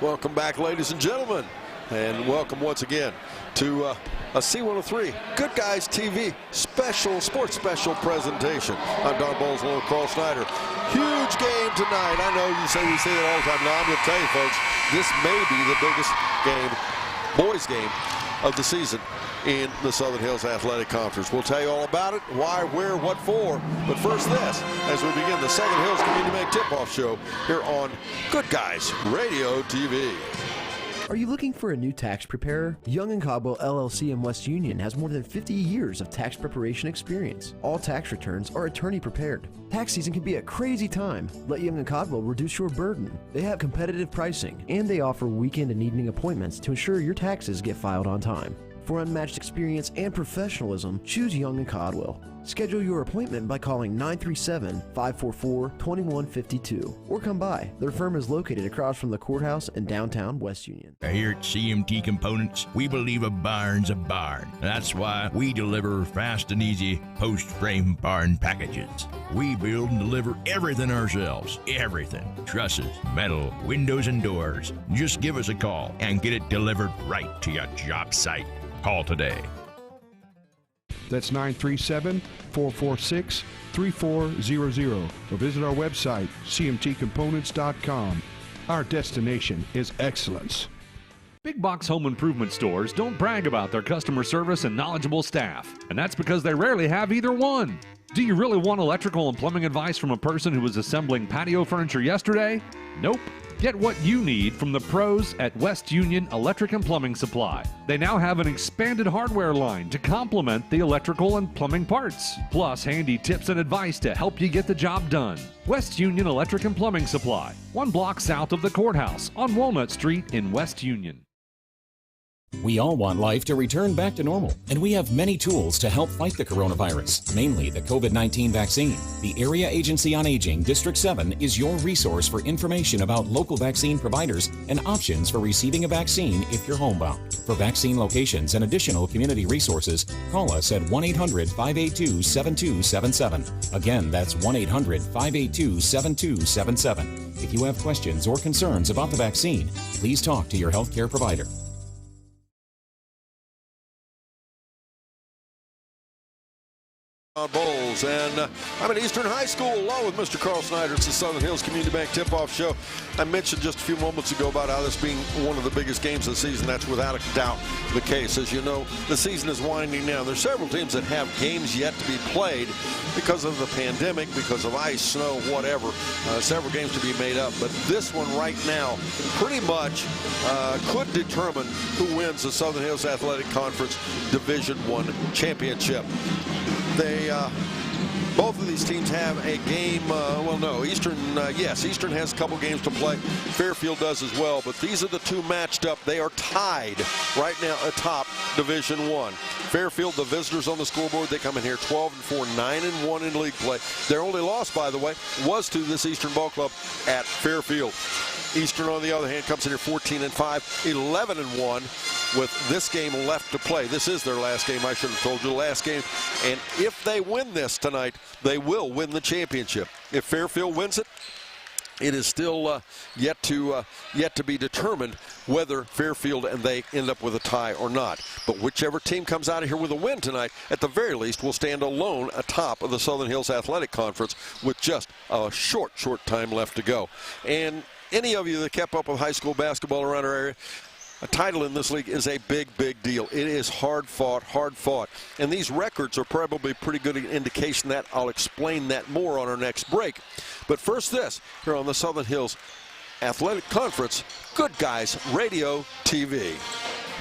Welcome back, ladies and gentlemen, and welcome once again to a C103 Good Guys TV sports special presentation. I'm Don Bowles along with Carl Snyder. Huge game tonight. I know you say we say it all the time. Now I'm going to tell you, folks, this may be the biggest game, boys game, of the season in the Southern Hills Athletic Conference. We'll tell you all about it, why, where, what for. But first this, as we begin the Southern Hills Community Bank Tip-Off Show here on Good Guys Radio TV. Are you looking for a new tax preparer? Young & Caldwell LLC in West Union has more than 50 years of tax preparation experience. All tax returns are attorney prepared. Tax season can be a crazy time. Let Young & Caldwell reduce your burden. They have competitive pricing, and they offer weekend and evening appointments to ensure your taxes get filed on time. For unmatched experience and professionalism, choose Young & Codwell. Schedule your appointment by calling 937-544-2152 or come by. Their firm is located across from the courthouse in downtown West Union. Here at CMT Components, we believe a barn's a barn. That's why we deliver fast and easy post-frame barn packages. We build and deliver everything ourselves. Everything. Trusses, metal, windows, and doors. Just give us a call and get it delivered right to your job site. Call today. That's 937-446-3400 or visit our website, cmtcomponents.com. Our destination is excellence. Big box home improvement stores don't brag about their customer service and knowledgeable staff, and that's because they rarely have either one. Do you really want electrical and plumbing advice from a person who was assembling patio furniture yesterday? Nope. Get what you need from the pros at West Union Electric and Plumbing Supply. They now have an expanded hardware line to complement the electrical and plumbing parts, plus handy tips and advice to help you get the job done. West Union Electric and Plumbing Supply, 1 block south of the courthouse on Walnut Street in West Union. We all want life to return back to normal, and we have many tools to help fight the coronavirus, mainly the COVID-19 vaccine. The Area Agency on Aging, District 7, is your resource for information about local vaccine providers and options for receiving a vaccine if you're homebound. For vaccine locations and additional community resources, call us at 1-800-582-7277. Again, that's 1-800-582-7277. If you have questions or concerns about the vaccine, please talk to your healthcare provider. Bowles, and I'm at Eastern High School along with Mr. Carl Snyder. It's the Southern Hills Community Bank Tip-Off Show. I mentioned just a few moments ago about how this being one of the biggest games of the season. That's without a doubt the case. As you know, the season is winding down. There's several teams that have games yet to be played because of the pandemic, because of ice, snow, whatever. Several games to be made up, but this one right now pretty much could determine who wins the Southern Hills Athletic Conference Division I championship. Both of these teams have a game, Eastern has a couple games to play. Fairfield does as well, but these are the two matched up. They are tied right now atop Division I. Fairfield, the visitors on the scoreboard, they come in here 12-4, 9-1 in league play. Their only loss, by the way, was to this Eastern Ball Club at Fairfield. Eastern, on the other hand, comes in here 14-5, 11-1 with this game left to play. This is their last game, I should have told you, the last game. And if they win this tonight, they will win the championship. If Fairfield wins it, it is still yet to be determined whether Fairfield and they end up with a tie or not. But whichever team comes out of here with a win tonight, at the very least, will stand alone atop of the Southern Hills Athletic Conference with just a short time left to go. And any of you that kept up with high school basketball around our area, a title in this league is a big deal. It is hard fought. And these records are probably a pretty good indication that. I'll explain that more on our next break. But first this, here on the Southern Hills Athletic Conference, Good Guys Radio TV.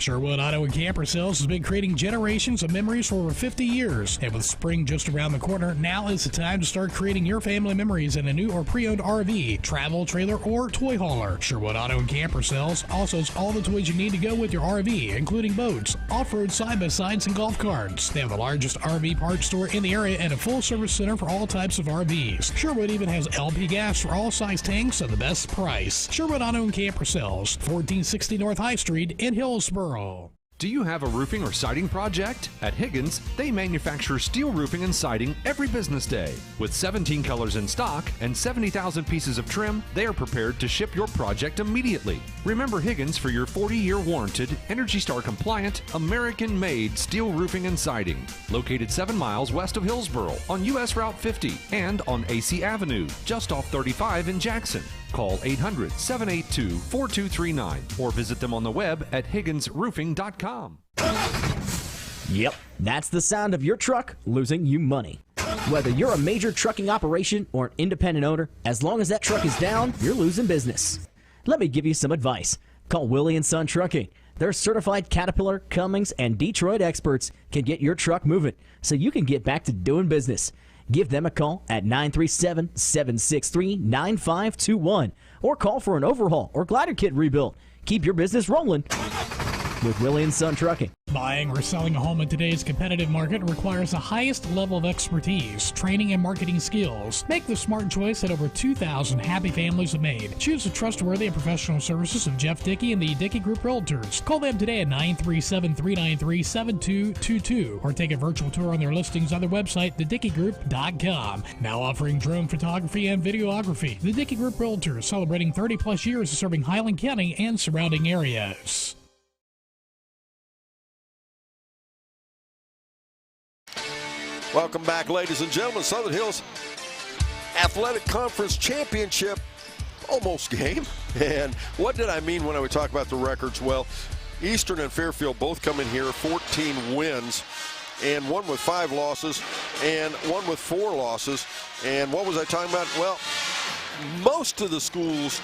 Sherwood Auto and Camper Sales has been creating generations of memories for over 50 years. And with spring just around the corner, now is the time to start creating your family memories in a new or pre-owned RV, travel trailer, or toy hauler. Sherwood Auto and Camper Sales also has all the toys you need to go with your RV, including boats, off-road side-by-sides, and golf carts. They have the largest RV parts store in the area and a full-service center for all types of RVs. Sherwood even has LP gas for all size tanks at the best price. Sherwood Auto and Camper Sales, 1460 North High Street in Hillsboro. Do you have a roofing or siding project? At Higgins, they manufacture steel roofing and siding every business day. With 17 colors in stock and 70,000 pieces of trim, they are prepared to ship your project immediately. Remember Higgins for your 40-year warranted, Energy Star compliant, American-made steel roofing and siding. Located 7 miles west of Hillsboro on US Route 50 and on AC Avenue, just off 35 in Jackson. Call 800-782-4239 or visit them on the web at higginsroofing.com. Yep, that's the sound of your truck losing you money. Whether you're a major trucking operation or an independent owner, as long as that truck is down, you're losing business. Let me give you some advice. Call Willie & Son Trucking. Their certified Caterpillar, Cummins, and Detroit experts can get your truck moving so you can get back to doing business. Give them a call at 937-763-9521 or call for an overhaul or glider kit rebuild. Keep your business rolling. with Willie & Son Trucking. Buying or selling a home in today's competitive market requires the highest level of expertise, training, and marketing skills. Make the smart choice that over 2,000 happy families have made. Choose the trustworthy and professional services of Jeff Dickey and the Dickey Group Realtors. Call them today at 937-393-7222 or take a virtual tour on their listings on their website, thedickeygroup.com. Now offering drone photography and videography. The Dickey Group Realtors, celebrating 30-plus years of serving Highland County and surrounding areas. Welcome back, ladies and gentlemen. Southern Hills Athletic Conference Championship almost game. And what did I mean when I would talk about the records? Well, Eastern and Fairfield both come in here 14 wins, and one with 5 losses and one with 4 losses. And what was I talking about? Well, most of the schools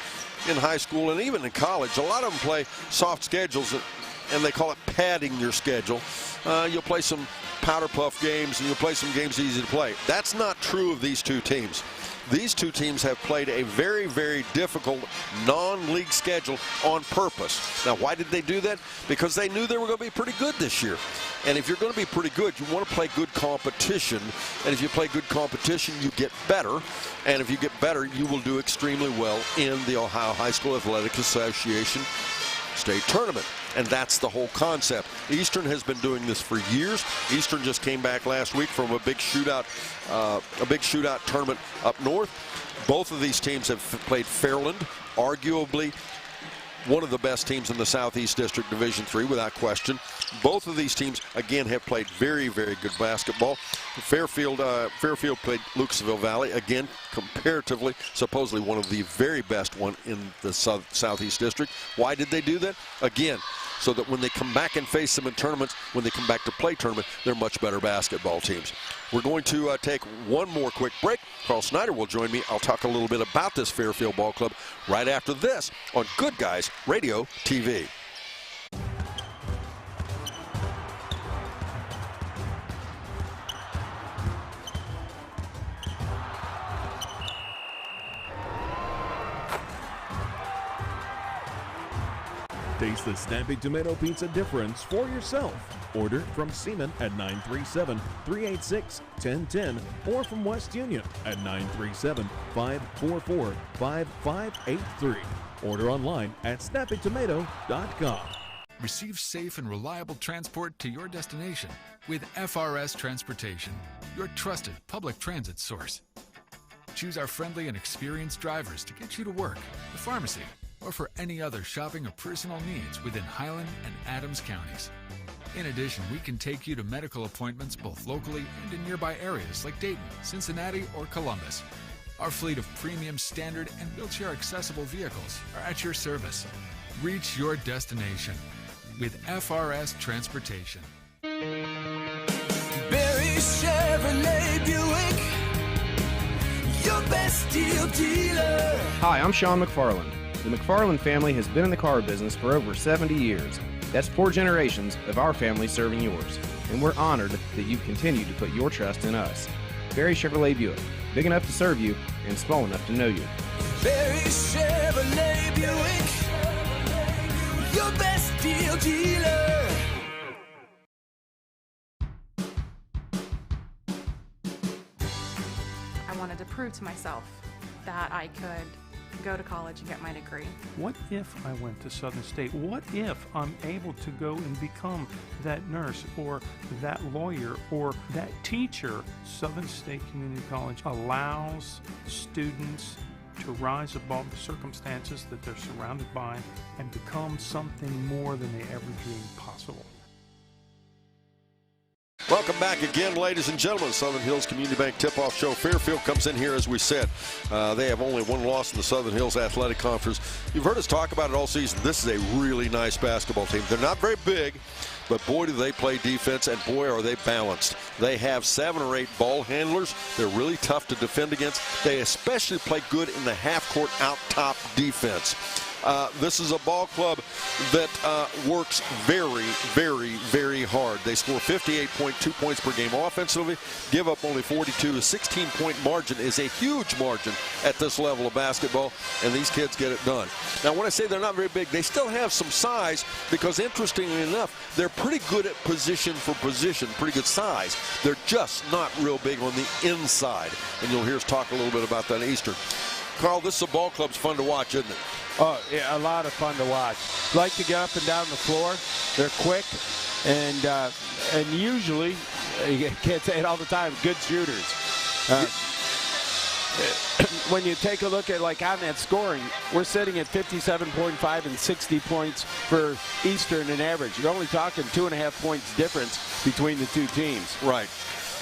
in high school and even in college, a lot of them play soft schedules, and they call it padding your schedule. You'll play some powder puff games, and you'll play some games easy to play. That's not true of these two teams. These two teams have played a very, very difficult non-league schedule on purpose. Now, why did they do that? Because they knew they were going to be pretty good this year. And if you're going to be pretty good, you want to play good competition. And if you play good competition, you get better. And if you get better, you will do extremely well in the Ohio High School Athletic Association state tournament. And that's the whole concept. Eastern has been doing this for years. Eastern just came back last week from a big shootout tournament up north. Both of these teams have played Fairland, arguably one of the best teams in the Southeast District Division III, without question. Both of these teams, again, have played very, very good basketball. Fairfield played Lucasville Valley, again, comparatively, supposedly one of the very best one in the Southeast District. Why did they do that? Again, so that when they come back and face them in tournaments, when they come back to play tournament, they're much better basketball teams. We're going to take one more quick break. Carl Snyder will join me. I'll talk a little bit about this Fairfield Ball Club right after this on Good Guys Radio TV. Taste the Snappy Tomato Pizza difference for yourself. Order from Seaman at 937-386-1010 or from West Union at 937-544-5583. Order online at snappytomato.com. Receive safe and reliable transport to your destination with FRS Transportation, your trusted public transit source. Choose our friendly and experienced drivers to get you to work, the pharmacy, or for any other shopping or personal needs within Highland and Adams counties. In addition, we can take you to medical appointments both locally and in nearby areas like Dayton, Cincinnati, or Columbus. Our fleet of premium standard and wheelchair-accessible vehicles are at your service. Reach your destination with FRS Transportation. Barry Chevrolet Buick, your best deal dealer. Hi, I'm Sean McFarland. The McFarland family has been in the car business for over 70 years. That's 4 generations of our family serving yours. And we're honored that you continue to put your trust in us. Barry Chevrolet Buick, big enough to serve you and small enough to know you. Barry Chevrolet Buick, your best deal dealer. I wanted to prove to myself that I could go to college and get my degree. What if I went to Southern State? What if I'm able to go and become that nurse or that lawyer or that teacher? Southern State Community College allows students to rise above the circumstances that they're surrounded by and become something more than they ever dreamed possible. Welcome back again, ladies and gentlemen. Southern Hills Community Bank Tip-Off Show. Fairfield comes in here, as we said. They have only one loss in the Southern Hills Athletic Conference. You've heard us talk about it all season. This is a really nice basketball team. They're not very big, but boy, do they play defense, and boy, are they balanced. They have 7 or 8 ball handlers. They're really tough to defend against. They especially play good in the half-court out-top defense. This is a ball club that works very, very, very hard. They score 58.2 points per game offensively, give up only 42. A 16-point margin is a huge margin at this level of basketball, and these kids get it done. Now, when I say they're not very big, they still have some size because, interestingly enough, they're pretty good at position for position, pretty good size. They're just not real big on the inside, and you'll hear us talk a little bit about that at Eastern. Carl, this is a ball club's fun to watch, isn't it? Oh, yeah, a lot of fun to watch. Like to get up and down the floor. They're quick, and usually, you can't say it all the time, good shooters. When you take a look at, like, on that scoring, we're sitting at 57.5 and 60 points for Eastern in average. You're only talking 2.5 points difference between the two teams. Right.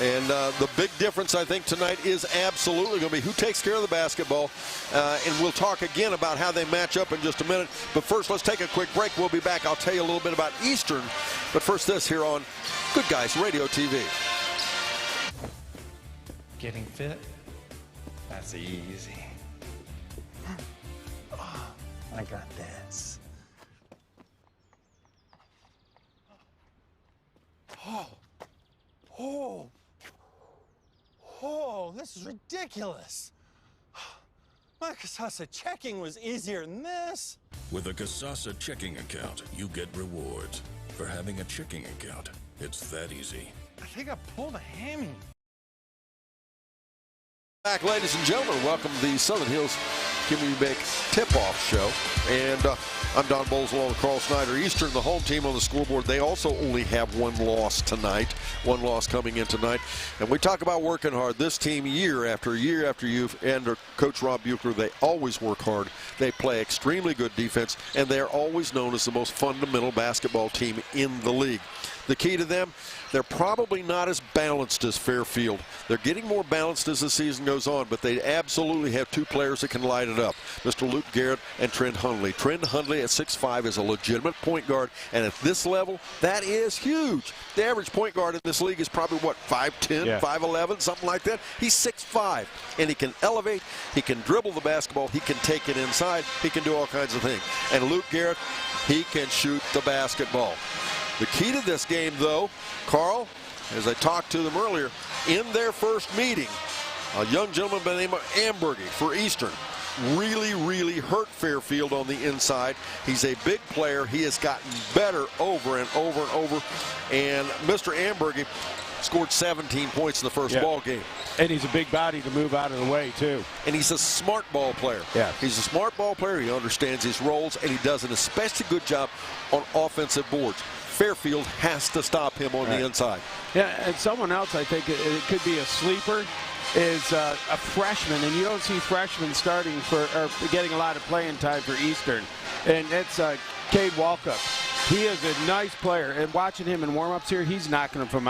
And the big difference, I think, tonight is absolutely going to be who takes care of the basketball. And we'll talk again about how they match up in just a minute. But first, let's take a quick break. We'll be back. I'll tell you a little bit about Eastern. But first, this here on Good Guys Radio TV. Getting fit? That's easy. Oh, I got this. Oh, this is ridiculous. My Kasasa checking was easier than this. With a Kasasa checking account, you get rewards. For having a checking account, it's that easy. I think I pulled a hammy. Back, ladies and gentlemen, welcome to the Southern Hills Community Bank Tip-Off Show. And I'm Don Bowles along with Carl Snyder. Eastern, the home team on the scoreboard, they also only have one loss tonight. One loss coming in tonight. And we talk about working hard. This team, year after year after year, and Coach Rob Buechler, they always work hard. They play extremely good defense, and they're always known as the most fundamental basketball team in the league. The key to them, they're probably not as balanced as Fairfield. They're getting more balanced as the season goes on, but they absolutely have two players that can light it up, Mr. Luke Garrett and Trent Hundley. Trent Hundley at 6'5" is a legitimate point guard, and at this level, that is huge. The average point guard in this league is probably, what, 5'10", yeah. 5'11", something like that. He's 6'5", and he can elevate, he can dribble the basketball, he can take it inside, he can do all kinds of things. And Luke Garrett, he can shoot the basketball. The key to this game, though, Carl, as I talked to them earlier, in their first meeting, a young gentleman by the name of Ambergy for Eastern really, really hurt Fairfield on the inside. He's a big player. He has gotten better over and over and over. And Mr. Ambergy scored 17 points in the first ball game. And he's a big body to move out of the way, too. And he's a smart ball player. Yeah. He's a smart ball player. He understands his roles, and he does an especially good job on offensive boards. Fairfield has to stop him on the inside. Yeah, and someone else, I think it could be a sleeper, is a freshman, and you don't see freshmen starting or getting a lot of playing time for Eastern, and it's Cade Walkup. He is a nice player, and watching him in warm-ups here, he's knocking them from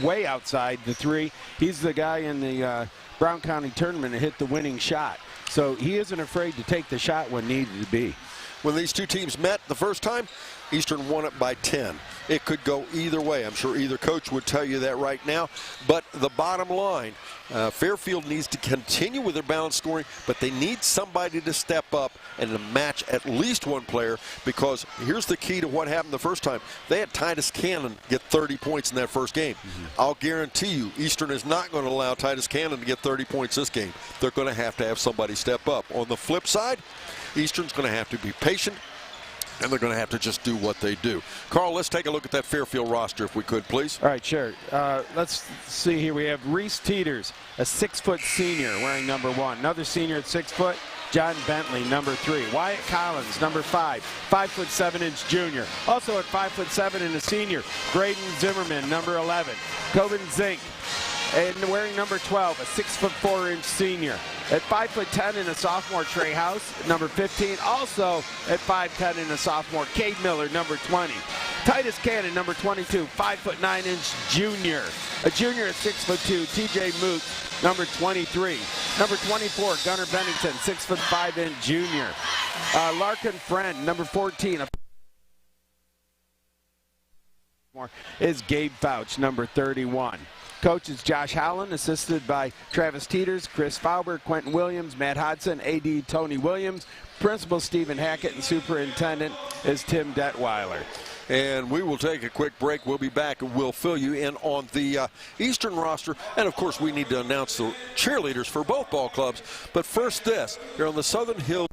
way outside the three. He's the guy in the Brown County tournament that hit the winning shot, so he isn't afraid to take the shot when needed to be. When these two teams met the first time, Eastern won it by 10. It could go either way. I'm sure either coach would tell you that right now. But the bottom line, Fairfield needs to continue with their balanced scoring, but they need somebody to step up and to match at least one player, because here's the key to what happened the first time. They had Titus Cannon get 30 points in that first game. I'll guarantee you Eastern is not going to allow Titus Cannon to get 30 points this game. They're going to have somebody step up. On the flip side, Eastern's going to have to be patient, and they're going to have to just do what they do. Carl, let's take a look at that Fairfield roster, if we could, please. All right, sure. Let's see here. We have Reese Teeters, a 6-foot senior, wearing number 1. Another senior at 6 foot, John Bentley, number 3. Wyatt Collins, number 5, 5'7" junior. Also at 5'7" and a senior, Graydon Zimmerman, number 11. Coben Zink, and wearing number 12, a 6'4" senior. At 5'10" and a sophomore, Trey House, number 15. Also at 5'10" and a sophomore, Cade Miller, number 20. Titus Cannon, number 22, 5'9" junior. A junior at 6'2", TJ Moot, number 23. Number 24, Gunnar Bennington, 6'5" junior. Larkin Friend, number 14. Is Gabe Fouch, number 31. Coach is Josh Howland, assisted by Travis Teeters, Chris Fauber, Quentin Williams, Matt Hodson, AD Tony Williams, Principal Stephen Hackett, and Superintendent is Tim Detweiler. And we will take a quick break. We'll be back and we'll fill you in on the Eastern roster. And, of course, we need to announce the cheerleaders for both ball clubs. But first this, here on the Southern Hills.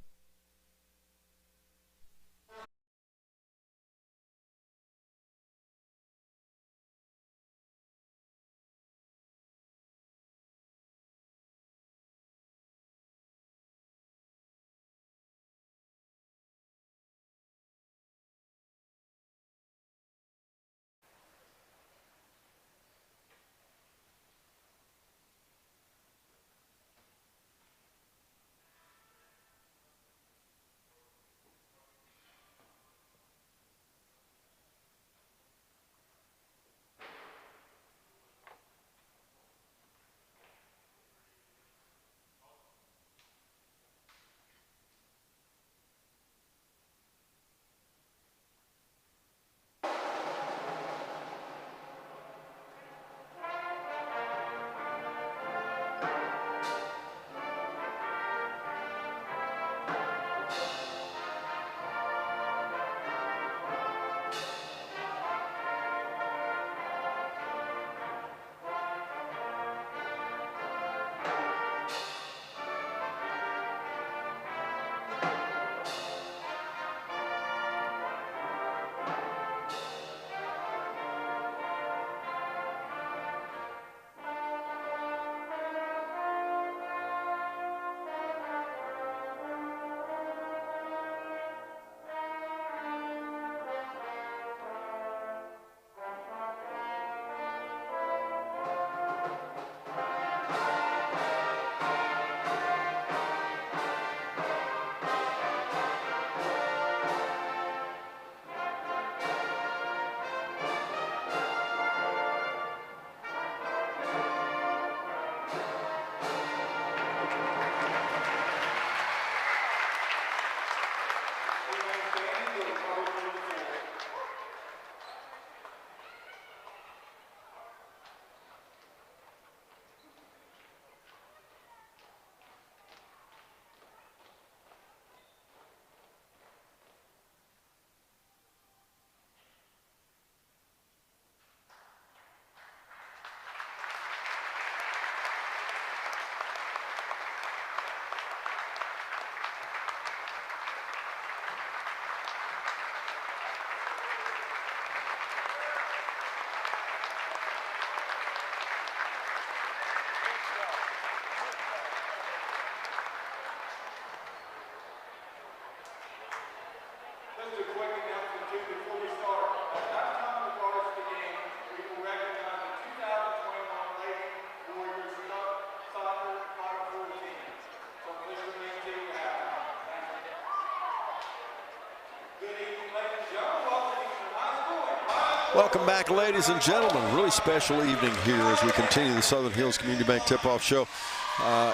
Welcome back, ladies and gentlemen. Really special evening here as we continue the Southern Hills Community Bank Tip-Off Show.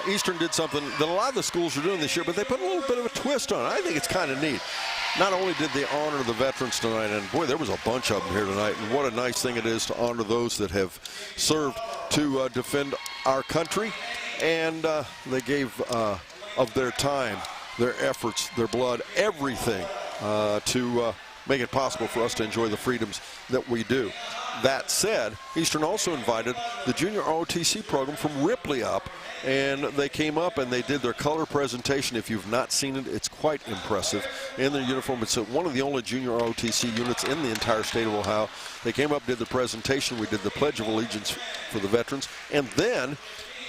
Eastern did something that a lot of the schools are doing this year, but they put a little bit of a twist on it. I think it's kind of neat. Not only did they honor the veterans tonight, and boy, there was a bunch of them here tonight, and what a nice thing it is to honor those that have served to defend our country, and they gave of their time, their efforts, their blood, everything to make it possible for us to enjoy the freedoms that we do. That said, Eastern also invited the junior ROTC program from Ripley up, and they came up and they did their color presentation. If you've not seen it, it's quite impressive in their uniform. It's one of the only junior ROTC units in the entire state of Ohio. They came up, did the presentation. We did the Pledge of Allegiance for the veterans, and then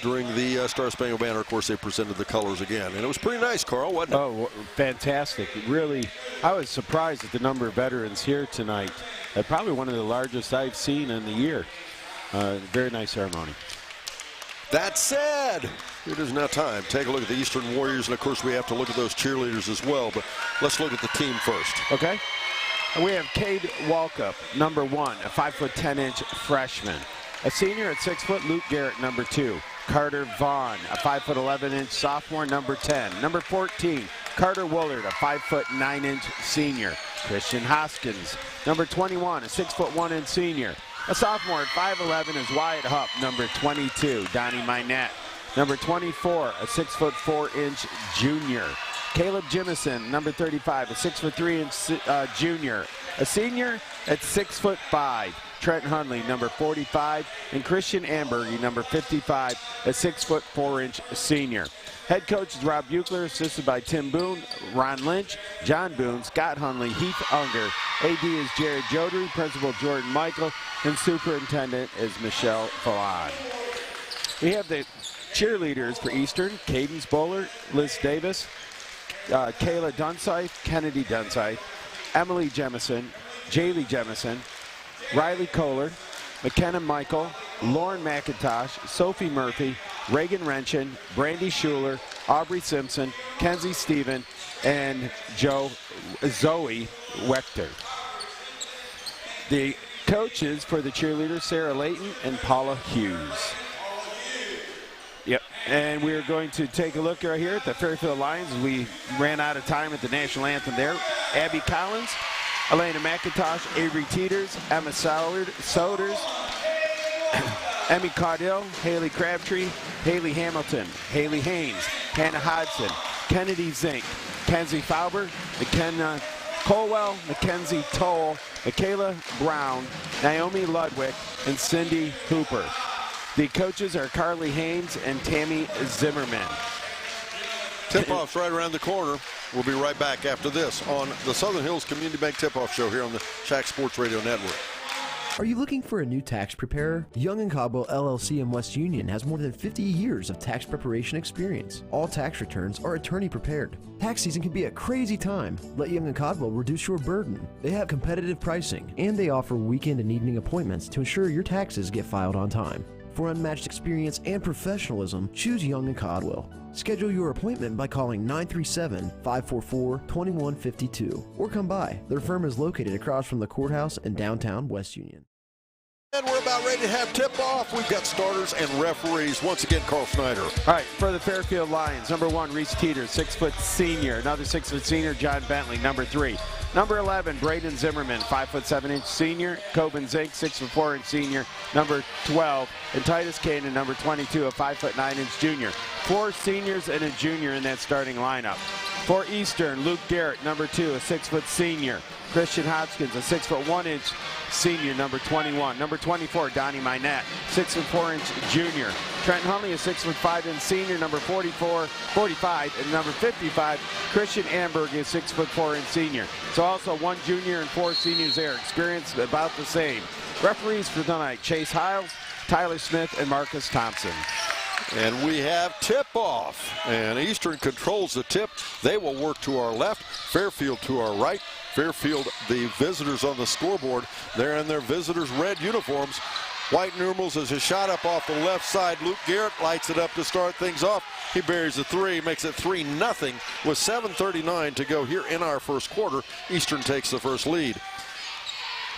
during the Star Spangled Banner, of course, they presented the colors again. And it was pretty nice, Carl, wasn't it? Oh, fantastic. Really, I was surprised at the number of veterans here tonight. Probably one of the largest I've seen in the year. Very nice ceremony. That said, it is now time to take a look at the Eastern Warriors. And, of course, we have to look at those cheerleaders as well. But let's look at the team first. Okay. We have Cade Walkup, number 1, a 5'10" freshman. A senior at 6 foot, Luke Garrett, number 2. Carter Vaughn, a 5'11" sophomore, number 10. Number 14, Carter Woolard, a 5'9" senior. Christian Hoskins, number 21, a 6'1" senior. A sophomore at 5'11" is Wyatt Hupp. Number 22, Donnie Minette. Number 24, a 6'4" junior. Caleb Jimison, number 35, a 6'3" junior. A senior at 6'5", Trent Hundley, number 45, and Christian Ambergy, number 55, a 6'4" senior. Head coach is Rob Buechler, assisted by Tim Boone, Ron Lynch, John Boone, Scott Hundley, Heath Unger. AD is Jared Jodry, Principal Jordan Michael, and Superintendent is Michelle Fallon. We have the cheerleaders for Eastern: Cadence Bowler, Liz Davis, Kayla Dunsythe, Kennedy Dunsythe, Emily Jemison, Jaylee Jemison, Riley Kohler, McKenna Michael, Lauren McIntosh, Sophie Murphy, Reagan Renshin, Brandy Schuler, Aubrey Simpson, Kenzie Stephen, and Zoe Wechter. The coaches for the cheerleaders, Sarah Layton and Paula Hughes. Yep, and we're going to take a look right here at the Fairfield Lions. We ran out of time at the national anthem there. Abby Collins, Elena McIntosh, Avery Teeters, Emma Souders, Emmy Caudill, Haley Crabtree, Haley Hamilton, Haley Haynes, Hannah Hodson, Kennedy Zink, Kenzie Fauber, McKenna Colwell, Mackenzie Toll, Michaela Brown, Naomi Ludwig, and Cindy Hooper. The coaches are Carly Haynes and Tammy Zimmerman. Tip-off's right around the corner. We'll be right back after this on the Southern Hills Community Bank Tip-Off Show here on the Shack Sports Radio Network. Are you looking for a new tax preparer? Young & Caldwell LLC in West Union has more than 50 years of tax preparation experience. All tax returns are attorney prepared. Tax season can be a crazy time. Let Young & Caldwell reduce your burden. They have competitive pricing, and they offer weekend and evening appointments to ensure your taxes get filed on time. For unmatched experience and professionalism, choose Young & Caldwell. Schedule your appointment by calling 937-544-2152 or come by. Their firm is located across from the courthouse in downtown West Union. And we're about ready to have tip-off. We've got starters and referees. Once again, Carl Snyder. All right, for the Fairfield Lions, number 1, Reese Teeters, 6-foot senior. Another 6-foot senior, John Bentley, number 3. Number 11, Braden Zimmerman, 5'7" senior. Coben Zink, 6'4" senior. Number 12, and Titus Cannon, number 22, a 5'9" junior. 4 seniors and a junior in that starting lineup. For Eastern, Luke Garrett, number 2, a 6-foot senior. Christian Hopkins, a 6'1" senior, number 21. Number 24, Donnie Minette, 6'4" junior. Trent Hundley, a 6'5" senior, number 45, and number 55, Christian Amberg, a 6'4" senior. So also 1 junior and 4 seniors there. Experience about the same. Referees for tonight, Chase Hiles, Tyler Smith, and Marcus Thompson. And we have tip-off. And Eastern controls the tip. They will work to our left, Fairfield to our right. Fairfield, the visitors on the scoreboard. They're in their visitors' red uniforms. White numerals as a shot up off the left side. Luke Garrett lights it up to start things off. He buries the 3, makes it 3-0 with 7:39 to go here in our first quarter. Eastern takes the first lead.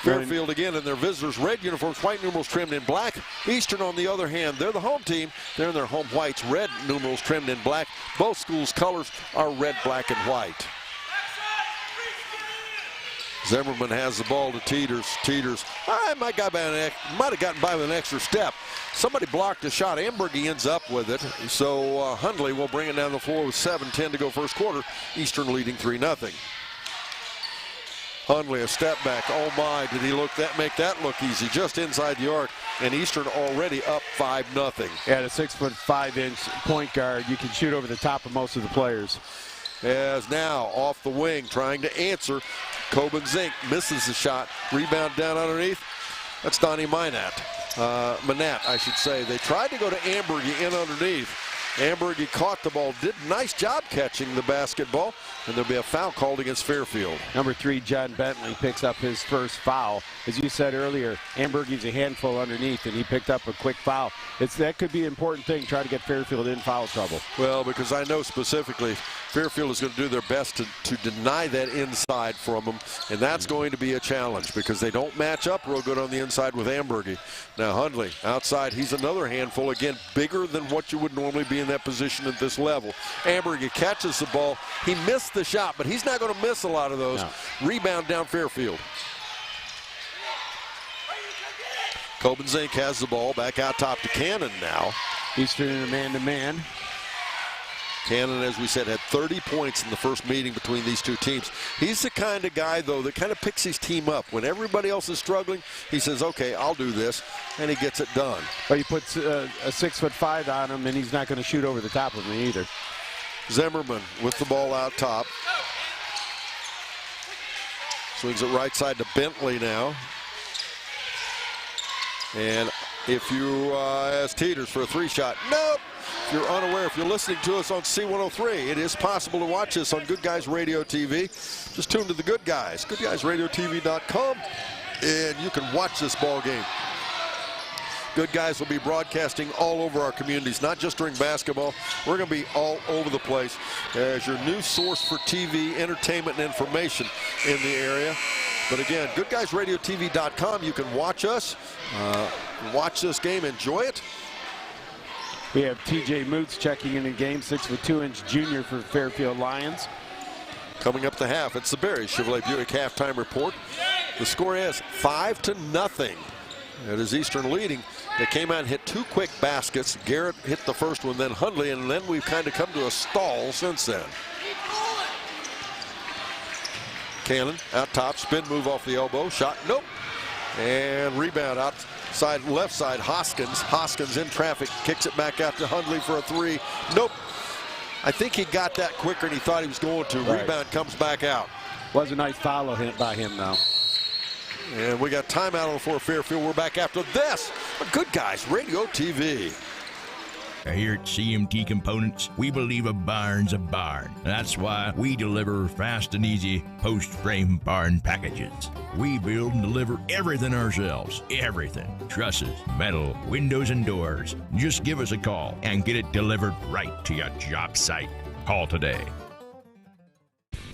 Fairfield again in their visitors' red uniforms, white numerals trimmed in black. Eastern, on the other hand, they're the home team. They're in their home whites, red numerals trimmed in black. Both schools' colors are red, black, and white. Zimmerman has the ball to Teeters. Teeters, might have gotten by with an extra step. Somebody blocked a shot. Ambergy ends up with it. So Hundley will bring it down the floor with 7:10 to go first quarter. Eastern leading 3-0. Hundley, a step back. Oh my, did he make that look easy? Just inside the arc, and Eastern already up 5-0. Yeah, the 6'5" point guard. You can shoot over the top of most of the players. As now off the wing, trying to answer. Coben Zink misses the shot. Rebound down underneath. That's Donnie Minette. Manette, I should say. They tried to go to Ambergy in underneath. Ambergy caught the ball, did a nice job catching the basketball, and there'll be a foul called against Fairfield. Number 3, John Bentley, picks up his first foul. As you said earlier, Ambergy's a handful underneath, and he picked up a quick foul. That could be an important thing, try to get Fairfield in foul trouble. Well, because I know specifically Fairfield is going to do their best to deny that inside from them, and that's going to be a challenge because they don't match up real good on the inside with Ambergy. Now Hundley, outside, he's another handful, again, bigger than what you would normally be in that position at this level. Ambergy catches the ball. He missed the shot, but he's not going to miss a lot of those. No. Rebound down Fairfield. Coben Zink has the ball back out top to Cannon now. Eastern in a man-to-man. Cannon, as we said, had 30 points in the first meeting between these two teams. He's the kind of guy, though, that kind of picks his team up. When everybody else is struggling, he says, okay, I'll do this, and he gets it done. But he puts a 6'5" on him, and he's not going to shoot over the top of him either. Zimmerman with the ball out top. Swings it right side to Bentley now. And if you ask Teeters for a 3-shot, nope. If you're unaware, if you're listening to us on C103, it is possible to watch this on Good Guys Radio TV. Just tune to the Good Guys, GoodGuysRadioTV.com, and you can watch this ball game. Good Guys will be broadcasting all over our communities, not just during basketball. We're going to be all over the place as your new source for TV, entertainment, and information in the area. But again, GoodGuysRadioTV.com, you can watch us, watch this game, enjoy it. We have TJ Moots checking in the game, 6'2" junior for Fairfield Lions. Coming up the half, it's the Barry Chevrolet Buick halftime report. The score is 5-0. It is Eastern leading. They came out and hit 2 quick baskets. Garrett hit the first one, then Hundley, and then we've kind of come to a stall since then. Cannon out top, spin move off the elbow, shot, nope. And rebound outside, left side, Hoskins. Hoskins in traffic, kicks it back out to Hundley for a 3. Nope. I think he got that quicker than he thought he was going to. Right. Rebound comes back out. Was a nice follow by him, though. And we got timeout on the floor, Fairfield. We're back after this. Good Guys Radio TV. Here at CMT Components, we believe a barn's a barn. That's why we deliver fast and easy post-frame barn packages. We build and deliver everything ourselves. Everything. Trusses, metal, windows, and doors. Just give us a call and get it delivered right to your job site. Call today.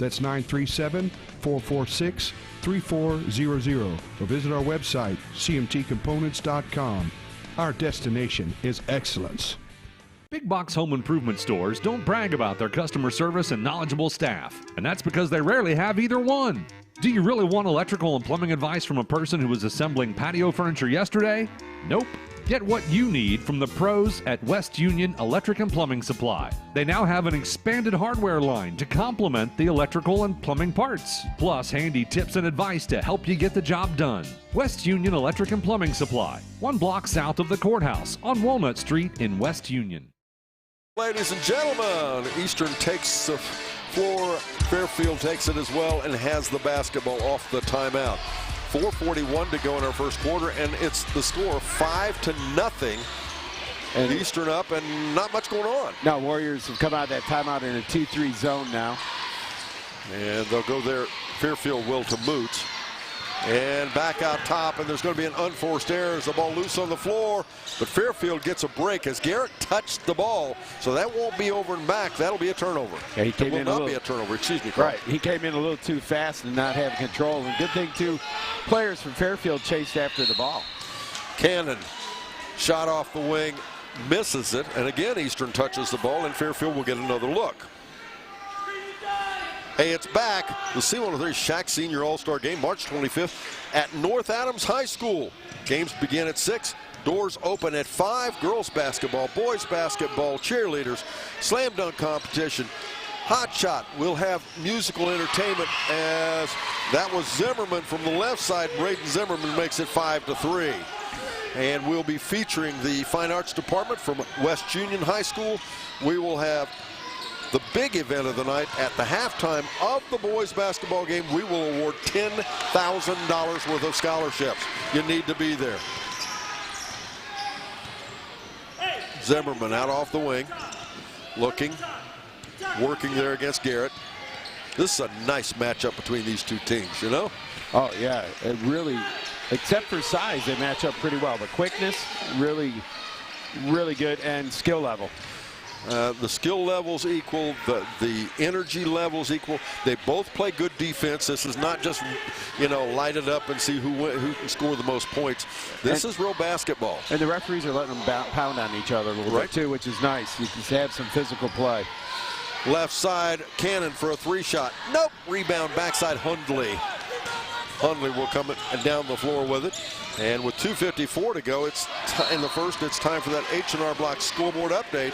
That's 937-446-3400. Or visit our website, cmtcomponents.com. Our destination is excellence. Big box home improvement stores don't brag about their customer service and knowledgeable staff, and that's because they rarely have either one. Do you really want electrical and plumbing advice from a person who was assembling patio furniture yesterday? Nope. Get what you need from the pros at West Union Electric and Plumbing Supply. They now have an expanded hardware line to complement the electrical and plumbing parts, plus handy tips and advice to help you get the job done. West Union Electric and Plumbing Supply, 1 block south of the courthouse on Walnut Street in West Union. Ladies and gentlemen, Eastern takes the floor. Fairfield takes it as well and has the basketball off the timeout. 4:41 to go in our first quarter, and it's the score 5-0. And Eastern up, and not much going on. Now Warriors have come out of that timeout in a 2-3 zone now. And they'll go there. Fairfield will to Moots. And back out top, and there's going to be an unforced error as the ball loose on the floor. But Fairfield gets a break as Garrett touched the ball, so that won't be over and back. That'll be a turnover. Yeah, he came in will not be a turnover. Excuse me, Carl. Right, he came in a little too fast and not having control. And good thing, too, players from Fairfield chased after the ball. Cannon, shot off the wing, misses it, and again Eastern touches the ball, and Fairfield will get another look. Hey, it's back. The C103 Shaq Senior All-Star Game, March 25th at North Adams High School. Games begin at 6. Doors open at 5. Girls basketball, boys basketball, cheerleaders, slam dunk competition, hot shot. We'll have musical entertainment as that was Zimmerman from the left side. Braden Zimmerman makes it 5-3. And we'll be featuring the Fine Arts Department from West Union High School. We will have the big event of the night at the halftime of the boys basketball game. We will award $10,000 worth of scholarships. You need to be there. Zimmerman out off the wing, looking, working there against Garrett. This is a nice matchup between these two teams, you know? Oh, yeah, it really, except for size, they match up pretty well. The quickness, really, really good, and skill level. The skill levels equal, the energy levels equal. They both play good defense. This is not just, you know, light it up and see who can score the most points. This is real basketball. And the referees are letting them pound on each other a little bit too, which is nice. You can have some physical play. Left side, Cannon for a 3-shot. Nope. Rebound backside, Hundley. Hundley will come down the floor with it. And with 2:54 to go, it's in the first, it's time for that H&R Block scoreboard update.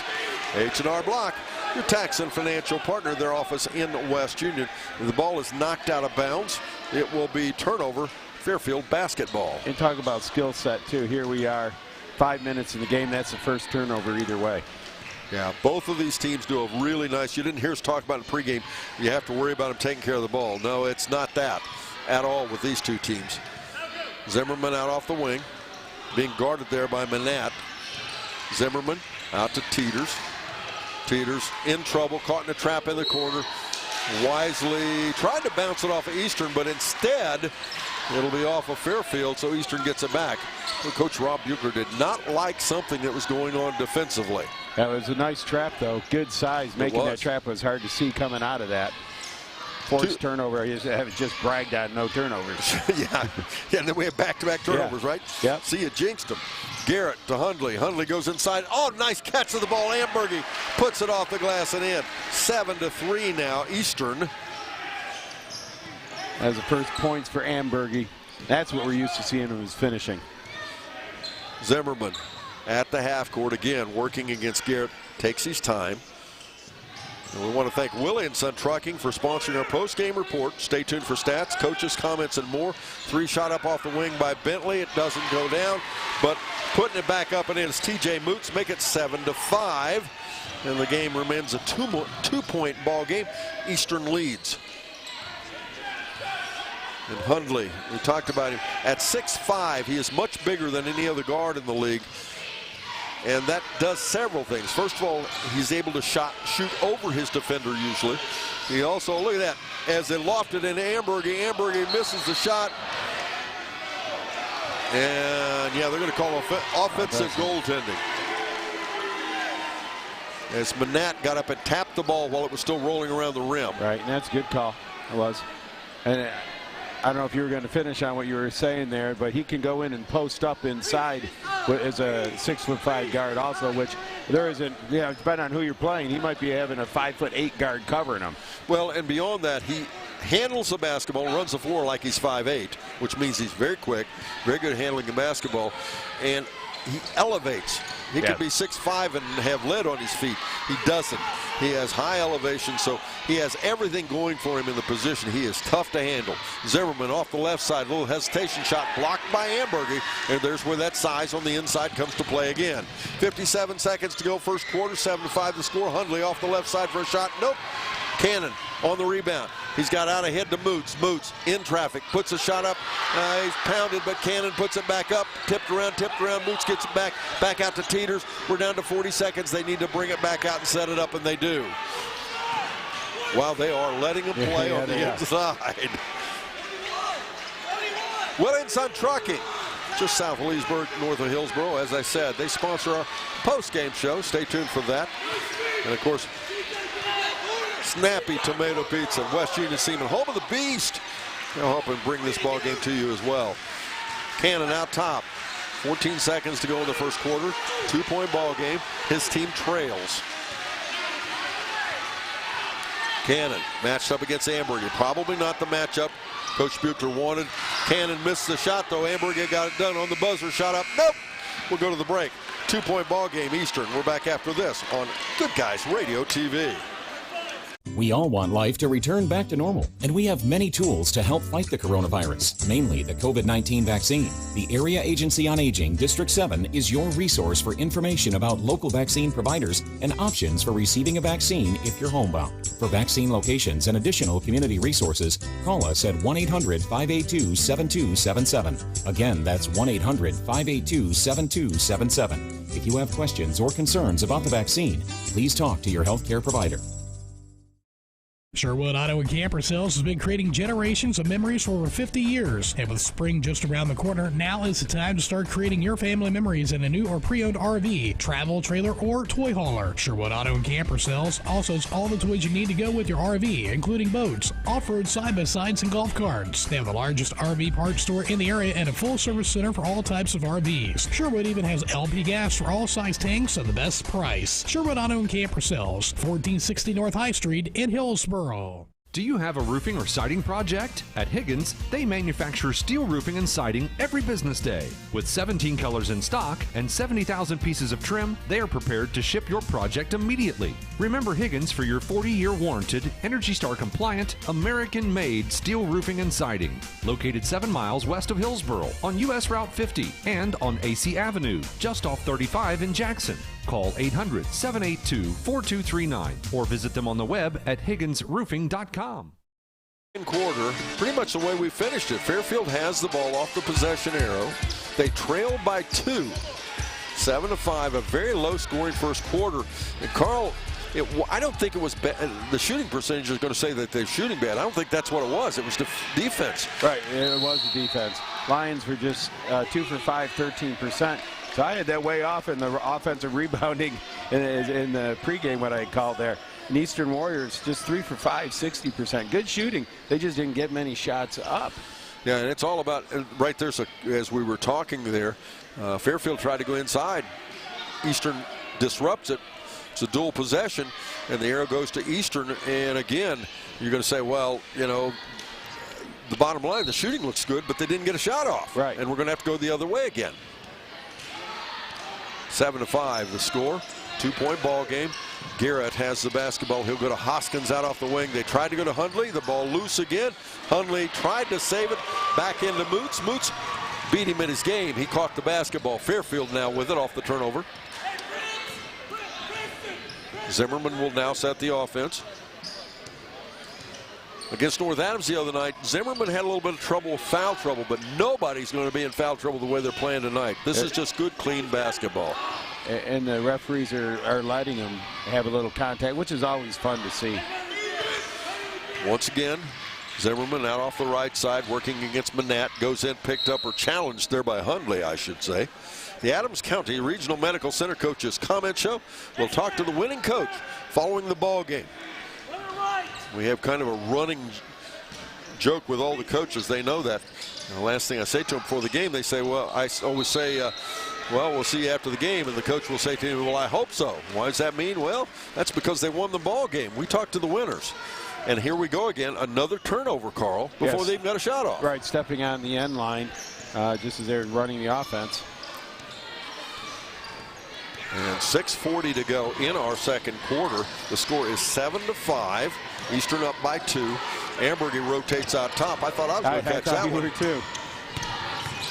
H&R Block, your tax and financial partner, their office in West Union. The ball is knocked out of bounds. It will be turnover, Fairfield basketball. And talk about skill set, too. Here we are, 5 minutes in the game. That's the first turnover either way. Yeah, both of these teams do a really nice. You didn't hear us talk about in pregame. You have to worry about them taking care of the ball. No, it's not that at all with these two teams. Zimmerman out off the wing, being guarded there by Manat. Zimmerman out to Teeters. Teeters in trouble, caught in a trap in the corner. Wisely tried to bounce it off of Eastern, but instead it'll be off of Fairfield, so Eastern gets it back. Well, Coach Rob Buechler did not like something that was going on defensively. That was a nice trap, though. Good size. Making that trap was hard to see coming out of that. Forced turnover. He just bragged on no turnovers. Yeah, and then we have back-to-back turnovers, right? Yeah. See, you jinxed them. Garrett to Hundley. Hundley goes inside. Oh, nice catch of the ball. Ambergy puts it off the glass and in. 7-3 now, Eastern. As the first points for Ambergy. That's what we're used to seeing in his finishing. Zimmerman at the half court again, working against Garrett. Takes his time. And we want to thank Willie & Son Trucking for sponsoring our post-game report. Stay tuned for stats, coaches, comments, and more. 3 shot up off the wing by Bentley. It doesn't go down, but putting it back up and in is TJ Moots. Make it 7-5. And the game remains a two-point ball game. Eastern leads. And Hundley, we talked about him. At 6'5", he is much bigger than any other guard in the league. And that does several things. First of all, he's able to shoot over his defender usually. He also, look at that, as they lofted into Ambergy. Ambergy misses the shot. And yeah, they're going to call offensive goaltending. As Manat got up and tapped the ball while it was still rolling around the rim. Right, and that's a good call. It was. And I don't know if you were going to finish on what you were saying there, but he can go in and post up inside as a 6'5" guard also, which there isn't, depending on who you're playing, he might be having a 5'8" guard covering him. Well, and beyond that, he handles the basketball, runs the floor like he's 5'8", which means he's very quick, very good at handling the basketball, and he elevates. He could be 6'5" and have lead on his feet. He doesn't. He has high elevation, so he has everything going for him in the position. He is tough to handle. Zimmerman off the left side, little hesitation shot blocked by Ambergy, and there's where that size on the inside comes to play again. 57 seconds to go, first quarter, 7-5 the score. Hundley off the left side for a shot. Nope. Cannon on the rebound. He's got out ahead to Moots. Moots in traffic, puts a shot up. He's pounded, but Cannon puts it back up. Tipped around. Moots gets it back out to Teeters. We're down to 40 seconds. They need to bring it back out and set it up, and they do. Wow, they are letting him play on the inside. Willie & Son Trucking, just south of Leesburg, north of Hillsboro. As I said, they sponsor our post-game show. Stay tuned for that. And, of course, Snappy Tomato Pizza, West Union Seaman, home of the Beast. They'll help him bring this ball game to you as well. Cannon out top. 14 seconds to go in the first quarter. 2-point ball game. His team trails. Cannon matched up against Ambergy. Probably not the matchup Coach Buechler wanted. Cannon missed the shot, though. Ambergy got it done on the buzzer. Shot up. Nope. We'll go to the break. 2-point ball game, Eastern. We're back after this on Good Guys Radio TV. We all want life to return back to normal, and we have many tools to help fight the coronavirus, mainly the COVID-19 vaccine. The Area Agency on Aging, District 7, is your resource for information about local vaccine providers and options for receiving a vaccine if you're homebound. For vaccine locations and additional community resources, call us at 1-800-582-7277. Again, that's 1-800-582-7277. If you have questions or concerns about the vaccine, please talk to your healthcare provider. Sherwood Auto and Camper Sales has been creating generations of memories for over 50 years. And with spring just around the corner, now is the time to start creating your family memories in a new or pre-owned RV, travel trailer, or toy hauler. Sherwood Auto and Camper Sales also has all the toys you need to go with your RV, including boats, off-road side-by-sides, and golf carts. They have the largest RV parts store in the area and a full-service center for all types of RVs. Sherwood even has LP gas for all size tanks at the best price. Sherwood Auto and Camper Sales, 1460 North High Street in Hillsboro. Do you have a roofing or siding project? At Higgins, they manufacture steel roofing and siding every business day. With 17 colors in stock and 70,000 pieces of trim, they are prepared to ship your project immediately. Remember Higgins for your 40-year warranted, ENERGY STAR compliant, American-made steel roofing and siding. Located 7 miles west of Hillsboro on US Route 50 and on AC Avenue, just off 35 in Jackson. Call 800-782-4239 or visit them on the web at higginsroofing.com. Quarter, pretty much the way we finished it. Fairfield has the ball off the possession arrow. They trailed by 2, 7-5, a very low scoring first quarter. And Carl, I don't think it was the shooting percentage is going to say that they're shooting bad. I don't think that's what it was. It was the defense. Right, it was the defense. Lions were just 2 for 5, 13%. So I had that way off in the offensive rebounding in the pregame, what I called there. And Eastern Warriors just 3 for 5, 60%. Good shooting. They just didn't get many shots up. Yeah, and it's all about right there. So as we were talking there, Fairfield tried to go inside. Eastern disrupts it. It's a dual possession, and the arrow goes to Eastern. And again, you're going to say, well, you know, the bottom line, the shooting looks good, but they didn't get a shot off. Right. And we're going to have to go the other way again. 7-5 the score. 2-point ball game. Garrett has the basketball. He'll go to Hoskins out off the wing. They tried to go to Hundley. The ball loose again. Hundley tried to save it. Back into Moots. Moots beat him in his game. He caught the basketball. Fairfield now with it off the turnover. Zimmerman will now set the offense. Against North Adams the other night, Zimmerman had a little bit of trouble, foul trouble, but nobody's going to be in foul trouble the way they're playing tonight. This is just good, clean basketball. And the referees are letting them have a little contact, which is always fun to see. Once again, Zimmerman out off the right side, working against Manette. Goes in, picked up or challenged there by Hundley, I should say. The Adams County Regional Medical Center Coaches Comment Show. We'll talk to the winning coach following the ball game. We have kind of a running joke with all the coaches. They know that. And the last thing I say to them before the game, they say, well, I always say, well, we'll see you after the game. And the coach will say to me, well, I hope so. Why does that mean? Well, that's because they won the ball game. We talk to the winners. And here we go again, another turnover, Carl, before they even got a shot off. Right, stepping on the end line just as they're running the offense. And 6:40 to go in our second quarter. The score is 7-5. Eastern up by 2. Ambergy rotates out top. I thought I was going to catch that one. Too.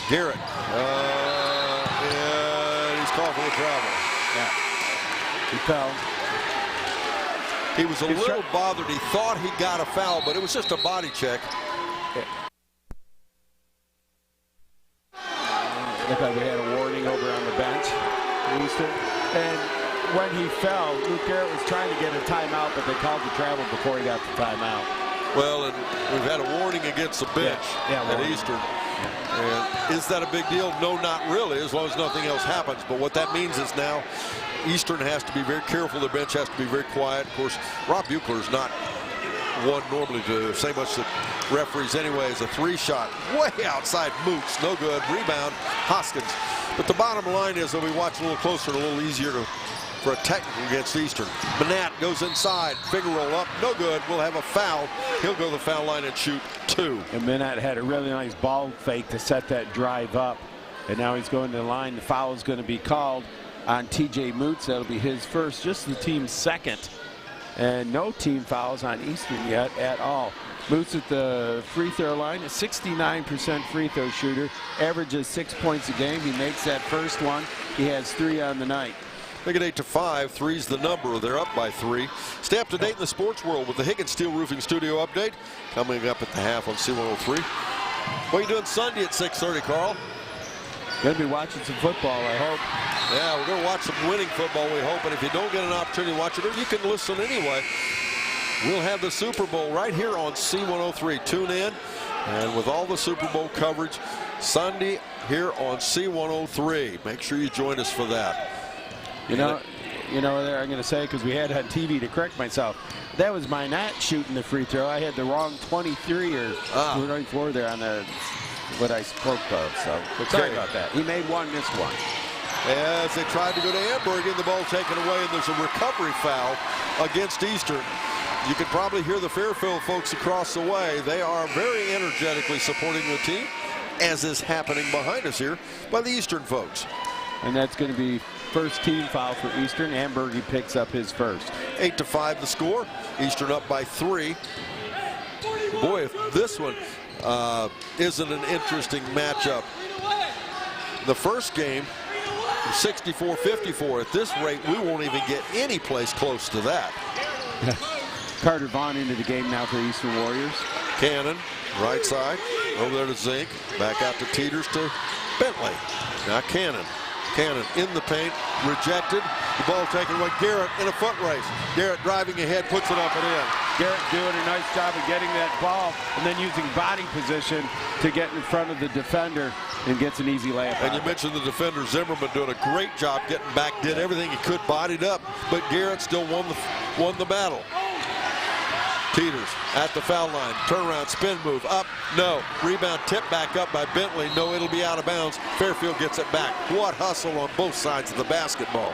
Garrett. And he's called for the travel. Yeah. He fell. He was a little bothered. He thought he got a foul, but it was just a body check. Looked like we had a warning over on the bench. Eastern. And when he fell, Luke Garrett was trying to get a timeout, but they called the travel before he got the timeout. Well, and we've had a warning against the bench at Eastern. And is that a big deal? No, not really, as long as nothing else happens. But what that means is now Eastern has to be very careful. The bench has to be very quiet. Of course, Rob Buechler is not one normally to say much to referees anyway. As a 3-shot way outside Moots. No good. Rebound, Hoskins. But the bottom line is that we watch a little closer, a little easier for a technical against Eastern. Manette goes inside, finger roll up, no good. We'll have a foul. He'll go to the foul line and shoot 2. And Manette had a really nice ball fake to set that drive up. And now he's going to the line. The foul is going to be called on TJ Moots. That'll be his first, just the team's second. And no team fouls on Eastern yet at all. Moots at the free throw line, a 69% free throw shooter, averages 6 points a game. He makes that first one. He has 3 on the night. Make it 8-5. 3's the number. They're up by 3. Stay up to date in the sports world with the Higgins Steel Roofing Studio update coming up at the half on C103. What are you doing Sunday at 6:30, Carl? Going to be watching some football, I hope. Yeah, we're going to watch some winning football, we hope. And if you don't get an opportunity to watch it, or you can listen anyway. We'll have the Super Bowl right here on C103. Tune in, and with all the Super Bowl coverage Sunday here on C103. Make sure you join us for that. You know, I'm going to say, because we had on TV to correct myself, that was my not shooting the free throw. I had the wrong 23 or 24 there on what I spoke of. So sorry about that. He made one, missed one. As they tried to go to Amberg, and the ball taken away, and there's a recovery foul against Eastern. You can probably hear the Fairfield folks across the way. They are very energetically supporting the team, as is happening behind us here by the Eastern folks. And that's going to be first team foul for Eastern. Ambergy picks up his first. 8-5 the score. Eastern up by 3. Boy, if this one isn't an interesting matchup. The first game, 64-54. At this rate, we won't even get any place close to that. Carter Vaughn into the game now for the Eastern Warriors. Cannon, right side, over there to Zink. Back out to Teeters to Bentley. Now Cannon. Cannon in the paint, rejected. The ball taken away. Garrett in a foot race. Garrett driving ahead, puts it up and in. Garrett doing a nice job of getting that ball and then using body position to get in front of the defender and gets an easy layup. And you mentioned the defender Zimmerman doing a great job getting back, did everything he could, bodied up, but Garrett still won the battle. Teeters at the foul line, turnaround, spin move, up, no. Rebound tip back up by Bentley, no, it'll be out of bounds. Fairfield gets it back. What hustle on both sides of the basketball.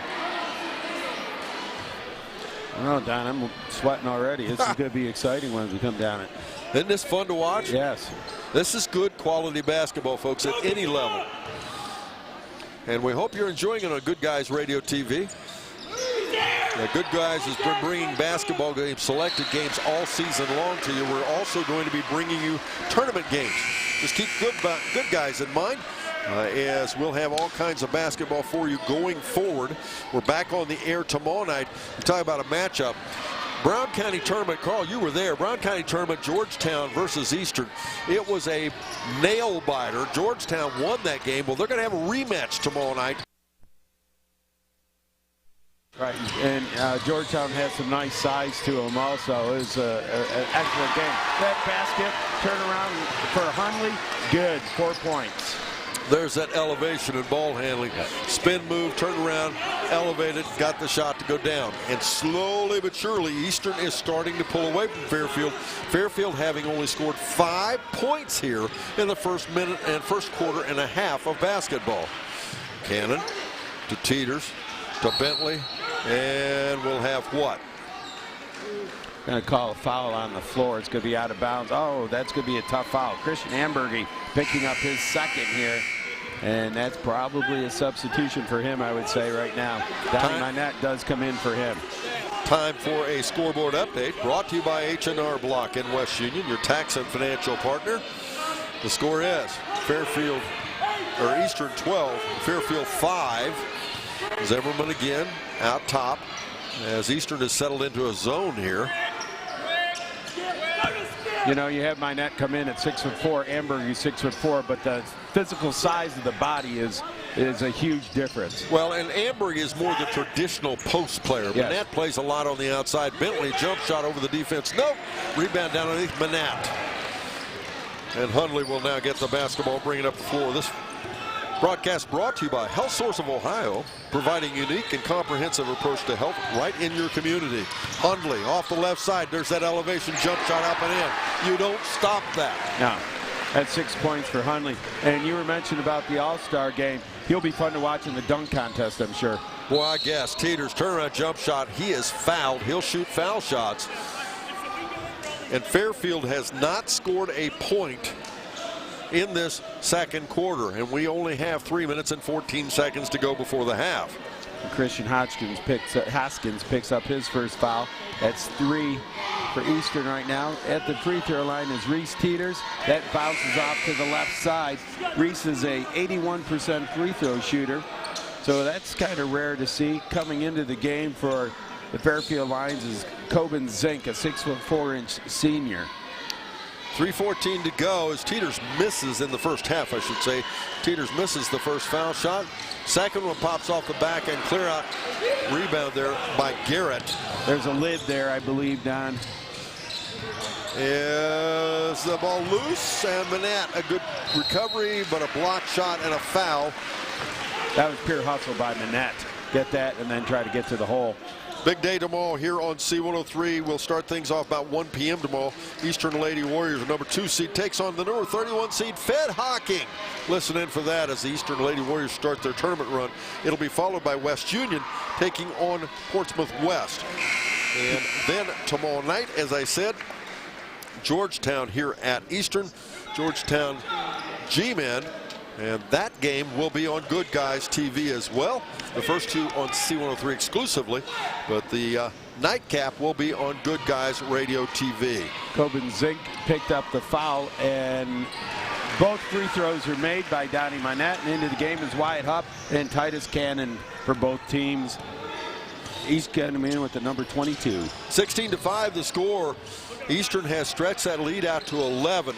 Well, Don, I'm sweating already. This is going to be exciting when we come down it. Isn't this fun to watch? Yes. This is good quality basketball, folks, at any level. And we hope you're enjoying it on Good Guys Radio TV. The Good Guys has been bringing basketball games, selected games all season long to you. We're also going to be bringing you tournament games. Just keep Good Guys in mind, as we'll have all kinds of basketball for you going forward. We're back on the air tomorrow night. We're talking about a matchup. Brown County Tournament, Carl, you were there. Brown County Tournament, Georgetown versus Eastern. It was a nail-biter. Georgetown won that game. Well, they're going to have a rematch tomorrow night. Right, and Georgetown has some nice size to them also. It was an excellent game. That basket, turnaround for Hundley, good, 4 points. There's that elevation and ball handling. Spin move, turn around, elevated, got the shot to go down. And slowly but surely, Eastern is starting to pull away from Fairfield. Fairfield having only scored 5 points here in the first minute and first quarter and a half of basketball. Cannon to Teeters to Bentley. And we'll have what? Going to call a foul on the floor. It's going to be out of bounds. Oh, that's going to be a tough foul. Christian Ambergy picking up his second here. And that's probably a substitution for him, I would say, right now. Donnie Minette does come in for him. Time for a scoreboard update brought to you by H&R Block in West Union, your tax and financial partner. The score is Fairfield, or Eastern 12, Fairfield 5. Zimmerman again out top as Eastern has settled into a zone here. You know, you have Minette come in at 6'4", Ambergy 6'4", but the physical size of the body is a huge difference. Well, and Ambergy is more the traditional post player. Yes. Minette plays a lot on the outside. Bentley jump shot over the defense. Nope. Rebound down underneath Minette. And Hundley will now get the basketball, bring it up the floor. This broadcast brought to you by Health Source of Ohio, providing unique and comprehensive approach to health right in your community. Hundley off the left side. There's that elevation jump shot up and in. You don't stop that. No. That's 6 points for Hundley. And you were mentioning about the All-Star game. He'll be fun to watch in the dunk contest, I'm sure. Well, I guess. Teeters turnaround jump shot. He is fouled. He'll shoot foul shots. And Fairfield has not scored a point in this second quarter, and we only have 3 minutes and 14 seconds to go before the half. Christian Hoskins picks up his first foul. That's 3 for Eastern right now. At the free throw line is Reese Teeters. That bounces off to the left side. Reese is a 81% free throw shooter, so that's kind of rare to see. Coming into the game for the Fairfield Lions is Coben Zink, a 6'4" senior. 3:14 to go as Teeters misses in the first half, I should say. Teeters misses the first foul shot. Second one pops off the back and clear out. Rebound there by Garrett. There's a lid there, I believe, Don. Is the ball loose? And Minette, a good recovery, but a block shot and a foul. That was pure hustle by Minette. Get that and then try to get to the hole. Big day tomorrow here on C103. We'll start things off about 1 p.m. tomorrow. Eastern Lady Warriors, the number 2 seed, takes on the number 31 seed, Fed Hocking. Listen in for that as the Eastern Lady Warriors start their tournament run. It'll be followed by West Union taking on Portsmouth West. And then tomorrow night, as I said, Georgetown here at Eastern. Georgetown G-Men. And that game will be on Good Guys TV as well. The first two on C103 exclusively, but the nightcap will be on Good Guys Radio TV. Coben Zink picked up the foul, and both free throws are made by Donnie Monette, and into the game is Wyatt Hupp and Titus Cannon for both teams. East coming in with the number 22. 16-5 the score. Eastern has stretched that lead out to 11.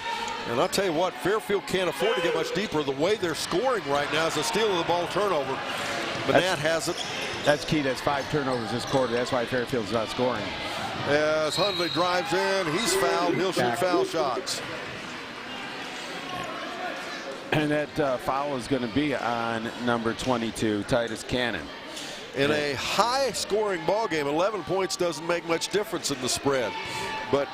And I'll tell you what, Fairfield can't afford to get much deeper. The way they're scoring right now is a steal of the ball turnover. Monette has it. That's key. That's 5 turnovers this quarter. That's why Fairfield's not scoring. As Hundley drives in, he's fouled. He'll shoot foul shots. And that foul is going to be on number 22, Titus Cannon. In a high-scoring ball game, 11 points doesn't make much difference in the spread. But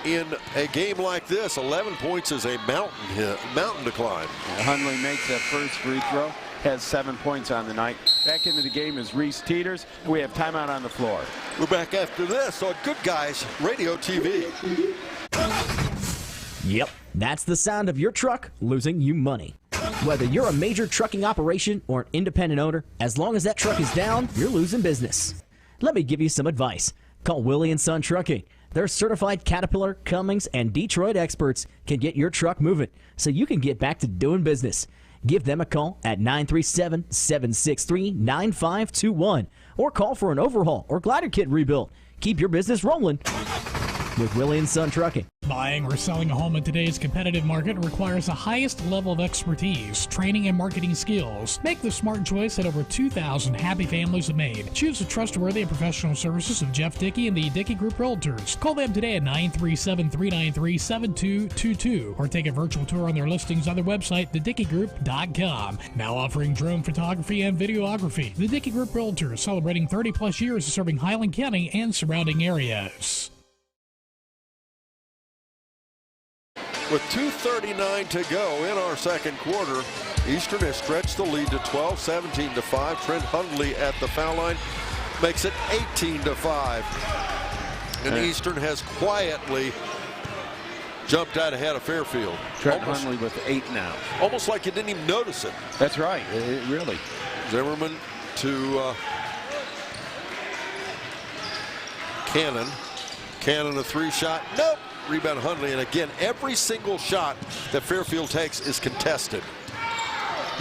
in a game like this, 11 points is a mountain decline. Hundley makes that first free throw, has 7 points on the night. Back into the game is Reese Teeters. We have timeout on the floor. We're back after this on Good Guys Radio TV. Yep, that's the sound of your truck losing you money. Whether you're a major trucking operation or an independent owner, as long as that truck is down, you're losing business. Let me give you some advice. Call Willie & Son Trucking. Their certified Caterpillar, Cummins, and Detroit experts can get your truck moving so you can get back to doing business. Give them a call at 937-763-9521 or call for an overhaul or glider kit rebuild. Keep your business rolling with Willie & Son Trucking. Buying or selling a home in today's competitive market requires the highest level of expertise, training, and marketing skills. Make the smart choice that over 2,000 happy families have made. Choose the trustworthy and professional services of Jeff Dickey and the Dickey Group Realtors. Call them today at 937-393-7222 or take a virtual tour on their listings on their website, thedickeygroup.com. Now offering drone photography and videography. The Dickey Group Realtors, celebrating 30-plus years of serving Highland County and surrounding areas. With 2:39 to go in our second quarter, Eastern has stretched the lead to 12, 17-5. Trent Hundley at the foul line makes it 18-5. And Eastern has quietly jumped out ahead of Fairfield. Trent Hundley with 8 now. Almost like you didn't even notice it. That's right, really. Zimmerman to Cannon. Cannon a 3-shot. Nope. Rebound Hundley, and again, every single shot that Fairfield takes is contested.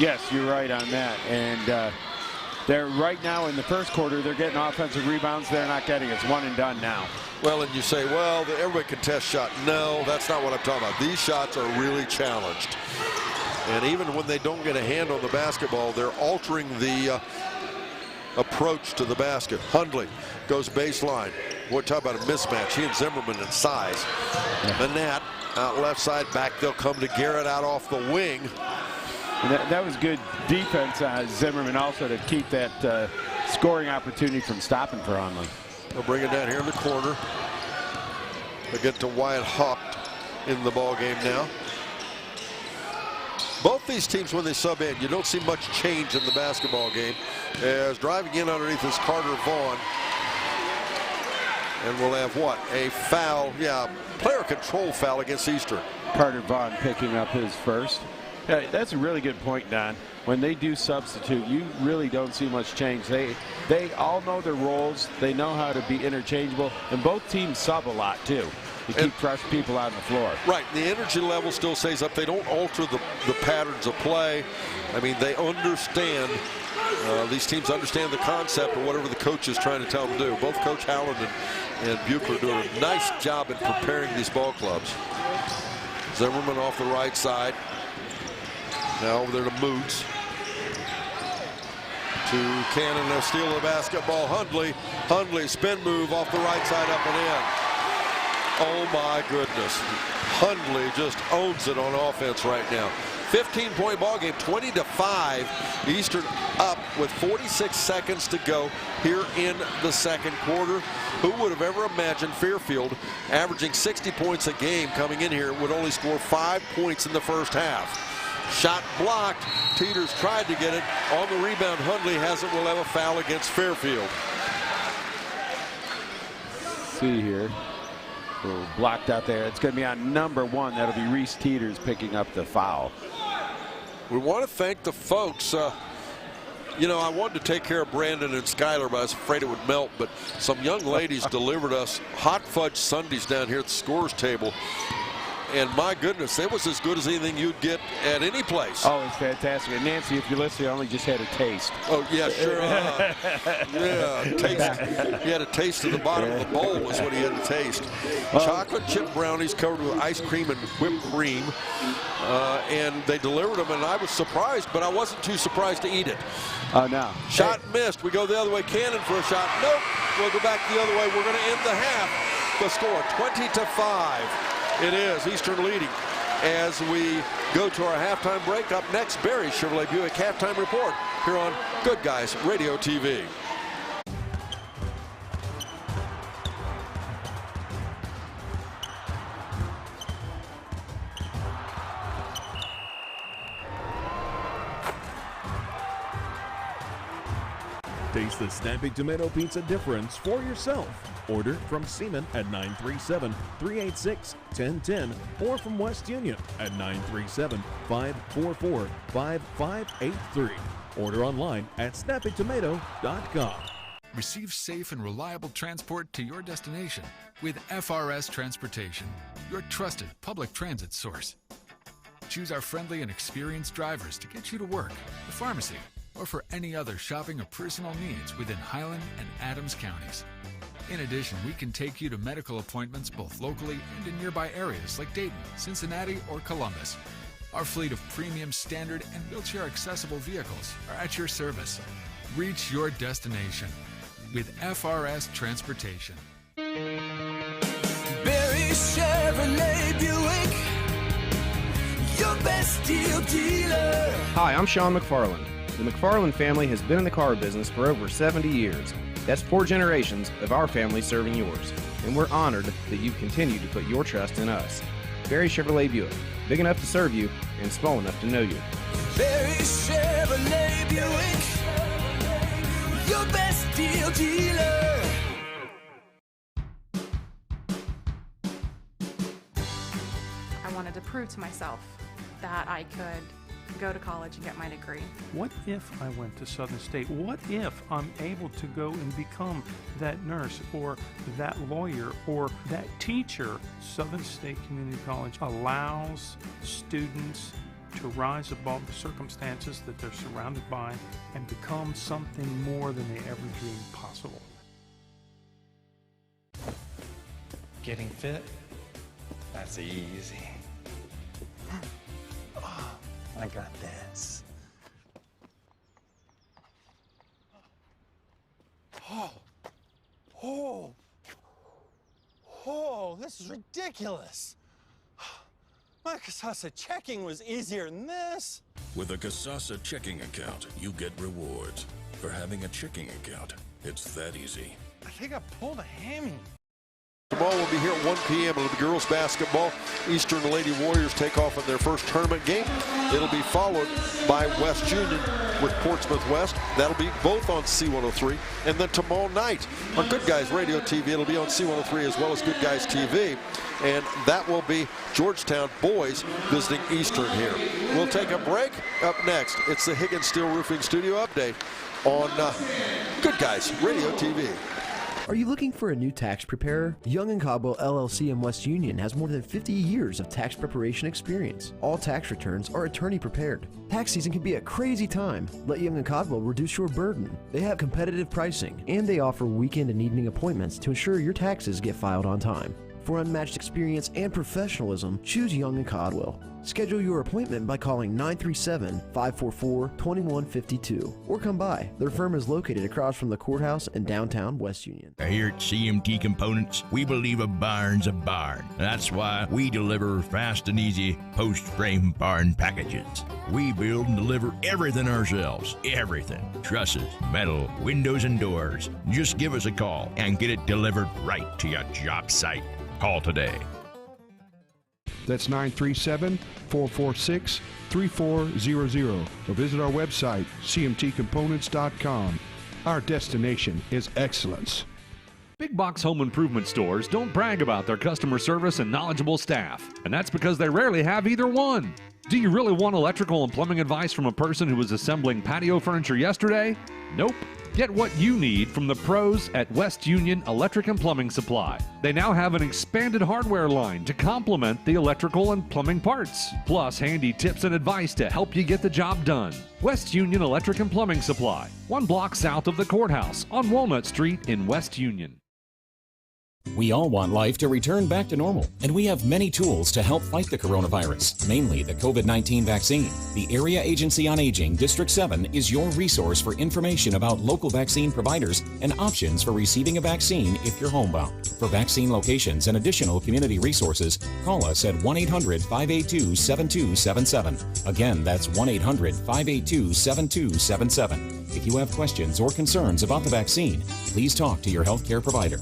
Yes, you're right on that. And they're right now in the first quarter, they're getting offensive rebounds. They're not getting it. It's one and done now. Well, and you say, well, everybody contests shot. No, that's not what I'm talking about. These shots are really challenged. And even when they don't get a hand on the basketball, they're altering the approach to the basket. Hundley goes baseline. Boy, talk about a mismatch. He and Zimmerman in size. Monette out left side back. They'll come to Garrett out off the wing. And that was good defense, Zimmerman, also to keep that scoring opportunity from stopping for Hundley. They'll bring it down here in the corner. They get to Wyatt Hupp in the ball game now. Both these teams, when they sub in, you don't see much change in the basketball game. As driving in underneath is Carter Vaughn. And we'll have what? A foul, player control foul against Eastern. Carter Vaughn picking up his first. That's a really good point, Don. When they do substitute, you really don't see much change. They all know their roles. They know how to be interchangeable. And both teams sub a lot, too. To keep fresh people on the floor. Right. The energy level still stays up. They don't alter the patterns of play. I mean, they understand. These teams understand the concept of whatever the coach is trying to tell them to do. Both Coach Howland and Buchler doing a nice job in preparing these ball clubs. Zimmerman off the right side. Now over there to Moots. To Cannon, they'll steal the basketball. Hundley spin move off the right side up and in. Oh my goodness. Hundley just owns it on offense right now. 15-point ball game, 20-5. Eastern up with 46 seconds to go here in the second quarter. Who would have ever imagined Fairfield averaging 60 points a game coming in here would only score 5 points in the first half. Shot blocked. Teeters tried to get it. On the rebound, Hundley has it. Will have a foul against Fairfield. see here. Blocked out there. It's going to be on number 1. That'll be Reese Teeters picking up the foul. We want to thank the folks. You know, I wanted to take care of Brandon and Skylar, but I was afraid it would melt. But some young ladies delivered us hot fudge sundaes down here at the scorers table. And my goodness, it was as good as anything you'd get at any place. Oh, it's fantastic. And Nancy, if you're listening, I only just had a taste. Oh, yeah, sure. Yeah, taste. He had a taste of the bottom of the bowl was what he had to taste. Chocolate chip brownies covered with ice cream and whipped cream. And they delivered them, and I was surprised, but I wasn't too surprised to eat it. Oh, no. Shot missed. We go the other way. Cannon for a shot. Nope. We'll go back the other way. We're going to end the half. The score, 20-5. It is Eastern leading as we go to our halftime break. Up next, Barry Chevrolet Buick halftime report here on Good Guys Radio TV. Taste the snappy tomato pizza difference for yourself. Order from Seaman at 937-386-1010 or from West Union at 937-544-5583. Order online at snappytomato.com. Receive safe and reliable transport to your destination with FRS Transportation, your trusted public transit source. Choose our friendly and experienced drivers to get you to work, the pharmacy, or for any other shopping or personal needs within Highland and Adams counties. In addition, we can take you to medical appointments both locally and in nearby areas like Dayton, Cincinnati, or Columbus. Our fleet of premium standard and wheelchair accessible vehicles are at your service. Reach your destination with FRS Transportation. Barry Chevrolet Buick, your best deal dealer. Hi, I'm Sean McFarland. The McFarland family has been in the car business for over 70 years. That's 4 generations of our family serving yours. And we're honored that you continue to put your trust in us. Barry Chevrolet Buick, big enough to serve you and small enough to know you. Barry Chevrolet Buick, your best deal dealer. I wanted to prove to myself that I could go to college and get my degree. What if I went to Southern State? What if I'm able to go and become that nurse or that lawyer or that teacher? Southern State Community College allows students to rise above the circumstances that they're surrounded by and become something more than they ever dreamed possible. Getting fit? That's easy. I got this. Oh, this is ridiculous. My Casasa checking was easier than this. With a Casasa checking account, you get rewards for having a checking account. It's that easy. I think I pulled a hammy. Tomorrow will be here at 1 p.m. It'll be girls basketball. Eastern Lady Warriors take off in their first tournament game. It'll be followed by West Union with Portsmouth West. That'll be both on C103. And then tomorrow night on Good Guys Radio TV, it'll be on C103 as well as Good Guys TV. And that will be Georgetown boys visiting Eastern here. We'll take a break. Up next, it's the Higgins Steel Roofing Studio Update on Good Guys Radio TV. Are you looking for a new tax preparer? Young & Caldwell LLC in West Union has more than 50 years of tax preparation experience. All tax returns are attorney prepared. Tax season can be a crazy time. Let Young & Caldwell reduce your burden. They have competitive pricing, and they offer weekend and evening appointments to ensure your taxes get filed on time. For unmatched experience and professionalism, choose Young & Caldwell. Schedule your appointment by calling 937-544-2152 or come by. Their firm is located across from the courthouse in downtown West Union. Here at CMT Components, we believe a barn's a barn. That's why we deliver fast and easy post-frame barn packages. We build and deliver everything ourselves. Everything. Trusses, metal, windows, and doors. Just give us a call and get it delivered right to your job site. Call today. That's 937-446-3400 or visit our website, cmtcomponents.com. Our destination is excellence. Big box home improvement stores don't brag about their customer service and knowledgeable staff, and that's because they rarely have either one. Do you really want electrical and plumbing advice from a person who was assembling patio furniture yesterday? Nope. Get what you need from the pros at West Union Electric and Plumbing Supply. They now have an expanded hardware line to complement the electrical and plumbing parts, plus handy tips and advice to help you get the job done. West Union Electric and Plumbing Supply, 1 block south of the courthouse on Walnut Street in West Union. We all want life to return back to normal, and we have many tools to help fight the coronavirus, mainly the COVID-19 vaccine. The Area Agency on Aging, District 7, is your resource for information about local vaccine providers and options for receiving a vaccine if you're homebound. For vaccine locations and additional community resources, call us at 1-800-582-7277. Again, that's 1-800-582-7277. If you have questions or concerns about the vaccine, please talk to your healthcare provider.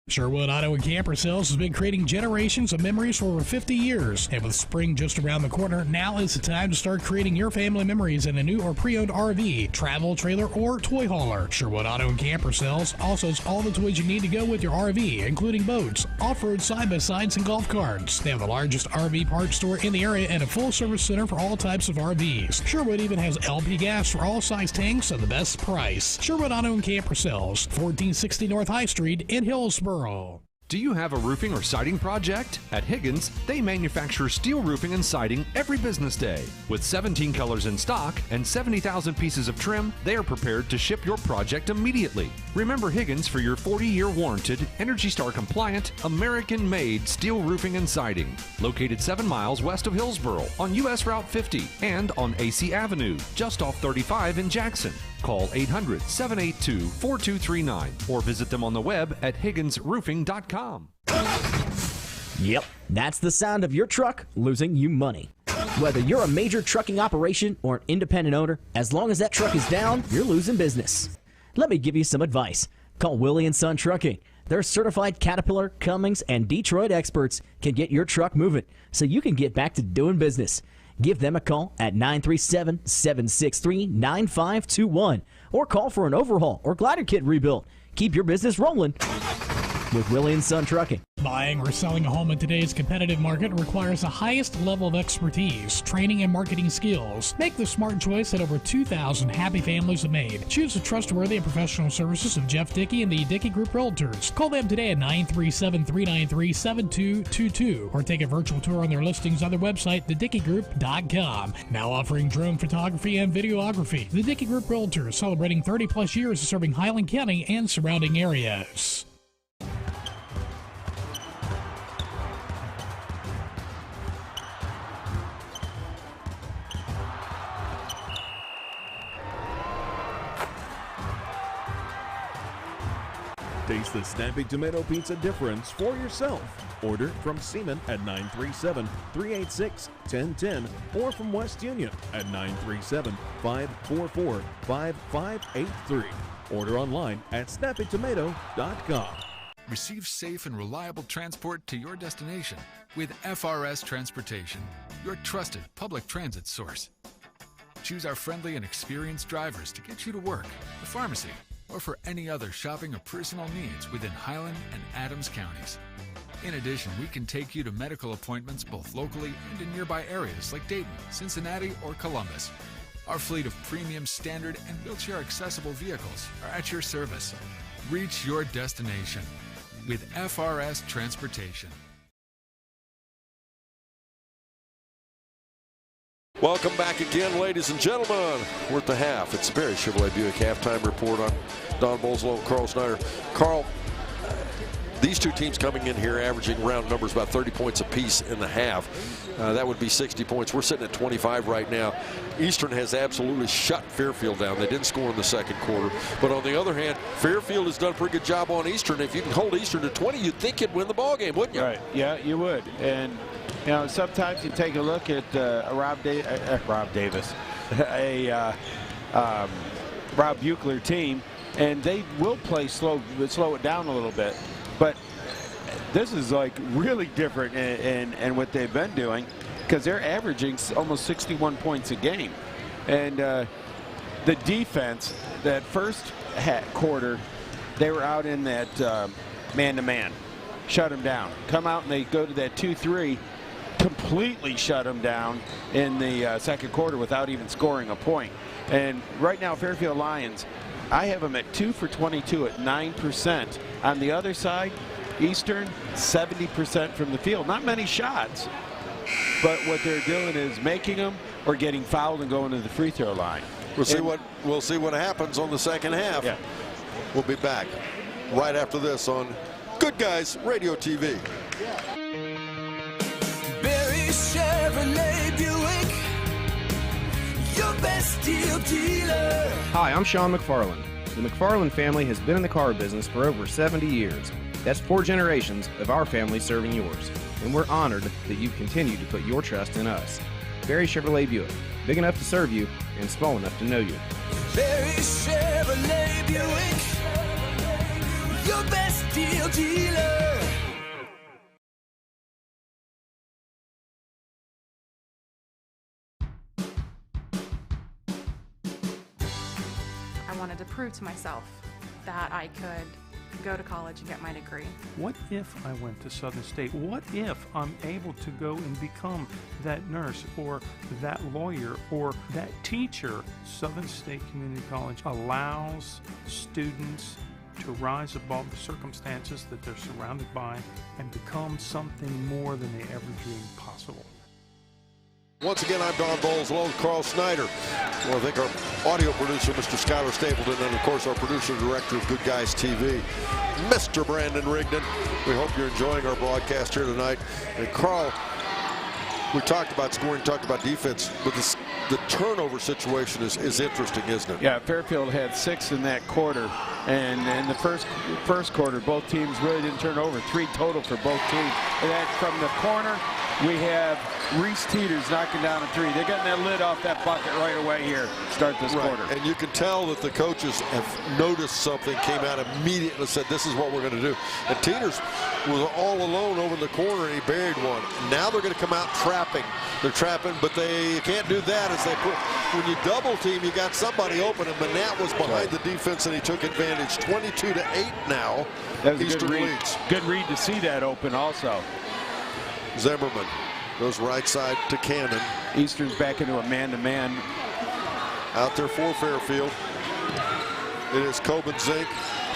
Sherwood Auto and Camper Sales has been creating generations of memories for over 50 years. And with spring just around the corner, now is the time to start creating your family memories in a new or pre-owned RV, travel trailer, or toy hauler. Sherwood Auto and Camper Sales also has all the toys you need to go with your RV, including boats, off-road side-by-sides, and golf carts. They have the largest RV parts store in the area and a full-service center for all types of RVs. Sherwood even has LP gas for all size tanks at the best price. Sherwood Auto and Camper Sales, 1460 North High Street in Hillsborough. Do you have a roofing or siding project? At Higgins, they manufacture steel roofing and siding every business day. With 17 colors in stock and 70,000 pieces of trim, they are prepared to ship your project immediately. Remember Higgins for your 40-year warranted, Energy Star compliant, American-made steel roofing and siding. Located 7 miles west of Hillsborough on US Route 50 and on AC Avenue, just off 35 in Jackson. Call 800-782-4239 or visit them on the web at higginsroofing.com. Yep, that's the sound of your truck losing you money. Whether you're a major trucking operation or an independent owner, as long as that truck is down, you're losing business. Let me give you some advice. Call Willie & Son Trucking. Their certified Caterpillar, Cummins, and Detroit experts can get your truck moving so you can get back to doing business. Give them a call at 937-763-9521 or call for an overhaul or glider kit rebuild. Keep your business rolling with Willie & Son Trucking. Buying or selling a home in today's competitive market requires the highest level of expertise, training, and marketing skills. Make the smart choice that over 2,000 happy families have made. Choose the trustworthy and professional services of Jeff Dickey and the Dickey Group Realtors. Call them today at 937-393-7222 or take a virtual tour on their listings on their website, thedickeygroup.com. Now offering drone photography and videography. The Dickey Group Realtors, celebrating 30-plus years of serving Highland County and surrounding areas. Taste the snappy tomato pizza difference for yourself. Order from Seaman at 937-386-1010 or from West Union at 937-544-5583. Order online at snappytomato.com. Receive safe and reliable transport to your destination with FRS Transportation, your trusted public transit source. Choose our friendly and experienced drivers to get you to work, the pharmacy, or for any other shopping or personal needs within Highland and Adams counties. In addition, we can take you to medical appointments both locally and in nearby areas like Dayton, Cincinnati, or Columbus. Our fleet of premium standard and wheelchair accessible vehicles are at your service. Reach your destination with FRS Transportation. Welcome back again, ladies and gentlemen. We're at the half. It's the Barry Chevrolet Buick halftime report on Don Bolslow and Carl Snyder. Carl, these two teams coming in here averaging round numbers about 30 points apiece in the half. That would be 60 points. We're sitting at 25 right now. Eastern has absolutely shut Fairfield down. They didn't score in the second quarter. But on the other hand, Fairfield has done a pretty good job on Eastern. If you can hold Eastern to 20, you'd think you'd win the ball game, wouldn't you? Right. Yeah, you would. And you know, sometimes you take a look at Rob Davis, a Rob Buechler team, and they will play slow it down a little bit. But this is like really different in what they've been doing, because they're averaging almost 61 points a game. And the defense, that first quarter, they were out in that man-to-man. Shut them down. Come out and they go to that 2-3, completely shut them down in the second quarter without even scoring a point. And right now, Fairfield Lions, I have them at 2 for 22 at 9%. On the other side, Eastern, 70% from the field. Not many shots, but what they're doing is making them or getting fouled and going to the free throw line. We'll see what happens on the second half. Yeah. We'll be back right after this on Good Guys Radio TV. Barry Chevrolet Buick, your best deal dealer. Hi, I'm Sean McFarland. The McFarland family has been in the car business for over 70 years. That's 4 generations of our family serving yours. And we're honored that you continue to put your trust in us. Barry Chevrolet Buick, big enough to serve you and small enough to know you. Barry Chevrolet Buick, your best deal dealer. I wanted to prove to myself that I could go to college and get my degree. What if I went to Southern State? What if I'm able to go and become that nurse or that lawyer or that teacher? Southern State Community College allows students to rise above the circumstances that they're surrounded by and become something more than they ever dreamed possible. Once again, I'm Don Bowles, along with Carl Snyder. I want to thank our audio producer, Mr. Skylar Stapleton, and of course our producer and director of Good Guys TV, Mr. Brandon Rigdon. We hope you're enjoying our broadcast here tonight. And Carl, we talked about scoring, talked about defense, but the turnover situation is interesting, isn't it? Yeah, Fairfield had 6 in that quarter, and in the first quarter, both teams really didn't turn over. 3 total for both teams. And then from the corner, we have Reese Teeters knocking down a 3. They're getting that lid off that bucket right away here to start this quarter. And you can tell that the coaches have noticed something, came out immediately and said, this is what we're going to do. And Teeters was all alone over in the corner, and he buried one. Now they're going to come out trapping. They're trapping, but they can't do that as they put. When you double team, you got somebody open, and Manat was behind the defense, and he took advantage. 22-8 now. That was Eastern a good read. leads. Good read to see that open also. Zimmerman goes right side to Cannon. Eastern's back into a man-to-man. Out there for Fairfield. It is Coben Zink.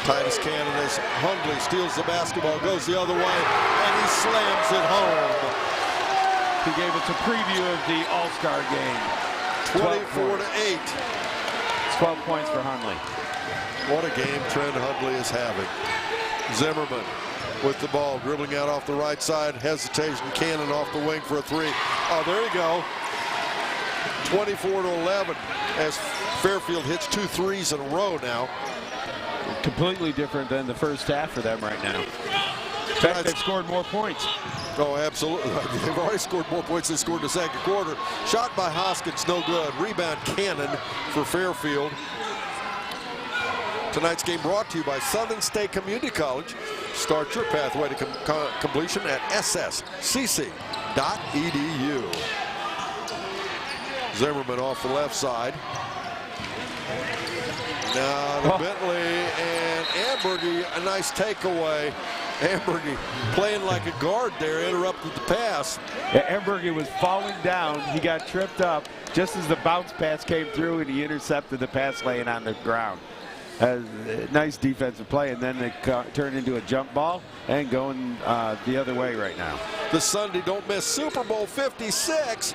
Titus Cannon as Hundley steals the basketball, goes the other way, and he slams it home. He gave us a preview of the All-Star game. 24-8. It's 12 points for Hundley. What a game Trent Hundley is having. Zimmerman with the ball, dribbling out off the right side, hesitation, Cannon off the wing for a 3. Oh, there you go. 24-11 as Fairfield hits 2 threes in a row now. Completely different than the first half for them right now. In fact, they've scored more points. Oh, absolutely. They've already scored more points than they scored in the second quarter. Shot by Hoskins, no good. Rebound Cannon for Fairfield. Tonight's game brought to you by Southern State Community College. Start your pathway to completion at sscc.edu. Zimmerman off the left side. Now to Bentley and Ambergy, a nice takeaway. Ambergy playing like a guard there, interrupted the pass. Yeah, Ambergy was falling down. He got tripped up just as the bounce pass came through, and he intercepted the pass laying on the ground. Nice defensive play, and then it turned into a jump ball and going the other way right now. The Sunday don't miss Super Bowl 56.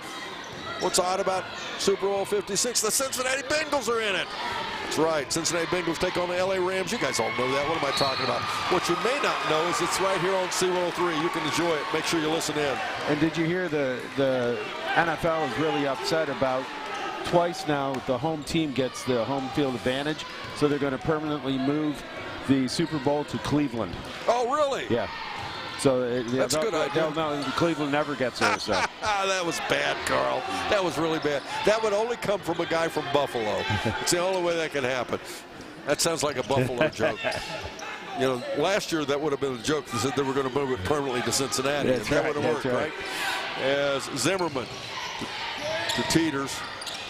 What's odd about Super Bowl 56? The Cincinnati Bengals are in it. That's right. Cincinnati Bengals take on the LA Rams. You guys all know that. What am I talking about? What you may not know is it's right here on C103. You can enjoy it. Make sure you listen in. And did you hear the NFL is really upset about twice now the home team gets the home field advantage, so they're going to permanently move the Super Bowl to Cleveland. Oh, really? Yeah. So that's a good idea. No, Cleveland never gets there. So. That was bad, Carl. That was really bad. That would only come from a guy from Buffalo. It's the only way that could happen. That sounds like a Buffalo joke. You know, last year that would have been a joke. They said they were going to move it permanently to Cincinnati. That's that right, would have worked, right? As Zimmerman to Teeters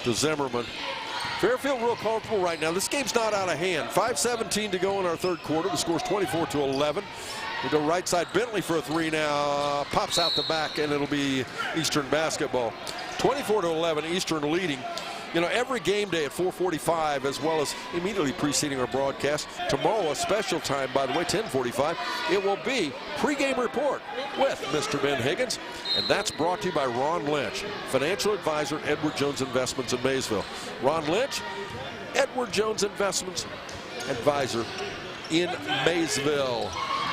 to Zimmerman. Fairfield real comfortable right now. This game's not out of hand. 5:17 to go in our third quarter. The score's 24-11. We go right side. Bentley for a three now. Pops out the back, and it'll be Eastern basketball. 24-11, Eastern leading. You know, every game day at 4:45, as well as immediately preceding our broadcast. Tomorrow, a special time, by the way, 10:45. It will be pregame report with Mr. Ben Higgins. And that's brought to you by Ron Lynch, financial advisor at Edward Jones Investments in Maysville. Ron Lynch, Edward Jones Investments advisor in Maysville.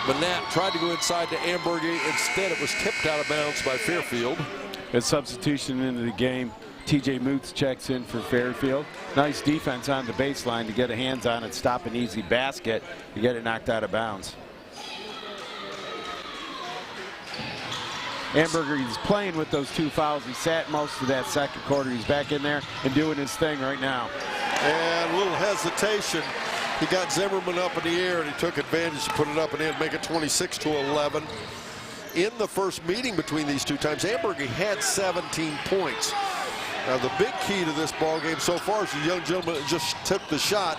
Manat tried to go inside to Ambergy. Instead, it was tipped out of bounds by Fairfield. A substitution into the game. TJ Moots checks in for Fairfield. Nice defense on the baseline to get a hands on it, stop an easy basket, to get it knocked out of bounds. Amberger is playing with those two fouls. He sat most of that second quarter. He's back in there and doing his thing right now. And a little hesitation. He got Zimmerman up in the air, and he took advantage to put it up and in, make it 26-11. In the first meeting between these two times, Amberger had 17 points. Now, the big key to this ball game so far is the young gentleman that just took the shot.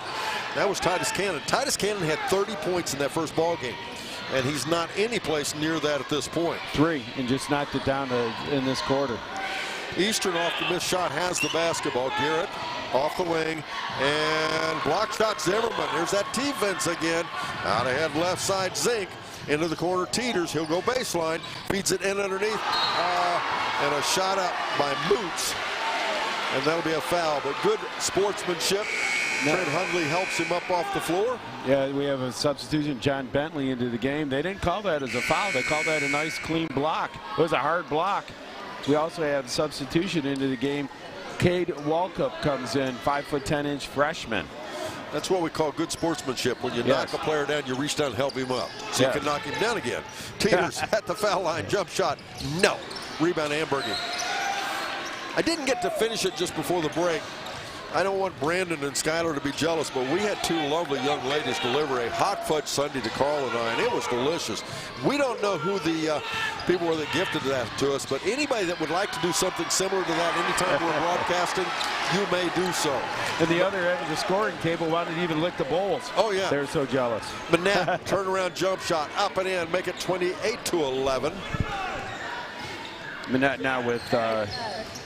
That was Titus Cannon. Titus Cannon had 30 points in that first ball game, and he's not any place near that at this point. 3, and just knocked it down in this quarter. Eastern off the missed shot has the basketball. Garrett off the wing, and block shot Zimmerman. There's that defense again. Out ahead left side, Zink. Into the corner, Teeters. He'll go baseline. Feeds it in underneath. And a shot up by Moots. And that'll be a foul, but good sportsmanship. Trent Hundley helps him up off the floor. Yeah, we have a substitution, John Bentley, into the game. They didn't call that as a foul. They called that a nice, clean block. It was a hard block. We also have substitution into the game. Cade Walkup comes in, 5'10" freshman. That's what we call good sportsmanship. When you knock a player down, you reach down and help him up, so you can knock him down again. Teeters at the foul line, jump shot, no. Rebound Amberger. I didn't get to finish it just before the break. I don't want Brandon and Skylar to be jealous, but we had two lovely young ladies deliver a hot fudge sundae to Carl and I, and it was delicious. We don't know who the people were that gifted that to us, but anybody that would like to do something similar to that anytime we're broadcasting, you may do so. And the other end of the scoring table wanted to even lick the bowls. Oh, yeah. They're so jealous. Manette, turnaround jump shot, up and in, make it 28-11. Manette now with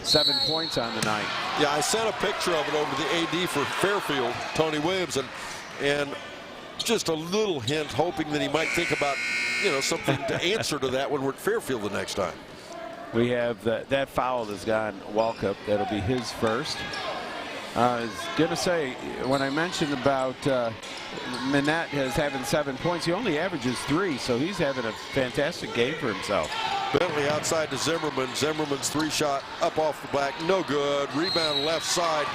7 points on the night. Yeah, I sent a picture of it over to the AD for Fairfield, Tony Williams, and just a little hint, hoping that he might think about, you know, something to answer to that when we're at Fairfield the next time. We have that foul has gone Walkup. That'll be his first. I was going to say, when I mentioned about Manette as having 7 points, he only averages 3, so he's having a fantastic game for himself. Bentley outside to Zimmerman. Zimmerman's three shot up off the back, no good. Rebound left side.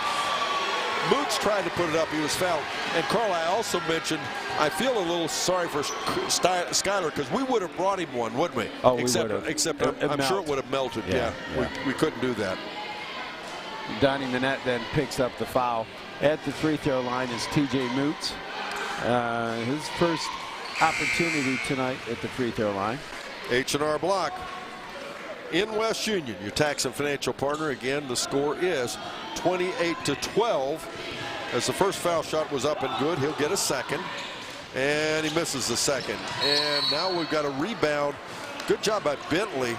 Moots tried to put it up. He was fouled. And Carl, I also mentioned, I feel a little sorry for Skylar because we would have brought him one, wouldn't we? Oh, except, we would have. Except I'm sure it would have melted. Yeah. We couldn't do that. Donnie Manette then picks up the foul. At the free throw line is TJ Moots. His first opportunity tonight at the free throw line. H&R Block in West Union, your tax and financial partner. Again, the score is 28-12. As the first foul shot was up and good, he'll get a second. And he misses the second. And now we've got a rebound. Good job by Bentley,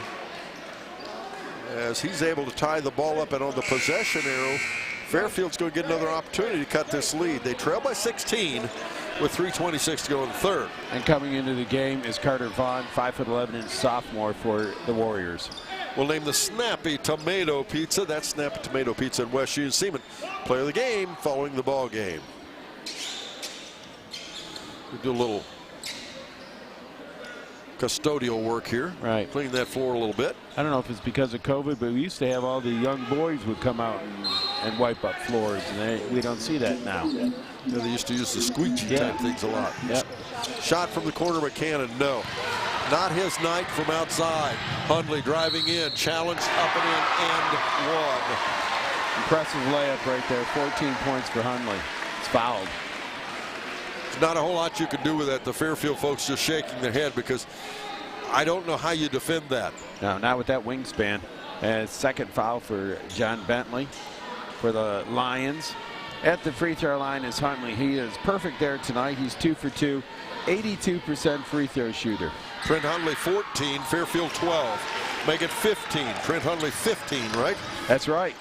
as he's able to tie the ball up, and on the possession arrow, Fairfield's going to get another opportunity to cut this lead. They trail by 16 with 3:26 to go in the third. And coming into the game is Carter Vaughn, 5'11" sophomore for the Warriors. We'll name the Snappy Tomato Pizza. That's Snappy Tomato Pizza in West Union. Seaman, player of the game, following the ball game. We do a little custodial work here. Right. Clean that floor a little bit. I don't know if it's because of COVID, but we used to have all the young boys would come out and wipe up floors, and we don't see that now. Yeah, they used to use the squeegee type things a lot. Yep. Shot from the corner, McCannon, no. Not his night from outside. Hundley driving in, challenged up and in, and one. Impressive layup right there, 14 points for Hundley. It's fouled. There's not a whole lot you can do with that. The Fairfield folks just shaking their head because I don't know how you defend that. No, not with that wingspan. And second foul for John Bentley for the Lions. at the free throw line is Hundley. He is perfect there tonight. He's 2 for 2, 82% free throw shooter. Trent Hundley 14, Fairfield 12. Make it 15. Trent Hundley 15, right? That's right.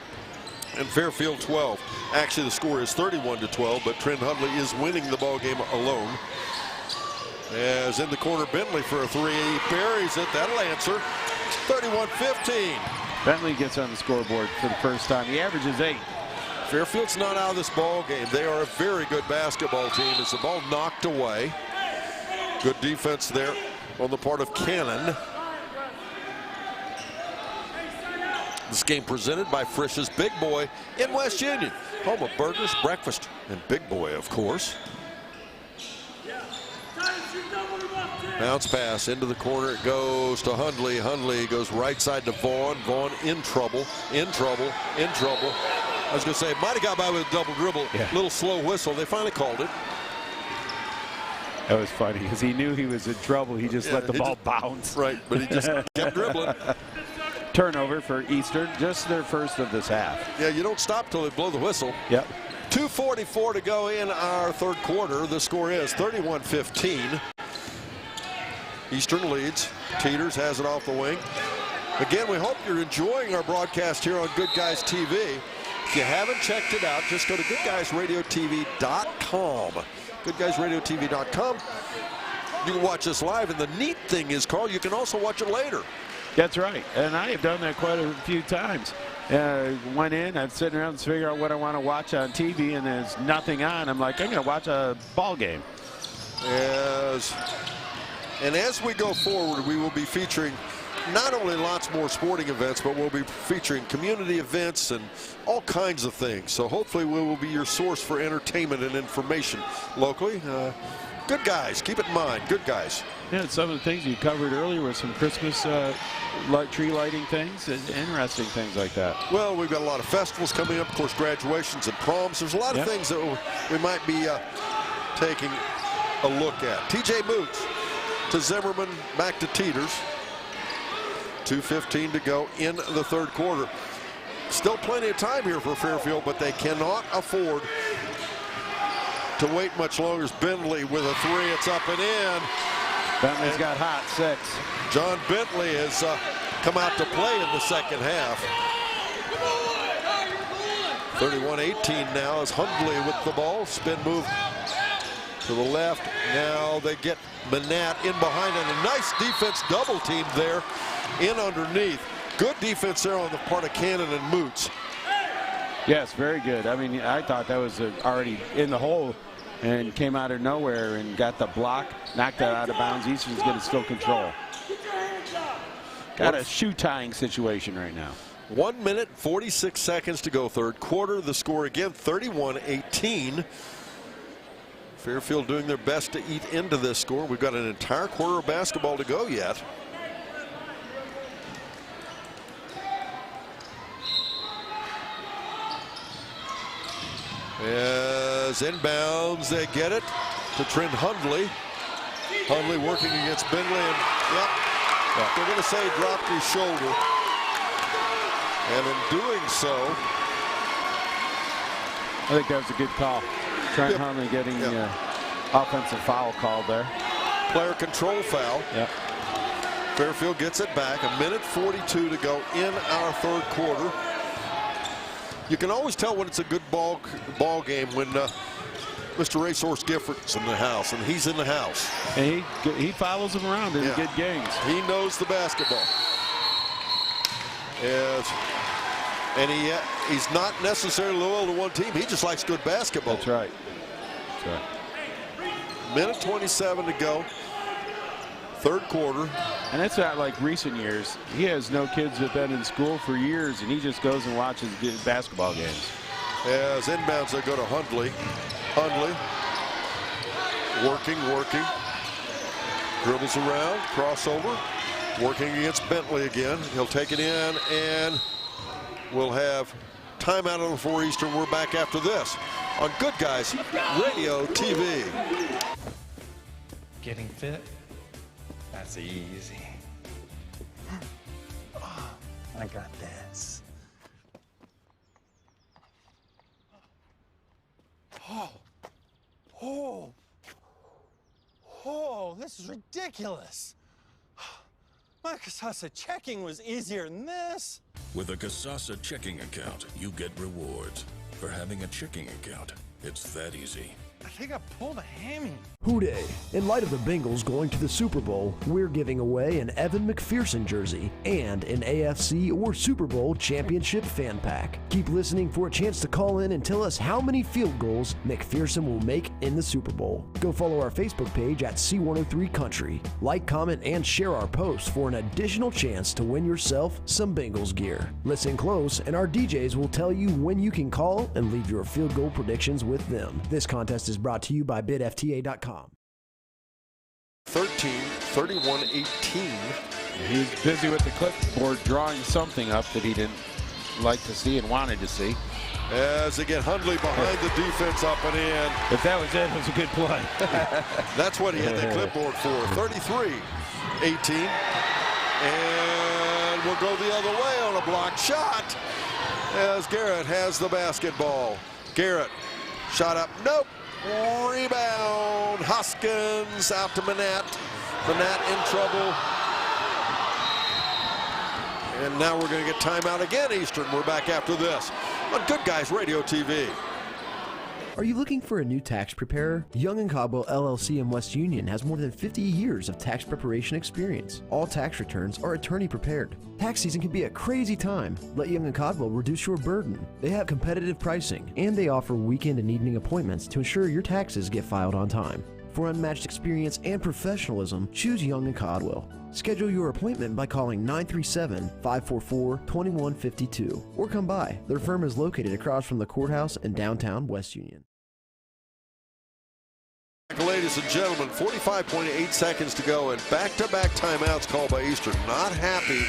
And Fairfield 12. Actually, the score is 31-12, but Trent Hundley is winning the ball game alone. As in the corner, Bentley for a three. He buries it. That'll answer. 31-15. Bentley gets on the scoreboard for the first time. He averages 8. Fairfield's not out of this ball game. They are a very good basketball team. As the ball knocked away. Good defense there on the part of Cannon. This game presented by Frisch's Big Boy in West Union. Home of burgers, breakfast, and Big Boy, of course. Bounce pass into the corner. It goes to Hundley. Hundley goes right side to Vaughn. Vaughn in trouble, in trouble, in trouble. I was going to say, might have got by with a double dribble. Yeah. Little slow whistle. They finally called it. That was funny because he knew he was in trouble. He just let the ball bounce. Right, but he just kept dribbling. Turnover for Eastern, just their first of this half. Yeah, you don't stop till they blow the whistle. Yep. 2:44 to go in our third quarter. The score is 31-15. Eastern leads. Teeters has it off the wing. Again, we hope you're enjoying our broadcast here on Good Guys TV. If you haven't checked it out, just go to GoodGuysRadioTV.com. GoodGuysRadioTV.com. You can watch us live, and the neat thing is, Carl, you can also watch it later. That's right, and I have done that quite a few times. Went in, I'm sitting around and figure out what I want to watch on TV, and there's nothing on. I'm like, I'm going to watch a ball game. As we go forward, we will be featuring not only lots more sporting events, but we'll be featuring community events and all kinds of things. So hopefully we will be your source for entertainment and information locally. Good Guys, keep it in mind, Good Guys. Yeah, some of the things you covered earlier were some Christmas tree lighting things and interesting things like that. Well, we've got a lot of festivals coming up, of course, graduations and proms. There's a lot of things that we might be taking a look at. TJ Moots to Zimmerman, back to Teeters. 2:15 to go in the third quarter. Still plenty of time here for Fairfield, but they cannot afford to wait much longer. As Bentley with a three, it's up and in. Bentley's got hot 6. John Bentley has come out to play in the second half. 31-18 now as Hundley with the ball. Spin move to the left. Now they get Manat in behind, and a nice defense double team there in underneath. Good defense there on the part of Cannon and Moots. Yes, very good. I mean, I thought that was already in the hole and came out of nowhere and got the block, knocked that out of bounds. Eastern's going to still control. Got a shoe tying situation right now. 1 minute, 46 seconds to go third quarter. The score again, 31-18. Fairfield doing their best to eat into this score. We've got an entire quarter of basketball to go yet. As inbounds, they get it to Trent Hundley. Hundley working against Bentley, and they're going to say he dropped his shoulder. And in doing so, I think that was a good call. Trent Hundley getting the offensive foul called there. Player control foul. Yep. Fairfield gets it back. 1:42 to go in our third quarter. You can always tell when it's a good ball game when Mr. Racehorse Gifford's in the house, and he's in the house. And he follows him around in good games. He knows the basketball. And he's not necessarily loyal to one team. He just likes good basketball. That's right. That's right. 1:27 to go. Third quarter. And it's not like recent years. He has no kids that have been in school for years, and he just goes and watches basketball games. As inbounds, they go to Hundley. Hundley working. Dribbles around, crossover. Working against Bentley again. He'll take it in, and we'll have timeout on the 4 Eastern. We're back after this on Good Guys Radio TV. Getting fit? That's easy. Oh, I got this. This is ridiculous. My Casasa checking was easier than this. With a Casasa checking account, you get rewards for having a checking account. It's that easy. I think I pulled a hammy. Hooday! In light of the Bengals going to the Super Bowl, we're giving away an Evan McPherson jersey and an AFC or Super Bowl championship fan pack. Keep listening for a chance to call in and tell us how many field goals McPherson will make in the Super Bowl. Go follow our Facebook page at C103 Country. Like, comment, and share our posts for an additional chance to win yourself some Bengals gear. Listen close, and our DJs will tell you when you can call and leave your field goal predictions with them. This contest is brought to you by BidFTA.com. 13, 31, 18. He's busy with the clipboard drawing something up that he didn't like to see and wanted to see. As they get Hundley behind the defense up and in. If that was it was a good play. That's what he had the clipboard for. 33, 18. And we'll go the other way on a blocked shot as Garrett has the basketball. Garrett, shot up, nope. Rebound, Hoskins out to Manette. Manette in trouble. And now we're going to get timeout again, Eastern. We're back after this on Good Guys Radio TV. Are you looking for a new tax preparer? Young & Caldwell LLC in West Union has more than 50 years of tax preparation experience. All tax returns are attorney prepared. Tax season can be a crazy time. Let Young & Caldwell reduce your burden. They have competitive pricing, and they offer weekend and evening appointments to ensure your taxes get filed on time. For unmatched experience and professionalism, choose Young & Caldwell. Schedule your appointment by calling 937-544-2152 or come by. Their firm is located across from the courthouse in downtown West Union. Ladies and gentlemen, 45.8 seconds to go, and back-to-back timeouts called by Eastern. Not happy.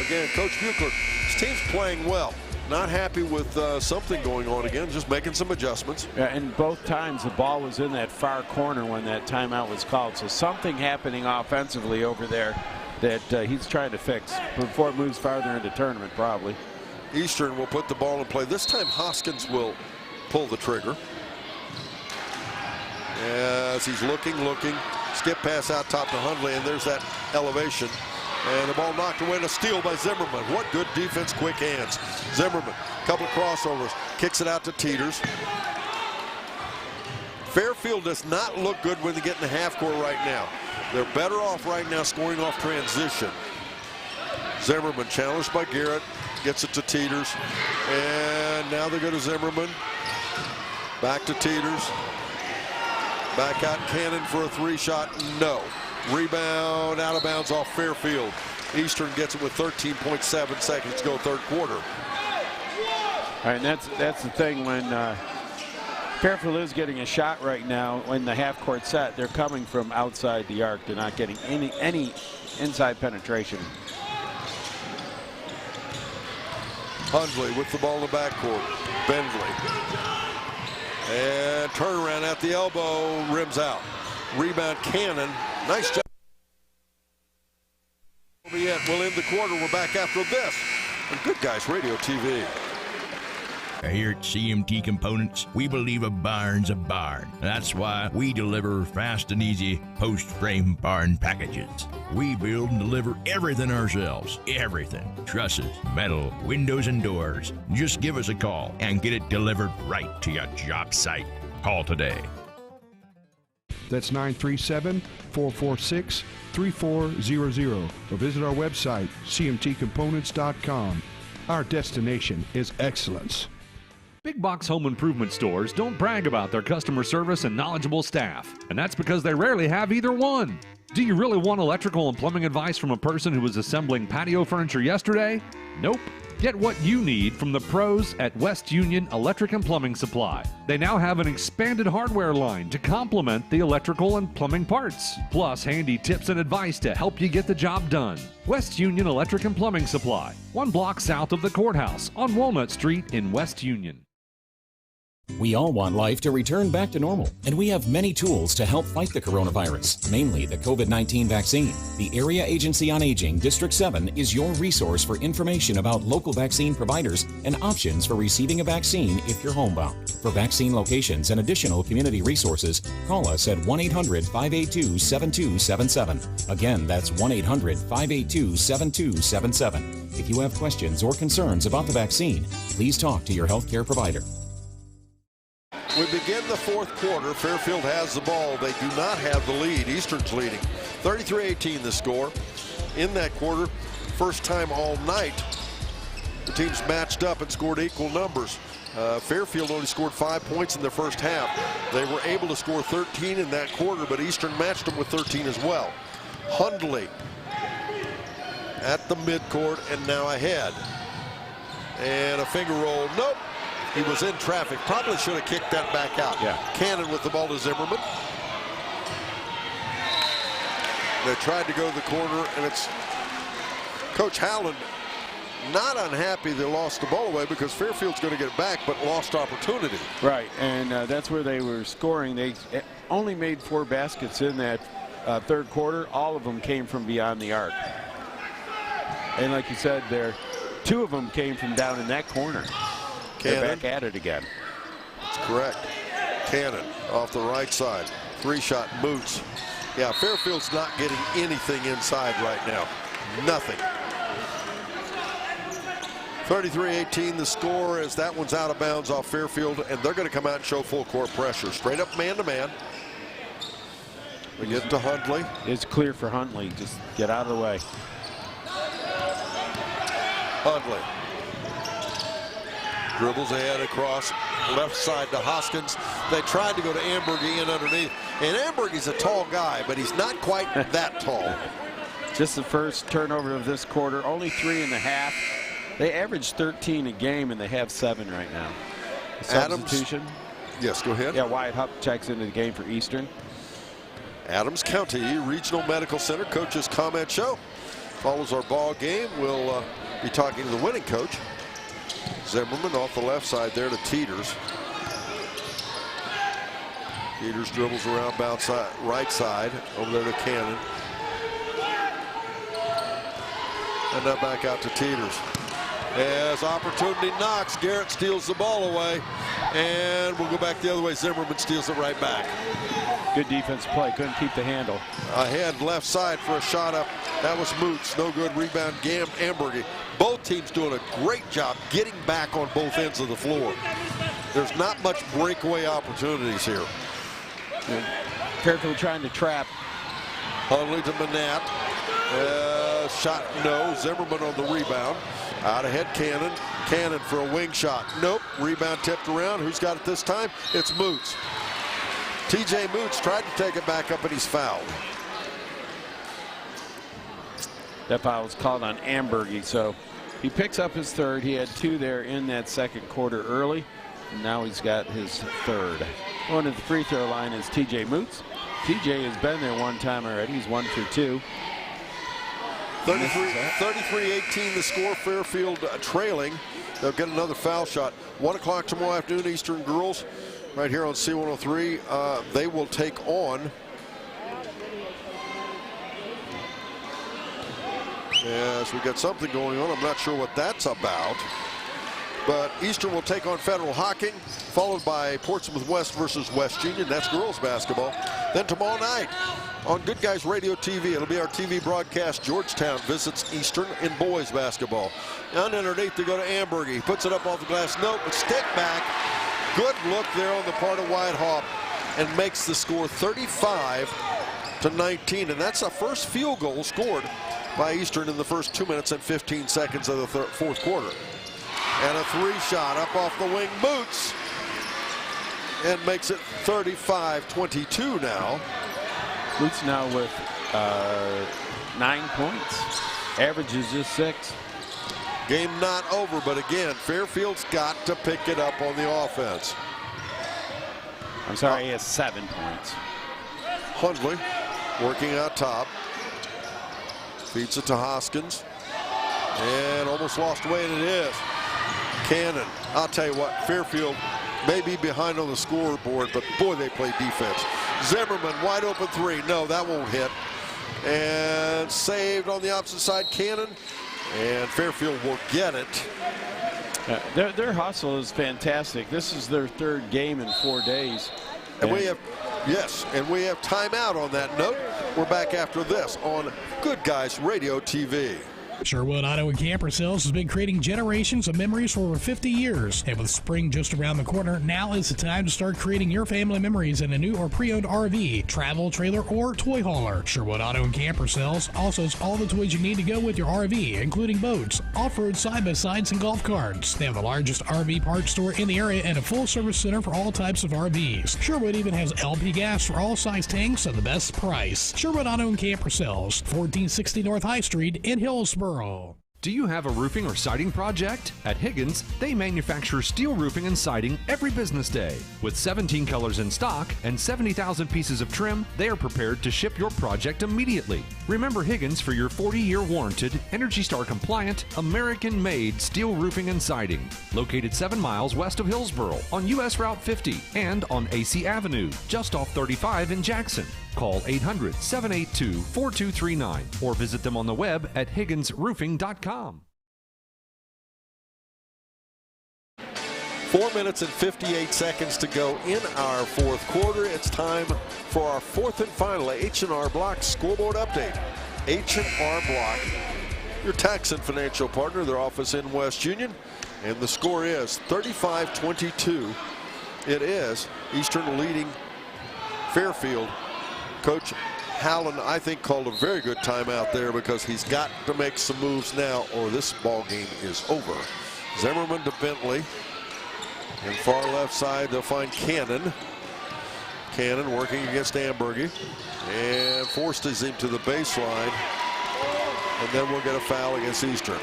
Again, Coach Buechler, his team's playing well. Not happy with something going on again, just making some adjustments. Yeah, and both times the ball was in that far corner when that timeout was called. So something happening offensively over there that he's trying to fix before it moves farther into the tournament, probably. Eastern will put the ball in play. This time Hoskins will pull the trigger. As he's looking. Skip pass out top to Hundley, and there's that elevation. And the ball knocked away, and a steal by Zimmerman. What good defense, quick hands. Zimmerman, couple of crossovers, kicks it out to Teeters. Fairfield does not look good when they get in the half court right now. They're better off right now scoring off transition. Zimmerman challenged by Garrett, gets it to Teeters. And now they go to Zimmerman. Back to Teeters. Back out Cannon for a three-shot, no. Rebound out of bounds off Fairfield. Eastern gets it with 13.7 seconds to go third quarter. All right, and that's the thing when Fairfield is getting a shot right now. When the half-court set, they're coming from outside the arc. They're not getting any inside penetration. Hundley with the ball in the backcourt. Bentley. And turnaround at the elbow, rims out. Rebound Cannon. Nice job. We'll end the quarter. We're back after this on Good Guys Radio TV. Here at CMT Components, we believe a barn's a barn. That's why we deliver fast and easy post-frame barn packages. We build and deliver everything ourselves. Everything. Trusses, metal, windows, and doors. Just give us a call and get it delivered right to your job site. Call today. That's 937-446-3400. Or visit our website, cmtcomponents.com. Our destination is excellence. Big box home improvement stores don't brag about their customer service and knowledgeable staff, and that's because they rarely have either one. Do you really want electrical and plumbing advice from a person who was assembling patio furniture yesterday? Nope. Get what you need from the pros at West Union Electric and Plumbing Supply. They now have an expanded hardware line to complement the electrical and plumbing parts, plus handy tips and advice to help you get the job done. West Union Electric and Plumbing Supply, 1 block south of the courthouse on Walnut Street in West Union. We all want life to return back to normal, and we have many tools to help fight the coronavirus, mainly the COVID-19 vaccine. The Area Agency on Aging, District 7, is your resource for information about local vaccine providers and options for receiving a vaccine if you're homebound. For vaccine locations and additional community resources, call us at 1-800-582-7277. Again, that's 1-800-582-7277. If you have questions or concerns about the vaccine, please talk to your healthcare provider. We begin the fourth quarter. Fairfield has the ball. They do not have the lead. Eastern's leading. 33-18 the score. In that quarter, first time all night, the teams matched up and scored equal numbers. Fairfield only scored 5 points in the first half. They were able to score 13 in that quarter, but Eastern matched them with 13 as well. Hundley at the midcourt and now ahead. And a finger roll. Nope. He was in traffic. Probably should have kicked that back out. Yeah. Cannon with the ball to Zimmerman. They tried to go to the corner, and it's Coach Howland not unhappy they lost the ball away because Fairfield's going to get it back, but lost opportunity. Right, and that's where they were scoring. They only made 4 baskets in that third quarter. All of them came from beyond the arc. And like you said there, 2 of them came from down in that corner. They're back at it again. That's correct. Cannon off the right side. 3-shot boots. Yeah, Fairfield's not getting anything inside right now. Nothing. 33-18 the score as that one's out of bounds off Fairfield, and they're going to come out and show full court pressure. Straight up man-to-man. We get to Hundley. It's clear for Hundley. Just get out of the way. Hundley. Dribbles ahead across left side to Hoskins. They tried to go to Ambergy in underneath. And Ambergy's a tall guy, but he's not quite that tall. Just the first turnover of this quarter. Only 3 in the half. They average 13 a game, and they have 7 right now. A substitution. Adams. Yes, go ahead. Yeah, Wyatt Hupp checks into the game for Eastern. Adams County Regional Medical Center coach's comment show. Follows our ball game. We'll be talking to the winning coach. Zimmerman off the left side there to Teeters. Teeters dribbles around, bounce right side over there to Cannon. And now back out to Teeters. As opportunity knocks, Garrett steals the ball away. And we'll go back the other way. Zimmerman steals it right back. Good defense play. Couldn't keep the handle. Ahead left side for a shot up. That was Moots. No good. Rebound Ambergy. Both teams doing a great job getting back on both ends of the floor. There's not much breakaway opportunities here. Fairfield trying to trap. Hundley to Manat. Shot no. Zimmerman on the rebound. Out ahead Cannon. Cannon for a wing shot. Nope. Rebound tipped around. Who's got it this time? It's Moots. TJ Moots tried to take it back up, and he's fouled. That foul was called on Ambergy, so he picks up his 3rd. He had 2 there in that second quarter early, and now he's got his 3rd. Going to the free throw line is TJ Moots. TJ has been there 1 time already. He's 1 for 2. 33-18 the score. Fairfield trailing. They'll get another foul shot. 1 o'clock tomorrow afternoon, Eastern girls, right here on C103. They will take on. Yes, we got something going on. I'm not sure what that's about. But Eastern will take on Federal Hocking, followed by Portsmouth West versus West Union. That's girls basketball. Then tomorrow night on Good Guys Radio TV, it'll be our TV broadcast. Georgetown visits Eastern in boys basketball. And underneath they go to Ambergy. He puts it up off the glass. Nope, but stick back. Good look there on the part of Wyatt Hupp and makes the score 35-19. And that's the first field goal scored by Eastern in the first 2 minutes and 15 seconds of the fourth quarter. And a 3-shot up off the wing, Boots, and makes it 35-22 now. Boots now with 9 points. Averages just 6. Game not over, but again, Fairfield's got to pick it up on the offense. I'm sorry, he has 7 points. Hundley working out top. Feeds it to Hoskins. And almost lost away, and it is. Cannon. I'll tell you what, Fairfield may be behind on the scoreboard, but boy, they play defense. Zimmerman, wide open three. No, that won't hit. And saved on the opposite side, Cannon. And Fairfield will get it. Their hustle is fantastic. This is their third game in 4 days. And we have, yes, and we have timeout on that note. We're back after this on Good Guys Radio TV. Sherwood Auto and Camper Sales has been creating generations of memories for over 50 years. And with spring just around the corner, now is the time to start creating your family memories in a new or pre-owned RV, travel trailer, or toy hauler. Sherwood Auto and Camper Sales also has all the toys you need to go with your RV, including boats, off-road side-by-sides, and golf carts. They have the largest RV parts store in the area and a full-service center for all types of RVs. Sherwood even has LP gas for all size tanks at the best price. Sherwood Auto and Camper Sales, 1460 North High Street in Hillsborough. Do you have a roofing or siding project? At Higgins, they manufacture steel roofing and siding every business day. With 17 colors in stock and 70,000 pieces of trim, they are prepared to ship your project immediately. Remember Higgins for your 40-year warranted, Energy Star compliant, American-made steel roofing and siding. Located 7 miles west of Hillsborough on US Route 50 and on AC Avenue, just off 35 in Jackson. Call 800-782-4239 or visit them on the web at higginsroofing.com. 4 minutes and 58 seconds to go in our fourth quarter. It's time for our fourth and final H&R Block scoreboard update. H&R Block, your tax and financial partner, their office in West Union. And the score is 35-22. It is Eastern leading Fairfield. Coach Howland, I think, called a very good timeout there because he's got to make some moves now or this ball game is over. Zimmerman to Bentley. And far left side, they'll find Cannon. Cannon working against Ambergy. And forces him to the baseline. And then we'll get a foul against Eastern.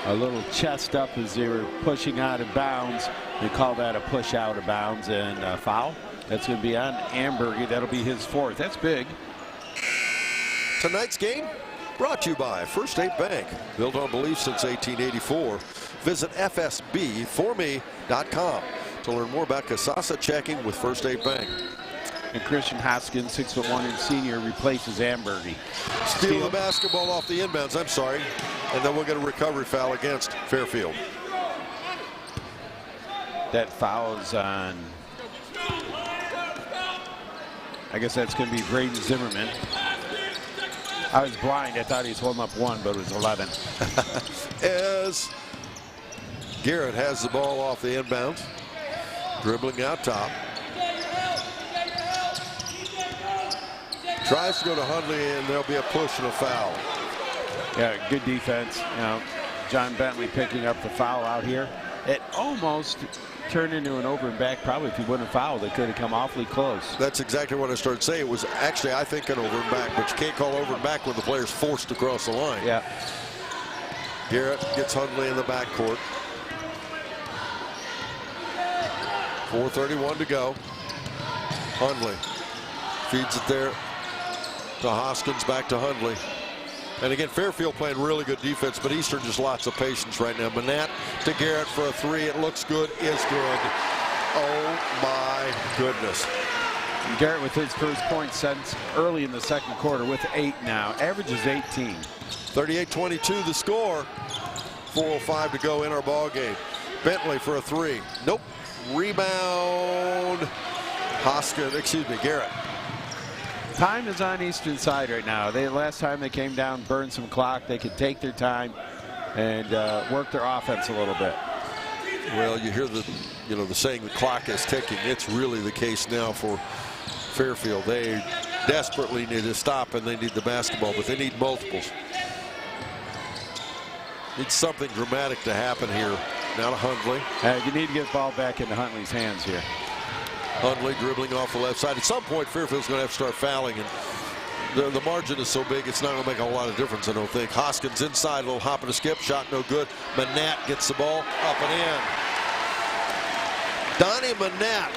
A little chest up as they were pushing out of bounds. They call that a push out of bounds and a foul. That's going to be on Ambergy. That'll be his fourth. That's big. Tonight's game brought to you by First State Bank. Built on belief since 1884. Visit fsbforme.com to learn more about Casasa checking with First State Bank. And Christian Hoskins, 6'1" senior, replaces Ambergy. Steal the basketball off the inbounds. I'm sorry. And then we'll get a recovery foul against Fairfield. That foul is on, I guess that's going to be Braden Zimmerman. I was blind. I thought he was holding up one, but it was 11. As Garrett has the ball off the inbounds, dribbling out top. Tries to go to Hundley, and there'll be a push and a foul. Yeah, good defense. Now, John Bentley picking up the foul out here. It almost turned into an over and back. Probably if he wouldn't have fouled, it could have come awfully close. That's exactly what I started saying. It was actually, I think, an over and back, but you can't call over and back when the player's forced across the line. Yeah. Garrett gets Hundley in the backcourt. 4:31 to go. Hundley feeds it there to Hoskins, back to Hundley. And again, Fairfield playing really good defense, but Eastern just lots of patience right now. Manat to Garrett for a three. It looks good, is good. Oh my goodness. And Garrett with his first point since early in the second quarter with 8 now. Averages 18. 38-22 the score. 4:05 to go in our ball game. Bentley for a three. Nope. Rebound. Garrett. Time is on Eastern side right now. Last time they came down, burned some clock. They could take their time and work their offense a little bit. Well, you hear the saying the clock is ticking. It's really the case now for Fairfield. They desperately need to stop, and they need the basketball, but they need multiples. Need something dramatic to happen here. Now to Hundley. You need to get the ball back into Hundley's hands here. Hundley dribbling off the left side. At some point, Fairfield's going to have to start fouling, and the margin is so big, it's not going to make a lot of difference, I don't think. Hoskins inside, a little hop and a skip, shot no good. Manat gets the ball up and in. Donnie Manat,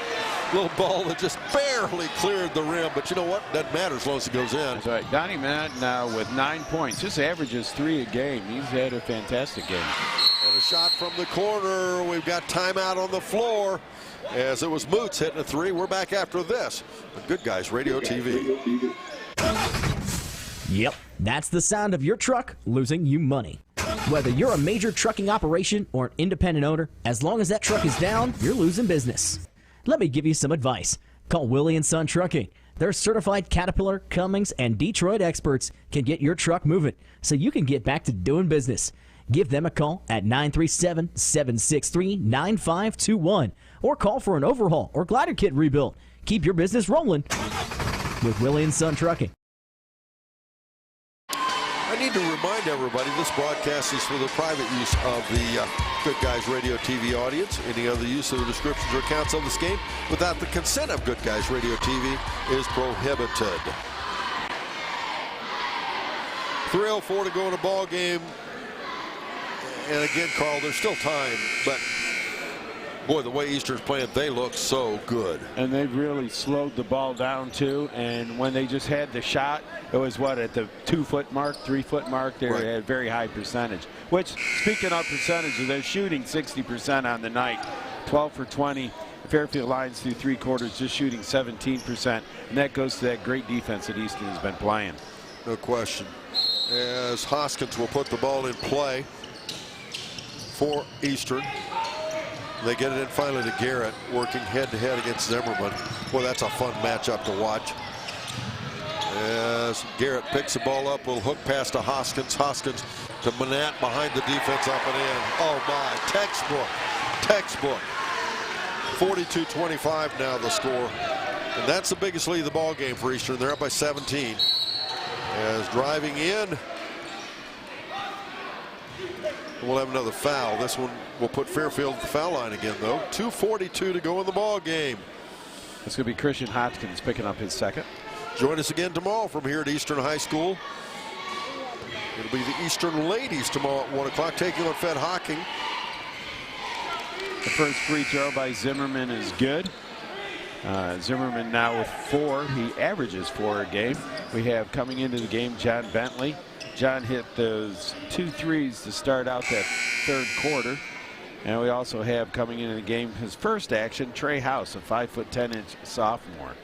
little ball that just barely cleared the rim, but you know what? Doesn't matter as long as it goes in. That's right. Donnie Manat now with 9 points. Just averages 3 a game. He's had a fantastic game. And And a shot from the corner. We've got timeout on the floor as it was Moots hitting a three. We're back after this on Good Guys Radio TV. Yep, that's the sound of your truck losing you money. Whether you're a major trucking operation or an independent owner, as long as that truck is down, you're losing business. Let me give you some advice. Call Willie & Son Trucking. Their certified Caterpillar, Cummins, and Detroit experts can get your truck moving so you can get back to doing business. Give them a call at 937-763-9521 or call for an overhaul or glider kit rebuild. Keep your business rolling with Willie & Son Trucking. I need to remind everybody this broadcast is for the private use of the Good Guys Radio TV audience. Any other use of the descriptions or accounts of this game without the consent of Good Guys Radio TV is prohibited. 3:04 to go in a ball game. And again, Carl, there's still time, but boy, the way Eastern's playing, they look so good. And they've really slowed the ball down, too. And when they just had the shot, it was, what, at the 2-foot mark, 3-foot mark? They had a very high percentage. Which, speaking of percentages, they're shooting 60% on the night. 12 for 20. Fairfield Lions through 3 quarters just shooting 17%. And that goes to that great defense that Eastern has been playing. No question. As Hoskins will put the ball in play for Eastern. They get it in finally to Garrett, working head-to-head against Zimmerman. Boy, that's a fun matchup to watch. As Garrett picks the ball up, will hook pass to Hoskins. Hoskins to Manat behind the defense up and in. Oh, my. Textbook. 42-25 now the score. And that's the biggest lead of the ball game for Eastern. They're up by 17. As driving in, we'll have another foul. This one will put Fairfield at the foul line again, though. 2:42 to go in the ball game. It's going to be Christian Hoskins picking up his second. Join us again tomorrow from here at Eastern High School. It'll be the Eastern ladies tomorrow at 1 o'clock taking on Fed Hocking. The first free throw by Zimmerman is good. Zimmerman now with 4. He averages 4 a game. We have coming into the game John Bentley. John hit those 2 threes to start out that third quarter. And we also have coming into the game his first action, Trey House, a 5'10" sophomore.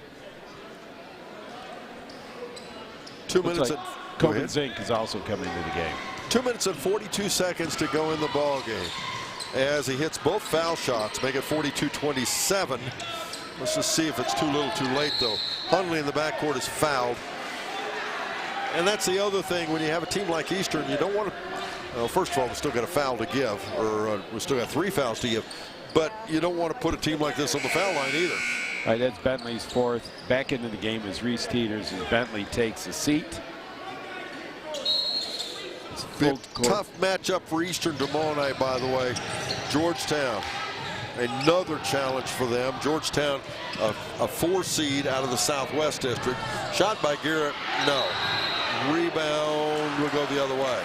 2 minutes. Like Coben Zink is also coming into the game. 2 minutes and 42 seconds to go in the ball game. As he hits both foul shots, make it 42-27. Let's just see if it's too little too late, though. Hundley in the backcourt is fouled. And that's the other thing when you have a team like Eastern, you don't want to, well, first of all, we still got a foul to give, or we still got 3 fouls to give, but you don't want to put a team like this on the foul line either. All right, that's Bentley's 4th. Back into the game is Reese Teeters as Bentley takes a seat. Tough matchup for Eastern tomorrow night, by the way. Georgetown, another challenge for them. Georgetown, a 4 seed out of the Southwest District. Shot by Garrett, no. Rebound will go the other way.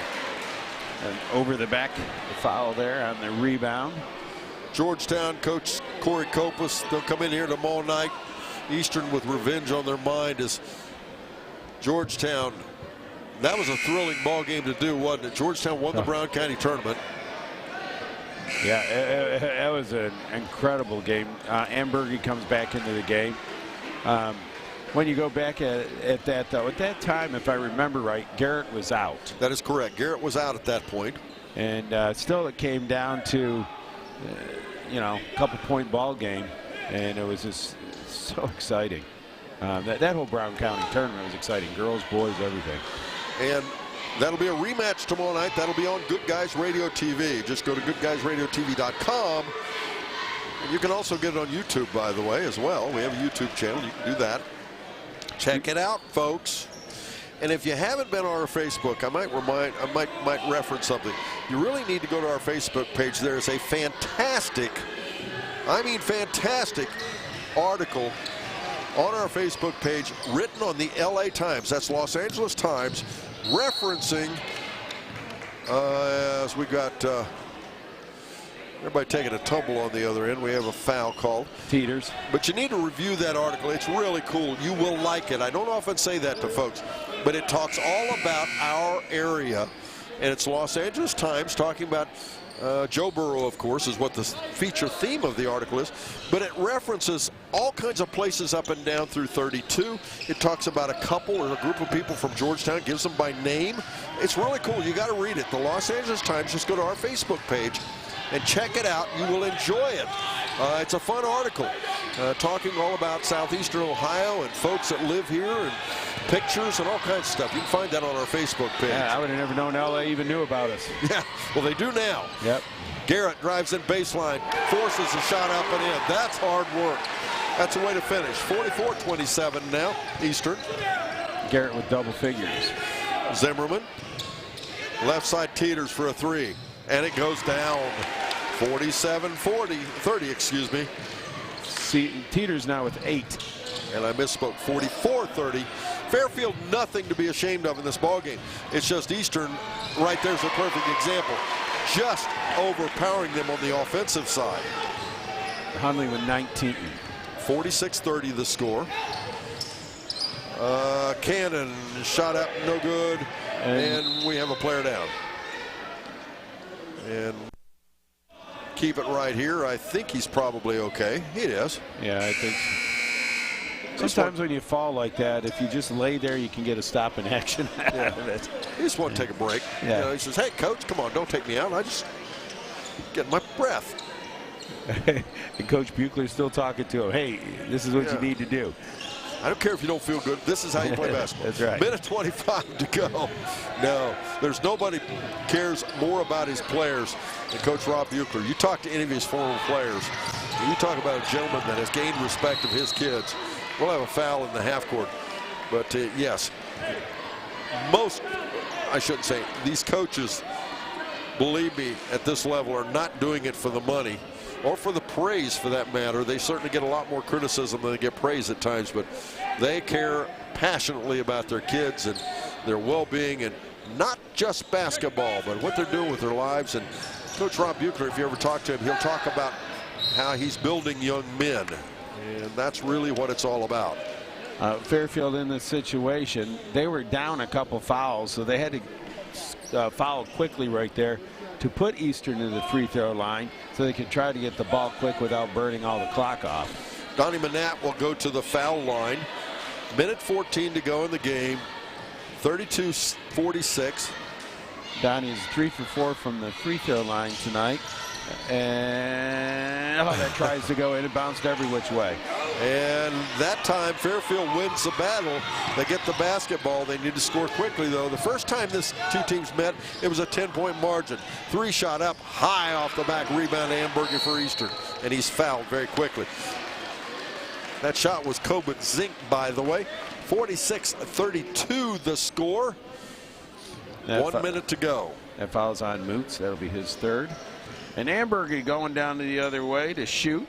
And over the back, the foul there on the rebound. Georgetown coach Corey Kopus, they'll come in here tomorrow night. Eastern with revenge on their mind as Georgetown. That was a thrilling ball game to do, wasn't it? Georgetown won the Brown County tournament. Yeah, that was an incredible game. Ambergy comes back into the game. When you go back at that, though, at that time, if I remember right, Garrett was out. That is correct. Garrett was out at that point. And still it came down to, you know, a couple-point ball game, and it was just so exciting. That whole Brown County tournament was exciting. Girls, boys, everything. And that'll be a rematch tomorrow night. That'll be on Good Guys Radio TV. Just go to GoodGuysRadioTV.com. And you can also get it on YouTube, by the way, as well. We have a YouTube channel. You can do that. Check it out, folks. And if you haven't been on our Facebook, I might reference something. You really need to go to our Facebook page. There is a fantastic, I mean fantastic, article on our Facebook page written on the LA Times. That's Los Angeles Times, referencing as we got everybody taking a tumble on the other end. We have a foul called. Teeters. But you need to review that article. It's really cool. You will like it. I don't often say that to folks, but it talks all about our area and it's Los Angeles Times talking about Joe Burrow, of course, is what the feature theme of the article is, but it references all kinds of places up and down through 32. It talks about a couple or a group of people from Georgetown, gives them by name. It's really cool. You got to read it. The Los Angeles Times, just go to our Facebook page and check it out. You will enjoy it. It's a fun article talking all about southeastern Ohio and folks that live here and pictures and all kinds of stuff. You can find that on our Facebook page. Yeah, I would have never known LA even knew about us. Yeah, well, they do now. Yep. Garrett drives in baseline, forces a shot up and in. That's hard work. That's a way to finish. 44-27 now, Eastern. Garrett with double figures. Zimmerman, left side teeters for a three, and it goes down. 30, excuse me. See, Teeters now with 8. And I misspoke, 44-30. Fairfield, nothing to be ashamed of in this ballgame. It's just Eastern, right there's a perfect example. Just overpowering them on the offensive side. Hundley with 19. 46-30 the score. Cannon shot up, no good. And we have a player down. And keep it right here. I think he's probably okay. He is. Yeah, I think so. Sometimes when you fall like that, if you just lay there, you can get a stop in action out of it. He just want to take a break. Yeah. You know, he says, hey, coach, come on, don't take me out. I just get my breath. And Coach Buechler's still talking to him. Hey, this is what you need to do. I don't care if you don't feel good. This is how you play basketball. That's right. Minute 25 to go. No, there's nobody cares more about his players than Coach Rob Buechler. You talk to any of his former players, and you talk about a gentleman that has gained respect of his kids. We'll have a foul in the half court. But, yes, I shouldn't say, these coaches, believe me, at this level are not doing it for the money or for the praise, for that matter. They certainly get a lot more criticism than they get praise at times, but they care passionately about their kids and their well-being, and not just basketball, but what they're doing with their lives. And Coach Rob Buechler, if you ever talk to him, he'll talk about how he's building young men, and that's really what it's all about. Fairfield in this situation, they were down a couple fouls, so they had to foul quickly right there to put Eastern in the free throw line so they could try to get the ball quick without burning all the clock off. Donnie Manat will go to the foul line. Minute 14 to go in the game. 32-46. Donnie is 3 for 4 from the free throw line tonight. And that tries to go in and bounced every which way. And that time Fairfield wins the battle. They get the basketball. They need to score quickly, though. The first time this two teams met, it was a 10-point margin. 3 shot up, high off the back, rebound to Amberger for Eastern, and he's fouled very quickly. That shot was Coben Zink, by the way. 46-32 the score. 1 minute to go. That foul's on Moots. That'll be his third. And Amberger going down to the other way to shoot.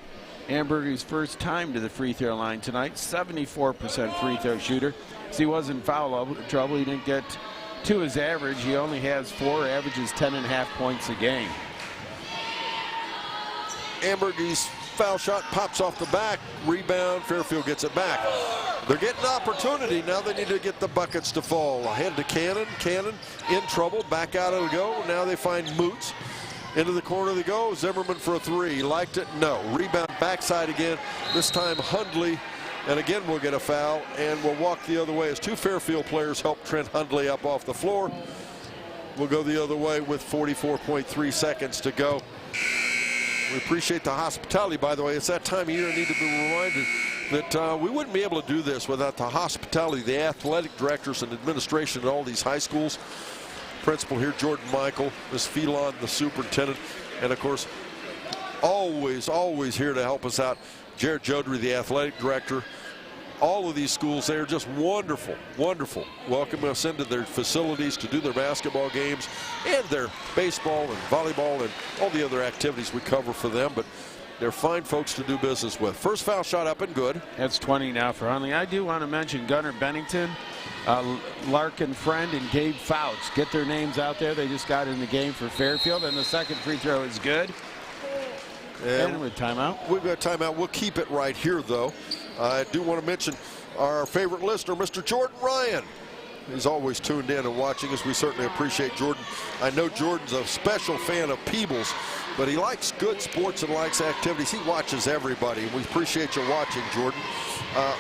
Amberger's first time to the free throw line tonight. 74% free throw shooter. So he was in foul trouble. He didn't get to his average. He only has 4, averages 10.5 points a game. Amberger's foul shot pops off the back. Rebound. Fairfield gets it back. They're getting opportunity. Now they need to get the buckets to fall. Ahead to Cannon. Cannon in trouble. Back out of the go. Now they find Moots. Into the corner they go. Zimmerman for a 3. Liked it? No. Rebound backside again. This time Hundley. And again we'll get a foul. And we'll walk the other way as 2 Fairfield players help Trent Hundley up off the floor. We'll go the other way with 44.3 seconds to go. We appreciate the hospitality, by the way. It's that time of year I need to be reminded that we wouldn't be able to do this without the hospitality, the athletic directors and administration at all these high schools. Principal here, Jordan Michael, Ms. Phelan, the superintendent, and of course, always here to help us out, Jared Jodry, the athletic director. All of these schools, they are just wonderful, wonderful. Welcome us into their facilities to do their basketball games and their baseball and volleyball and all the other activities we cover for them. But they're fine folks to do business with. First foul shot up and good. That's 20 now for Hundley. I do want to mention Gunnar Bennington, Larkin Friend, and Gabe Fouts. Get their names out there. They just got in the game for Fairfield, and the second free throw is good. And with timeout. We've got timeout. We'll keep it right here, though. I do want to mention our favorite listener, Mr. Jordan Ryan. He's always tuned in and watching us. We certainly appreciate Jordan. I know Jordan's a special fan of Peebles, but he likes good sports and likes activities. He watches everybody. We appreciate you watching, Jordan.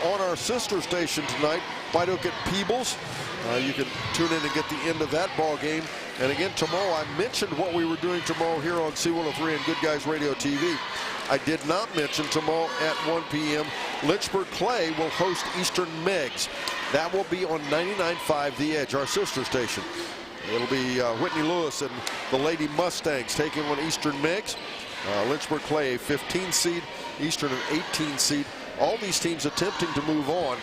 On our sister station tonight, White Oak at Peebles. You can tune in and get the end of that ball game. And again, tomorrow, I mentioned what we were doing tomorrow here on C103 and Good Guys Radio TV. I did not mention tomorrow at 1 p.m. Lynchburg Clay will host Eastern Meigs. That will be on 99.5 The Edge, our sister station. It'll be Whitney Lewis and the Lady Mustangs taking on Eastern Meigs. Lynchburg Clay, a 15 seed, Eastern an 18 seed. All these teams attempting to move on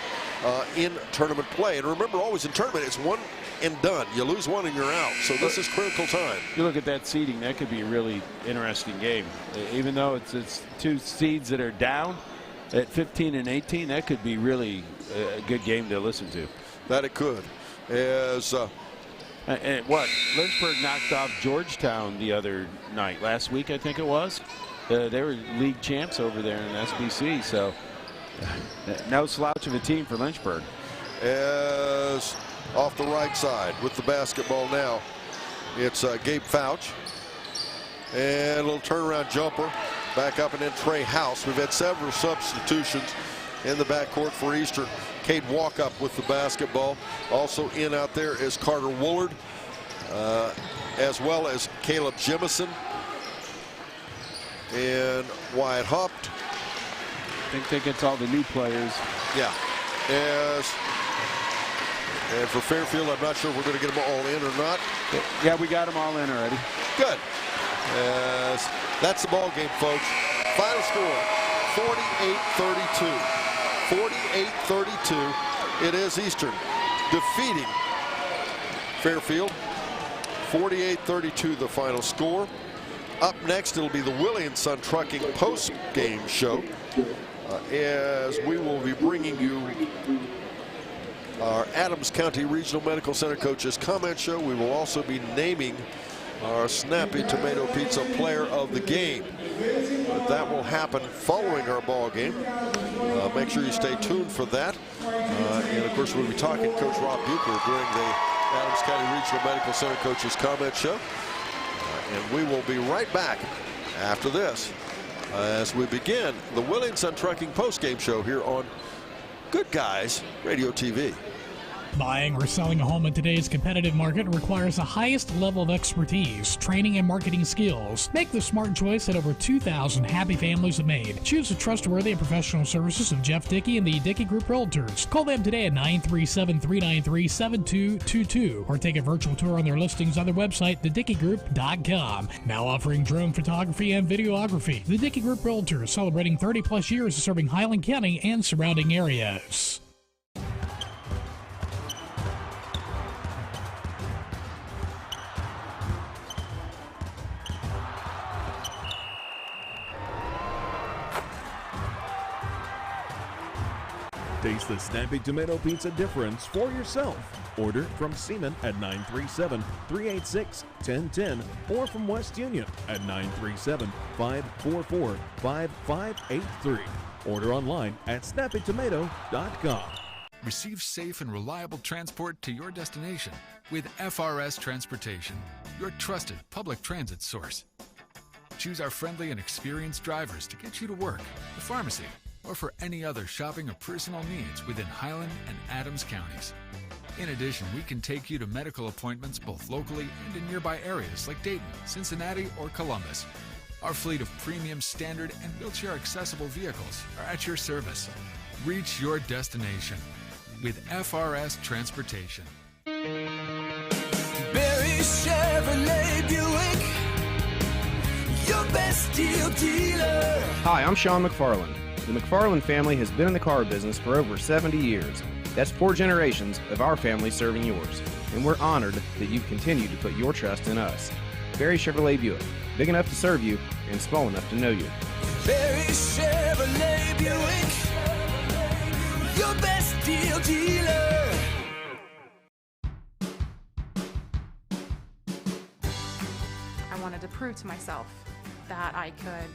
in tournament play. And remember, always in tournament, it's one and done. You lose one and you're out. So this is critical time. You look at that seeding, that could be a really interesting game. Even though it's two seeds that are down at 15 and 18, that could be really a good game to listen to. That it could. As and what Lynchburg knocked off Georgetown the other night, last week I think it was. They were league champs over there in SBC, so no slouch of a team for Lynchburg. As off the right side with the basketball now, it's Gabe Fouch. And a little turnaround jumper. Back up and then Trey House. We've had several substitutions in the backcourt for Eastern. Cade Walkup with the basketball. Also in out there is Carter Woolard, as well as Caleb Jemison and Wyatt Hupt. I think that gets all the new players. Yeah. And for Fairfield, I'm not sure if we're going to get them all in or not. Yeah, we got them all in already. Good. That's the ball game, folks. Final score, 48-32. 48-32. It is Eastern defeating Fairfield. 48-32 the final score. Up next, it'll be the Willie & Son Trucking post-game show, as we will be bringing you our Adams County Regional Medical Center coaches comment show. We will also be naming our Snappy Tomato Pizza player of the game. But that will happen following our ball game. Make sure you stay tuned for that. And of course, we'll be talking to Coach Rob Buechler during the Adams County Regional Medical Center coaches comment show. And we will be right back after this as we begin the Willie & Son Trucking post-game show here on Good Guys Radio TV. Buying or selling a home in today's competitive market requires the highest level of expertise, training, and marketing skills. Make the smart choice that over 2,000 happy families have made. Choose the trustworthy and professional services of Jeff Dickey and the Dickey Group Realtors. Call them today at 937-393-7222 or take a virtual tour on their listings on their website, thedickeygroup.com. Now offering drone photography and videography. The Dickey Group Realtors, celebrating 30-plus years of serving Highland County and surrounding areas. Taste the snappy tomato pizza difference for yourself. Order from Seaman at 937-386-1010 or from West Union at 937-544-5583. Order online at snappytomato.com. Receive safe and reliable transport to your destination with FRS Transportation, your trusted public transit source. Choose our friendly and experienced drivers to get you to work, the pharmacy, or for any other shopping or personal needs within Highland and Adams counties. In addition, we can take you to medical appointments both locally and in nearby areas like Dayton, Cincinnati, or Columbus. Our fleet of premium standard and wheelchair accessible vehicles are at your service. Reach your destination with FRS Transportation. Barry Chevrolet Buick, your best deal dealer. Hi, I'm Sean McFarland. The McFarland family has been in the car business for over 70 years. That's 4 generations of our family serving yours. And we're honored that you continue to put your trust in us. Barry Chevrolet Buick, big enough to serve you and small enough to know you. Barry Chevrolet Buick, your best deal dealer. I wanted to prove to myself that I could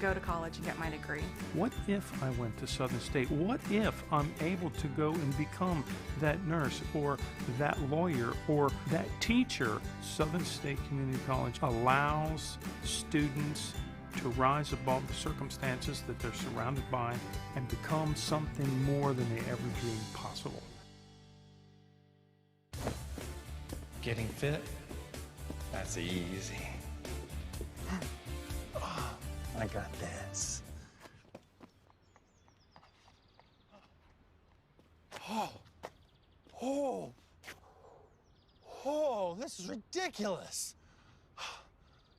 go to college and get my degree. What if I went to Southern State? What if I'm able to go and become that nurse or that lawyer or that teacher? Southern State Community College allows students to rise above the circumstances that they're surrounded by and become something more than they ever dreamed possible. Getting fit? That's easy. Oh, I got this. Oh, this is ridiculous.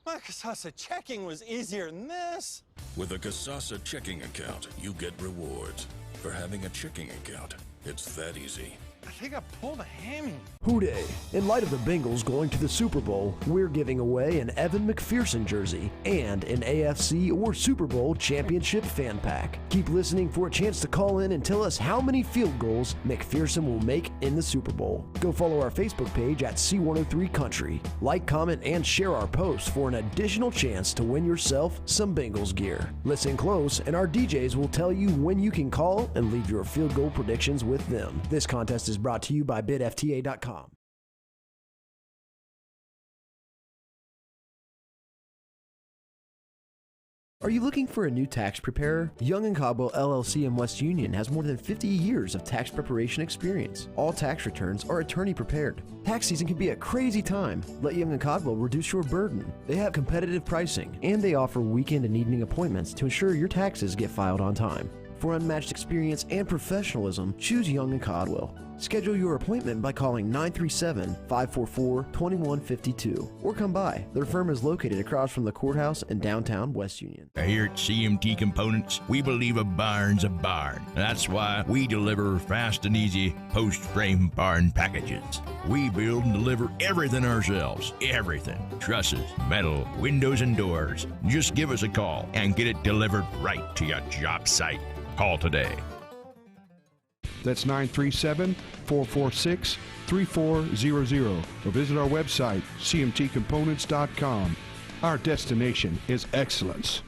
My Casasa checking was easier than this. With a Casasa checking account, you get rewards. For having a checking account, it's that easy. I think I pulled a hammy. Hooday! In light of the Bengals going to the Super Bowl, we're giving away an Evan McPherson jersey and an AFC or Super Bowl championship fan pack. Keep listening for a chance to call in and tell us how many field goals McPherson will make in the Super Bowl. Go follow our Facebook page at C103 Country. Like, comment, and share our posts for an additional chance to win yourself some Bengals gear. Listen close, and our DJs will tell you when you can call and leave your field goal predictions with them. This contest is brought to you by BidFTA.com. Are you looking for a new tax preparer? Young & Caldwell LLC in West Union has more than 50 years of tax preparation experience. All tax returns are attorney prepared. Tax season can be a crazy time. Let Young & Caldwell reduce your burden. They have competitive pricing, and they offer weekend and evening appointments to ensure your taxes get filed on time. For unmatched experience and professionalism, choose Young & Caldwell. Schedule your appointment by calling 937-544-2152 or come by. Their firm is located across from the courthouse in downtown West Union. Here at CMT Components, we believe a barn's a barn. That's why we deliver fast and easy post-frame barn packages. We build and deliver everything ourselves. Everything. Trusses, metal, windows, and doors. Just give us a call and get it delivered right to your job site. Call today. That's 937-446-3400 or visit our website, cmtcomponents.com. Our destination is excellence.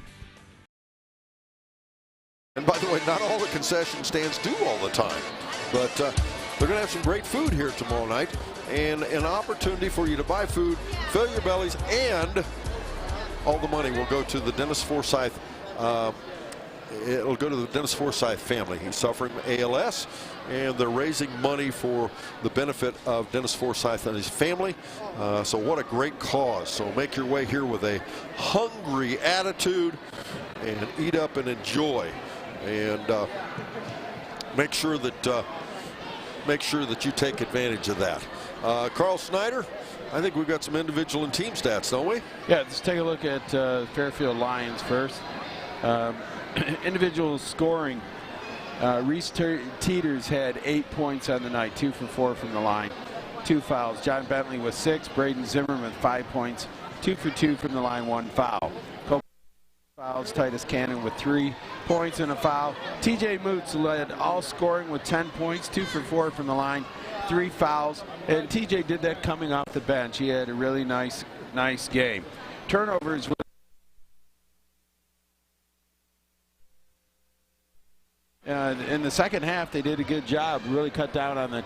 And by the way, not all the concession stands do all the time, but they're going to have some great food here tomorrow night and an opportunity for you to buy food, fill your bellies, and all the money will go to the Dennis Forsyth. It'll go to the Dennis Forsyth family. He's suffering ALS, and they're raising money for the benefit of Dennis Forsyth and his family. So what a great cause. So make your way here with a hungry attitude and eat up and enjoy. And make sure that you take advantage of that. Carl Snyder, I think we've got some individual and team stats, don't we? Yeah, let's take a look at Fairfield Lions first. Individual scoring, Reese Teeters had 8 points on the night, 2 for 4 from the line, 2 fouls. John Bentley with 6, Braden Zimmerman with 5 points, 2 for 2 from the line, 1 foul. Fouls, Titus Cannon with 3 points and a foul. TJ Moots led all scoring with 10 points, 2 for 4 from the line, 3 fouls. And TJ did that coming off the bench. He had a really nice game. Turnovers. In the second half, they did a good job, really cut down on the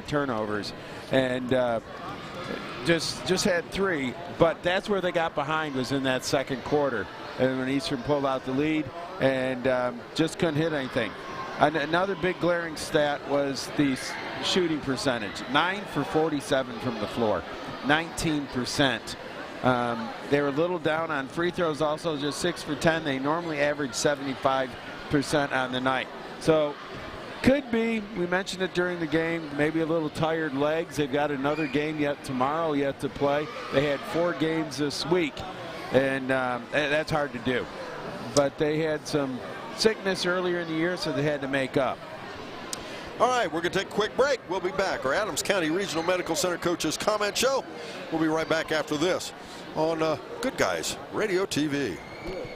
turnovers, and just had 3. But that's where they got behind, was in that second quarter, and when Eastern pulled out the lead and just couldn't hit anything. Another big glaring stat was the shooting percentage: 9 for 47 from the floor, 19%. They were a little down on free throws, also just 6 for 10. They normally average 75% on the night. So could be, we mentioned it during the game, maybe a little tired legs. They've got another game tomorrow yet to play. They had 4 games this week, and that's hard to do. But they had some sickness earlier in the year, so they had to make up. All right, we're going to take a quick break. We'll be back. Our Adams County Regional Medical Center Coaches Comment Show. We'll be right back after this on Good Guys Radio TV.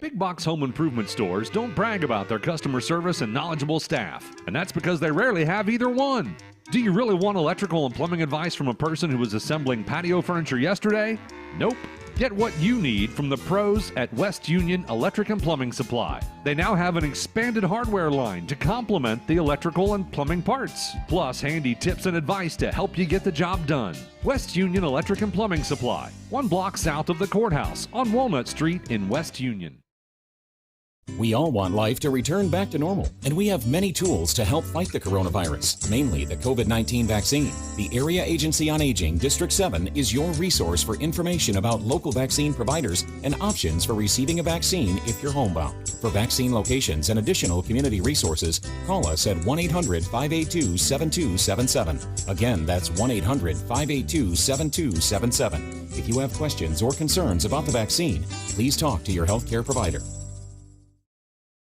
Big box home improvement stores don't brag about their customer service and knowledgeable staff, and that's because they rarely have either one. Do you really want electrical and plumbing advice from a person who was assembling patio furniture yesterday? Nope. Get what you need from the pros at West Union Electric and Plumbing Supply. They now have an expanded hardware line to complement the electrical and plumbing parts, plus handy tips and advice to help you get the job done. West Union Electric and Plumbing Supply, 1 block south of the courthouse on Walnut Street in West Union. We all want life to return back to normal, and we have many tools to help fight the coronavirus, mainly the COVID-19 vaccine. The Area Agency on Aging, District 7, is your resource for information about local vaccine providers and options for receiving a vaccine if you're homebound. For vaccine locations and additional community resources, call us at 1-800-582-7277. Again, that's 1-800-582-7277. If you have questions or concerns about the vaccine, please talk to your healthcare provider.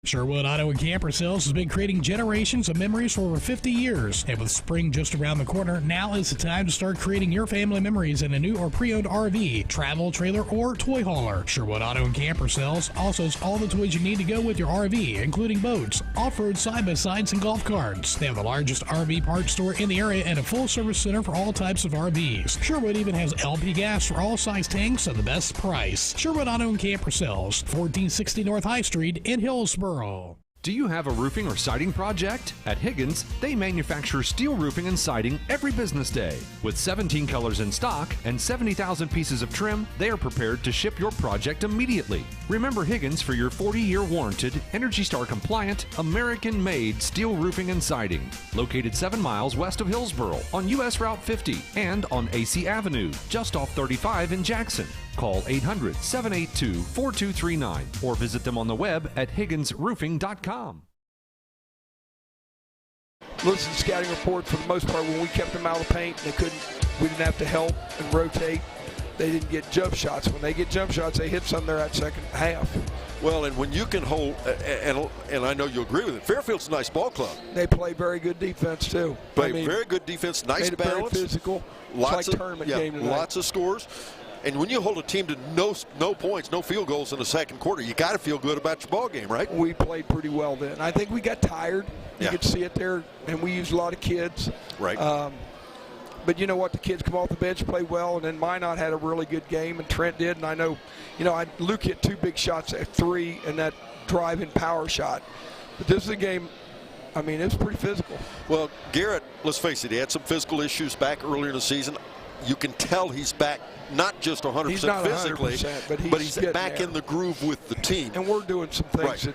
Sherwood Auto and Camper Sales has been creating generations of memories for over 50 years. And with spring just around the corner, now is the time to start creating your family memories in a new or pre-owned RV, travel trailer, or toy hauler. Sherwood Auto and Camper Sales also has all the toys you need to go with your RV, including boats, off-road side-by-sides, and golf carts. They have the largest RV parts store in the area and a full-service center for all types of RVs. Sherwood even has LP gas for all size tanks at the best price. Sherwood Auto and Camper Sales, 1460 North High Street in Hillsborough. Do you have a roofing or siding project? At Higgins, they manufacture steel roofing and siding every business day. With 17 colors in stock and 70,000 pieces of trim, they are prepared to ship your project immediately. Remember Higgins for your 40-year warranted, Energy Star compliant, American-made steel roofing and siding. Located 7 miles west of Hillsborough on US Route 50 and on AC Avenue, just off 35 in Jackson. Call 800-782-4239 or visit them on the web at higginsroofing.com. Listen to scouting reports. For the most part, when we kept them out of the paint, we didn't have to help and rotate. They didn't get jump shots. When they get jump shots, they hit some there at second half. Well, and when you can hold, and I know you agree with it, Fairfield's a nice ball club. They play very good defense, too. Very good defense, nice balance. Very physical. Lots it's like tournament game tonight. Lots of scores. And when you hold a team to no points, no field goals in the second quarter, you got to feel good about your ball game, right? We played pretty well then. I think we got tired. You could see it there, and we used a lot of kids. Right. But you know what? The kids come off the bench, play well, and then Minot had a really good game, and Trent did. And I know, Luke hit 2 big shots at 3 and that drive-in power shot. But this is a game, it was pretty physical. Well, Garrett, let's face it, he had some physical issues back earlier in the season. You can tell he's back, not just 100% physically, 100%, but he's back in the groove with the team. And we're doing some things that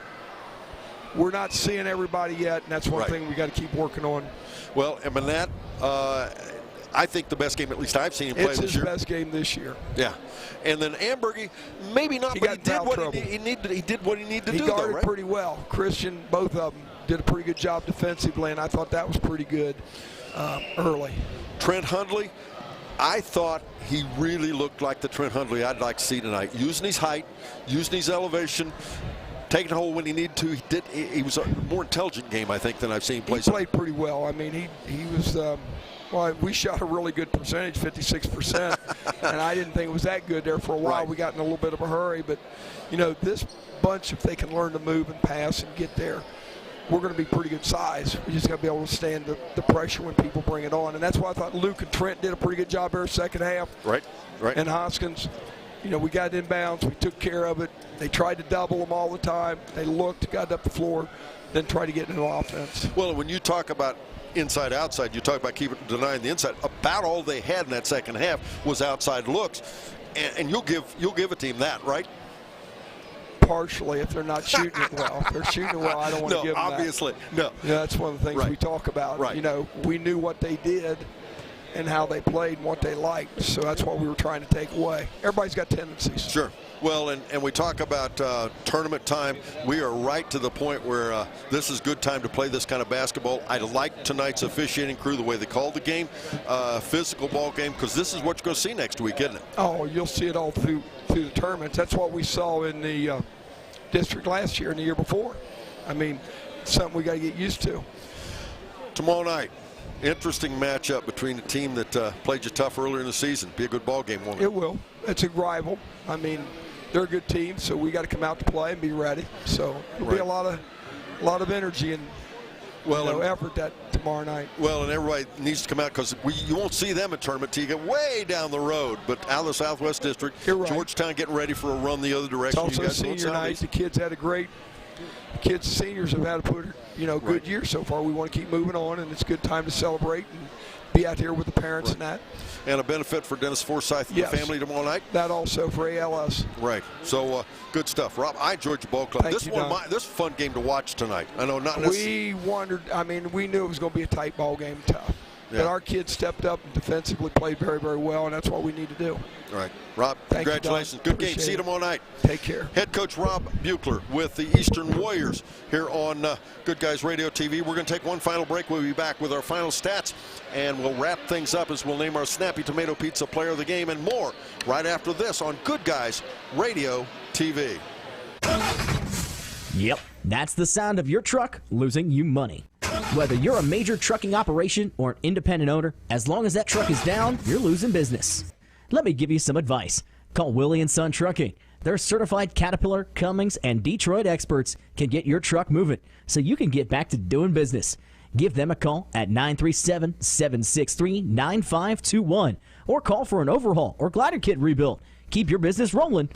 we're not seeing everybody yet, and that's one thing we got to keep working on. Well, and Manette, I think the best game at least I've seen him play this year. It's his best game this year. Yeah. And then Ambergy, maybe not, but he did what he needed to do. He guarded pretty well. Christian, both of them, did a pretty good job defensively, and I thought that was pretty good early. Trent Hundley, I thought he really looked like the Trent Hundley I'd like to see tonight. Using his height, using his elevation, taking a hold when he needed to. He was a more intelligent game, I think, than I've seen play. He played pretty well. He was. We shot a really good percentage, 56%, and I didn't think it was that good there for a while. We got in a little bit of a hurry, but this bunch, if they can learn to move and pass and get there, we're going to be pretty good size. We just got to be able to stand the pressure when people bring it on. And that's why I thought Luke and Trent did a pretty good job there second half. Right. And Hoskins, we got inbounds. We took care of it. They tried to double them all the time. They looked, got up the floor, then tried to get into offense. Well, when you talk about inside, outside, you talk about denying the inside. About all they had in that second half was outside looks. And you'll give a team that, right? Partially, if they're not shooting it well. If they're shooting it well, I don't want to give them obviously, that. That's one of the things we talk about. Right. We knew what they did and how they played and what they liked. So that's what we were trying to take away. Everybody's got tendencies. Sure. Well, and we talk about tournament time. We are right to the point where this is good time to play this kind of basketball. I like tonight's officiating crew, the way they called the game, physical ball game, because this is what you're going to see next week, isn't it? Oh, you'll see it all through the tournaments. That's what we saw in the district last year and the year before. Something we got to get used to. Tomorrow night, interesting matchup between a team that played you tough earlier in the season. Be a good ball game, won't it? It will. It's a rival. They're a good team, so we got to come out to play and be ready. So it'll be a lot of energy, and effort that tomorrow night. Well, and everybody needs to come out because you won't see them in tournament till you get way down the road. But out of the Southwest District, Georgetown getting ready for a run the other direction. It's also senior night. The kids had a great. Seniors have had a good year so far. We want to keep moving on, and it's a good time to celebrate and be out here with the parents and that. And a benefit for Dennis Forsyth and the family tomorrow night. That also for ALS. Right. So good stuff, Rob. I enjoyed your ball club. This is a fun game to watch tonight. I know not. We wondered. I mean, we knew it was going to be a tight ball game, tough. Yeah. But our kids stepped up and defensively played very, very well, and that's what we need to do. All right. Rob, congratulations. Good game. See you tomorrow night. Take care. Head coach Rob Buechler with the Eastern Warriors here on Good Guys Radio TV. We're going to take one final break. We'll be back with our final stats, and we'll wrap things up as we'll name our Snappy Tomato Pizza Player of the Game and more right after this on Good Guys Radio TV. Yep, that's the sound of your truck losing you money. Whether you're a major trucking operation or an independent owner, as long as that truck is down, you're losing business. Let me give you some advice. Call Willie & Son Trucking. Their certified Caterpillar, Cummins, and Detroit experts can get your truck moving so you can get back to doing business. Give them a call at 937-763-9521 or call for an overhaul or glider kit rebuild. Keep your business rolling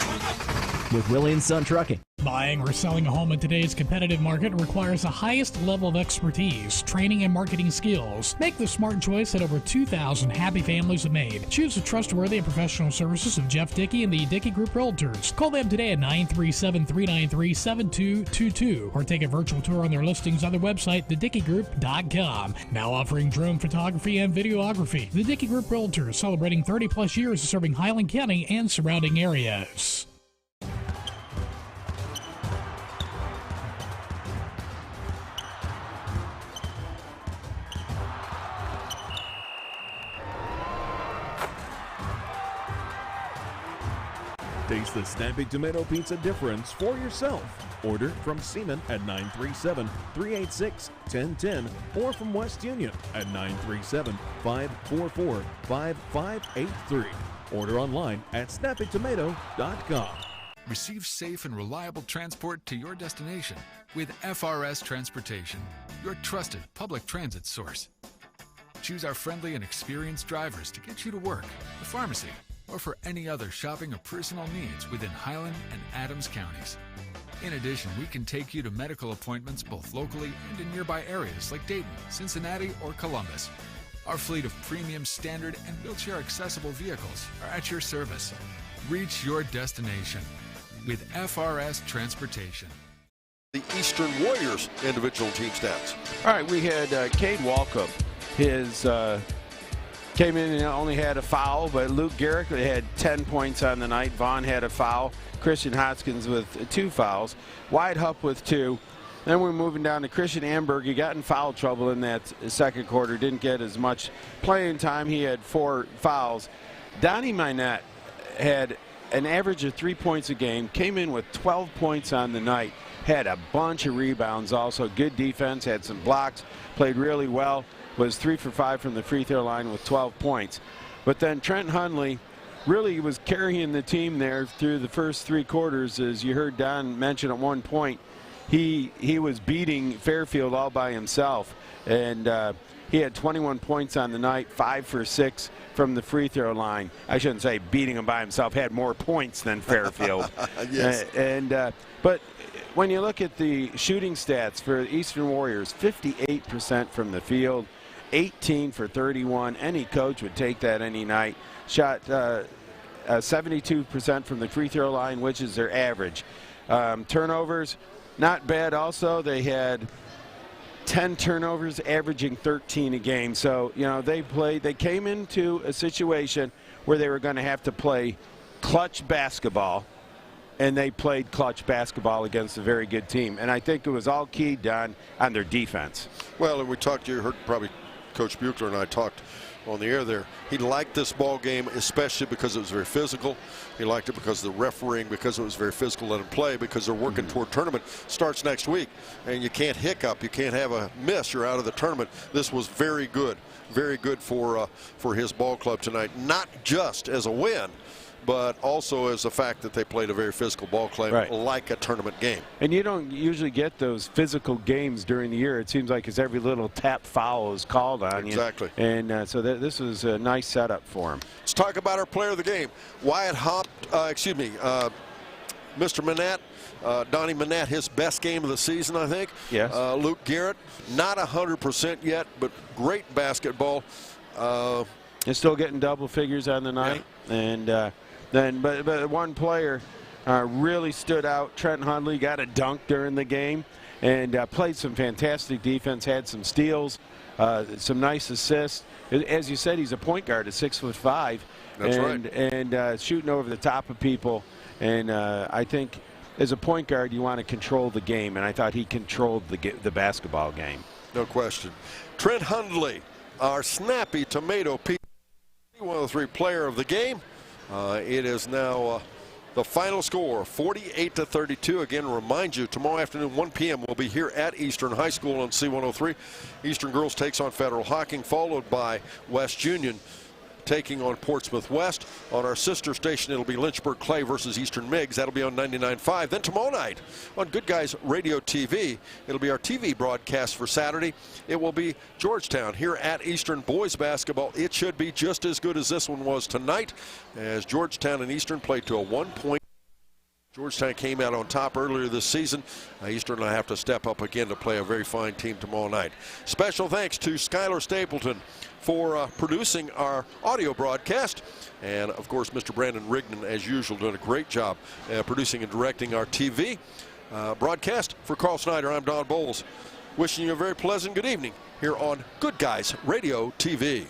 with Willie & Son Trucking. Buying or selling a home in today's competitive market requires the highest level of expertise, training, and marketing skills. Make the smart choice that over 2,000 happy families have made. Choose the trustworthy and professional services of Jeff Dickey and the Dickey Group Realtors. Call them today at 937-393-7222 or take a virtual tour on their listings on their website, thedickeygroup.com. Now offering drone photography and videography. The Dickey Group Realtors, celebrating 30-plus years of serving Highland County and surrounding areas. Taste the Snappy Tomato Pizza difference for yourself. Order from Seaman at 937-386-1010 or from West Union at 937-544-5583. Order online at snappytomato.com. Receive safe and reliable transport to your destination with FRS Transportation, your trusted public transit source. Choose our friendly and experienced drivers to get you to work, the pharmacy, or for any other shopping or personal needs within Highland and Adams counties. In addition, we can take you to medical appointments both locally and in nearby areas like Dayton, Cincinnati, or Columbus. Our fleet of premium standard and wheelchair-accessible vehicles are at your service. Reach your destination with FRS Transportation. The Eastern Warriors individual team stats. All right, we had Cade Walkup. His came in and only had a foul, but Luke Garrick had 10 points on the night. Vaughn had a foul. Christian Hoskins with 2 fouls. Wyatt Hupp with 2. Then we're moving down to Christian Amberg. He got in foul trouble in that second quarter. Didn't get as much playing time. He had 4 fouls. Donnie Minette had an average of 3 points a game. Came in with 12 points on the night. Had a bunch of rebounds also. Good defense. Had some blocks. Played really well. Was 3 for 5 from the free throw line with 12 points. But then Trent Hundley really was carrying the team there through the first 3 quarters. As you heard Don mention at one point, he was beating Fairfield all by himself. And he had 21 points on the night, 5 for 6 from the free throw line. I shouldn't say beating him by himself, had more points than Fairfield. Yes. But when you look at the shooting stats for the Eastern Warriors, 58% from the field, 18 for 31. Any coach would take that any night. Shot 72% from the free throw line, which is their average. Turnovers, not bad also. They had 10 turnovers, averaging 13 a game. So, you know, they came into a situation where they were going to have to play clutch basketball, and they played clutch basketball against a very good team. And I think it was all keyed on their defense. Well, and we talked, you heard probably Coach Buechler and I talked on the air there. He liked this ball game, especially because it was very physical. He liked it because of the refereeing, because it was very physical. Let them play because they're working toward tournament. Starts next week, and you can't hiccup. You can't have a miss. You're out of the tournament. This was very good for his ball club tonight. Not just as a win, but also as the fact that they played a very physical ball game, like a tournament game. And you don't usually get those physical games during the year. It seems like it's every little tap foul is called on you. Exactly. And so this was a nice setup for him. Let's talk about our player of the game. Wyatt Mr. Manette. Donnie Manette, his best game of the season, I think. Yes. Luke Garrett, not 100% yet, but great basketball. And still getting double figures on the night. Yeah. And but one player really stood out. Trent Hundley got a dunk during the game and played some fantastic defense, had some steals, some nice assists. As you said, he's a point guard at 6'5". That's right. And shooting over the top of people. And I think as a point guard, you want to control the game, and I thought he controlled the basketball game. No question. Trent Hundley, our snappy tomato Pete, 103 player of the game. It is now the final score, 48-32. Again, remind you, tomorrow afternoon, 1 p.m., we'll be here at Eastern High School on C103. Eastern Girls takes on Federal Hocking, followed by West Union taking on Portsmouth West. On our sister station, it'll be Lynchburg Clay versus Eastern Miggs. That'll be on 99.5. Then tomorrow night on Good Guys Radio TV, it'll be our TV broadcast for Saturday. It will be Georgetown here at Eastern boys basketball. It should be just as good as this one was tonight, as Georgetown and Eastern played to a 1-point. Georgetown came out on top earlier this season. Eastern will have to step up again to play a very fine team tomorrow night. Special thanks to Skylar Stapleton for producing our audio broadcast. And, of course, Mr. Brandon Rigdon, as usual, doing a great job producing and directing our TV broadcast. For Carl Snyder, I'm Don Bowles, wishing you a very pleasant good evening here on Good Guys Radio TV.